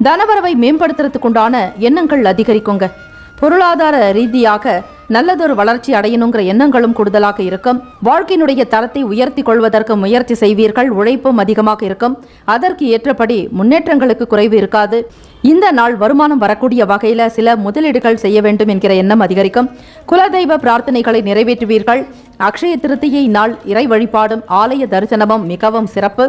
தனவரவை மேம்படுத்துறதுக்குண்டான எண்ணங்கள் அதிகரிக்குங்க. பொருளாதார ரீதியாக நல்லதொரு வளர்ச்சி அடையணுங்கிற எண்ணங்களும் கூடுதலாக இருக்கும். வாழ்க்கையினுடைய தரத்தை உயர்த்தி கொள்வதற்கு முயற்சி செய்வீர்கள். உழைப்பும் அதிகமாக இருக்கும். அதற்கு ஏற்றபடி முன்னேற்றங்களுக்கு குறைவு இருக்காது. இந்த நாள் வருமானம் வரக்கூடிய வகையில சில முதலீடுகள் செய்ய வேண்டும் என்கிற எண்ணம் அதிகரிக்கும். குலதெய்வ பிரார்த்தனைகளை நிறைவேற்றுவீர்கள். அக்ஷய திருத்தியை நாள் இறை வழிபாடும் ஆலய தரிசனமும் மிகவும் சிறப்பு.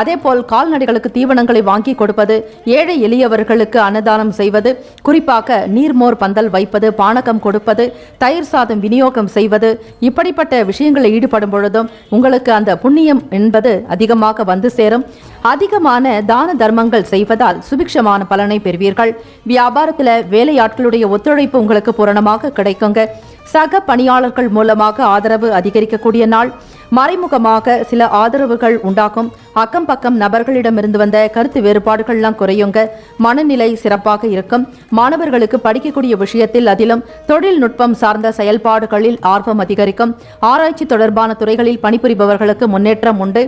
அதேபோல் கால்நடைகளுக்கு தீவனங்களை வாங்கி கொடுப்பது, ஏழை எளியவர்களுக்கு அன்னதானம் செய்வது, குறிப்பாக நீர்மோர் பந்தல் வைப்பது, பானகம் கொடுப்பது, தயிர் சாதம் விநியோகம் செய்வது, இப்படிப்பட்ட விஷயங்களில் ஈடுபடும் பொழுதும் உங்களுக்கு அந்த புண்ணியம் என்பது அதிகமாக வந்து சேரும். அதிகமான தான தர்மங்கள் செய்வதால் சுபிக்ஷமான பலனை பெறுவீர்கள். வியாபாரத்தில் வேலையாட்களுடைய ஒத்துழைப்பு உங்களுக்கு பூரணமாக கிடைக்குங்க. சக பணியாளர்கள் மூலமாக ஆதரவு அதிகரிக்கக்கூடிய நாள். மறைமுகமாக சில ஆதரவுகள் உண்டாகும். அக்கம் பக்கம் நபர்களிடமிருந்து வந்த கருத்து வேறுபாடுகள்லாம் குறையுங்க. மனநிலை சிறப்பாக இருக்கும். மாணவர்களுக்கு படிக்கக்கூடிய விஷயத்தில் அதிலும் தொழில்நுட்பம் சார்ந்த செயல்பாடுகளில் ஆர்வம் அதிகரிக்கும். ஆராய்ச்சி தொடர்பான துறைகளில் பணிபுரிபவர்களுக்கு முன்னேற்றம் உண்டு.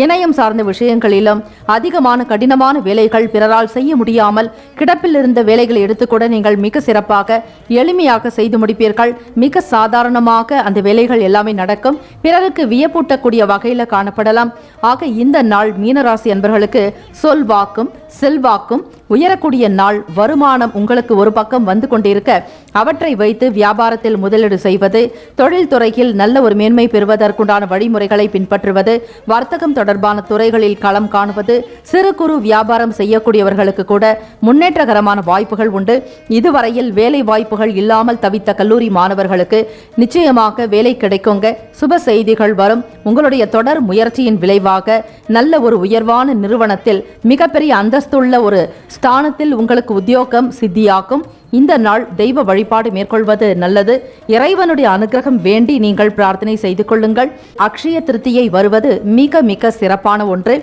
இணையம் சார்ந்த விஷயங்களிலும் அதிகமான கடினமான வேலைகள் பிறரால் செய்ய முடியாமல் கிடப்பில் இருந்த வேலைகளை எடுத்துக்கூட நீங்கள் மிக சிறப்பாக எளிமையாக செய்து முடிப்பீர்கள். மிக சாதாரணமாக அந்த வேலைகள் எல்லாமே நடக்கும். பிறருக்கு வியப்பூட்டக்கூடிய வகையில் காணப்படலாம். ஆக இந்த நாள் மீனராசி அன்பர்களுக்கு சொல்வாக்கும் செல்வாக்கும் உயரக்கூடிய நாள். வருமானம் உங்களுக்கு ஒரு பக்கம் வந்து கொண்டிருக்க அவற்றை வைத்து வியாபாரத்தில் முதலீடு செய்வது, தொழில் துறையில் நல்ல ஒரு மேன்மை பெறுவதற்குண்டான வழிமுறைகளை பின்பற்றுவது, வர்த்தகம் தொடர்பான துறைகளில் களம் காணுவது, சிறு குறு வியாபாரம் செய்யக்கூடியவர்களுக்கு கூட முன்னேற்றகரமான வாய்ப்புகள் உண்டு. இதுவரையில் வேலை வாய்ப்புகள் இல்லாமல் தவித்த கல்லூரி மாணவர்களுக்கு நிச்சயமாக வேலை கிடைக்குங்க. சுப செய்திகள் வரும். உங்களுடைய தொடர் முயற்சியின் விளைவாக நல்ல ஒரு உயர்வான நிறுவனத்தில் மிகப்பெரிய அந்தஸ்துள்ள ஒரு ஸ்தானத்தில் உங்களுக்கு உத்தியோகம் சித்தியாக்கும். இந்த நாள் தெய்வ வழிபாடு மேற்கொள்வது நல்லது. இறைவனுடைய அனுகிரகம் வேண்டி நீங்கள் பிரார்த்தனை செய்து கொள்ளுங்கள். அக்ஷய திருத்தியை வருவது மிக மிக சிறப்பான ஒன்று.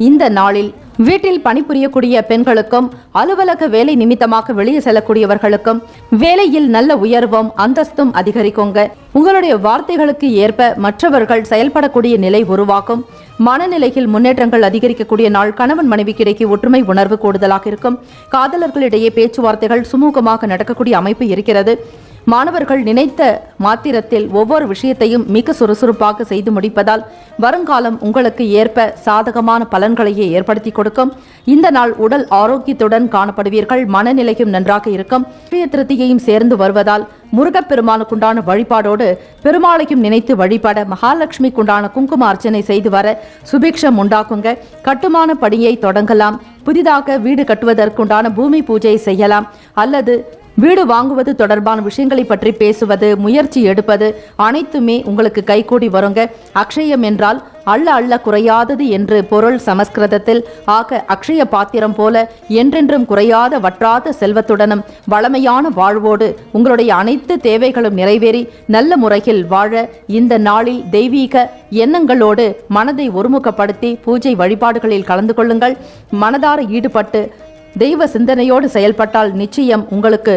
இந்த நாளில் வீட்டில் பணிபுரியக்கூடிய பெண்களுக்கும் அலுவலக வேலை நிமித்தமாக வெளியே செல்லக்கூடியவர்களுக்கும் வேலையில் நல்ல உயர்வும் அந்தஸ்தும் அதிகரிக்குங்க. உங்களுடைய வார்த்தைகளுக்கு ஏற்ப மற்றவர்கள் செயல்படக்கூடிய நிலை உருவாக்கும். மனநிலையில் முன்னேற்றங்கள் அதிகரிக்கக்கூடிய நாள். கணவன் மனைவிக்கிடையே ஒற்றுமை உணர்வு கூடுதலாக இருக்கும். காதலர்களிடையே பேச்சுவார்த்தைகள் சுமூகமாக நடக்கக்கூடிய அமைப்பு இருக்கிறது. மாணவர்கள் நினைத்த மாத்திரத்தில் ஒவ்வொரு விஷயத்தையும் மிக சுறுசுறுப்பாக செய்து முடிப்பதால் வருங்காலம் உங்களுக்கு ஏற்ப சாதகமான பலன்களையே ஏற்படுத்தி கொடுக்கும். இந்த நாள் உடல் ஆரோக்கியத்துடன் காணப்படுவீர்கள். மனநிலையும் நன்றாக இருக்கும். திருத்தியையும் சேர்ந்து வருவதால் முருகப்பெருமானுக்குண்டான வழிபாடோடு பெருமாளையும் நினைத்து வழிபட மகாலட்சுமிக்குண்டான குங்கும அர்ச்சனை செய்து வர சுபிக்ஷம் உண்டாக்குங்க. கட்டுமான பணியை தொடங்கலாம். புதிதாக வீடு கட்டுவதற்குண்டான பூமி பூஜை செய்யலாம். அல்லது வீடு வாங்குவது தொடர்பான விஷயங்களை பற்றி பேசுவது, முயற்சி எடுப்பது அனைத்துமே உங்களுக்கு கைகூடி வருங்க. அக்ஷயம் என்றால் அள்ள அள்ள குறையாதது என்று பொருள் சமஸ்கிருதத்தில். ஆக அக்ஷய பாத்திரம் போல என்றென்றும் குறையாத வற்றாத செல்வத்துடனும் வளமையான வாழ்வோடு உங்களுடைய அனைத்து தேவைகளும் நிறைவேறி நல்ல முறையில் வாழ இந்த நாளில் தெய்வீக எண்ணங்களோடு மனதை ஒருமுகப்படுத்தி பூஜை வழிபாடுகளில் கலந்து கொள்ளுங்கள். மனதார ஈடுபட்டு தெய்வ சிந்தனையோடு செயல்பட்டால் நிச்சயம் உங்களுக்கு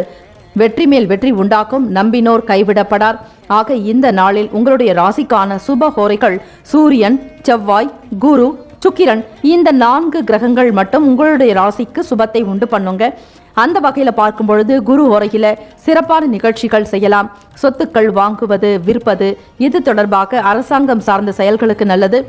வெற்றி மேல் வெற்றி உண்டாக்கும். நம்பினோர் கைவிடப்படார். ஆக இந்த நாளில் உங்களுடைய ராசிக்கான சுப ஹோரைகள் சூரியன், செவ்வாய், குரு, சுக்கிரன் இந்த 4 கிரகங்கள் மட்டும் உங்களுடைய ராசிக்கு சுபத்தை உண்டு பண்ணுங்க. அந்த வகையில் பார்க்கும் பொழுது குரு ஹோரையில சிறப்பான நிகழ்ச்சிகள் செய்யலாம். சொத்துக்கள் வாங்குவது, விற்பது இது தொடர்பாக அரசாங்கம் சார்ந்த செயல்களுக்கு நல்லது.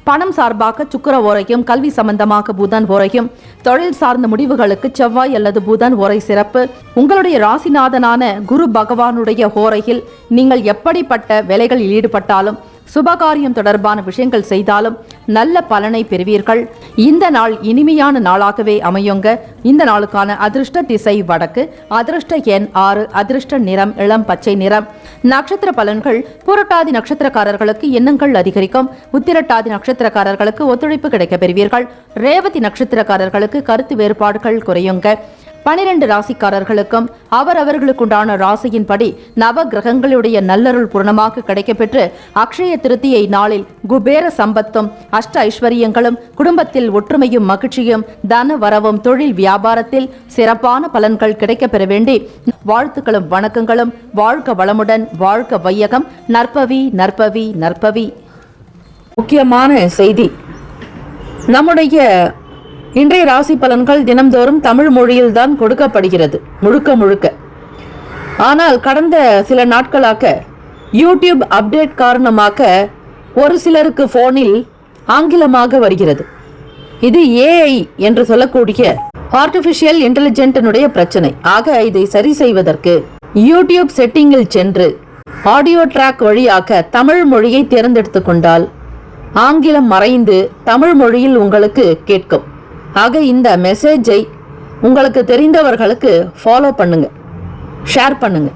பணம் சார்பாக சுக்கிர ஓரையும், கல்வி சம்பந்தமாக புதன் ஓரையும், தொழில் சார்ந்த முடிவுகளுக்கு செவ்வாய் அல்லது புதன் ஓரை சிறப்பு. உங்களுடைய ராசிநாதனான குரு பகவானுடைய ஓரையில் நீங்கள் எப்படிப்பட்ட வேலைகளில் ஈடுபட்டாலும் சுபகாரியம் தொடர்பான விஷயங்கள் செய்தாலும் நல்ல பலனை பெறுவீர்கள். இந்த நாள் இனிமையான நாளாகவே அமையுங்க. இந்த நாளுக்கான அதிர்ஷ்ட திசை வடக்கு, அதிர்ஷ்ட எண் 6, அதிர்ஷ்ட நிறம் இளம் பச்சை நிறம். நட்சத்திர பலன்கள். புரட்டாதி நட்சத்திரக்காரர்களுக்கு எண்ணங்கள் அதிகரிக்கும். உத்திரட்டாதி நட்சத்திரக்காரர்களுக்கு ஒத்துழைப்பு கிடைக்க பெறுவீர்கள். ரேவதி நட்சத்திரக்காரர்களுக்கு கருத்து வேறுபாடுகள் குறையுங்க. 12 ராசிக்காரர்களுக்கும் அவர்களுக்குண்டான ராசியின்படி நவ கிரகங்களுடைய நல்லருள் பூர்ணமாக கிடைக்கப்பெற்று அக்ஷய திருத்தியை நாளில் குபேர சம்பத்தும் அஷ்ட ஐஸ்வர்யங்களும் குடும்பத்தில் ஒற்றுமையும் மகிழ்ச்சியும் தன வரவும் தொழில் வியாபாரத்தில் சிறப்பான பலன்கள் கிடைக்கப்பெற வேண்டி வாழ்த்துக்களும் வணக்கங்களும். வாழ்க வளமுடன், வாழ்க வையகம். நற்பவி நற்பவி நற்பவி. முக்கியமான செய்தி. நம்முடைய இன்றைய ராசி பலன்கள் தினம்தோறும் தமிழ் மொழியில் தான் கொடுக்கப்படுகிறது முழுக்க முழுக்க. ஆனால் கடந்த சில நாட்களாக யூடியூப் அப்டேட் காரணமாக ஒரு சிலருக்கு போனில் ஆங்கிலமாக வருகிறது. இது ஏஐ என்று சொல்லக்கூடிய ஆர்டிபிஷியல் இன்டெலிஜென்டினுடைய பிரச்சனை. ஆக இதை சரி செய்வதற்கு யூடியூப் செட்டிங்கில் சென்று ஆடியோ ட்ராக் வழியாக தமிழ் மொழியை தேர்ந்தெடுத்து கொண்டால் ஆங்கிலம் மறைந்து தமிழ் மொழியில் உங்களுக்கு கேட்கும். ஆக இந்த மெசேஜை உங்களுக்கு தெரிந்தவர்களுக்கு ஃபாலோ பண்ணுங்க, ஷேர் பண்ணுங்க.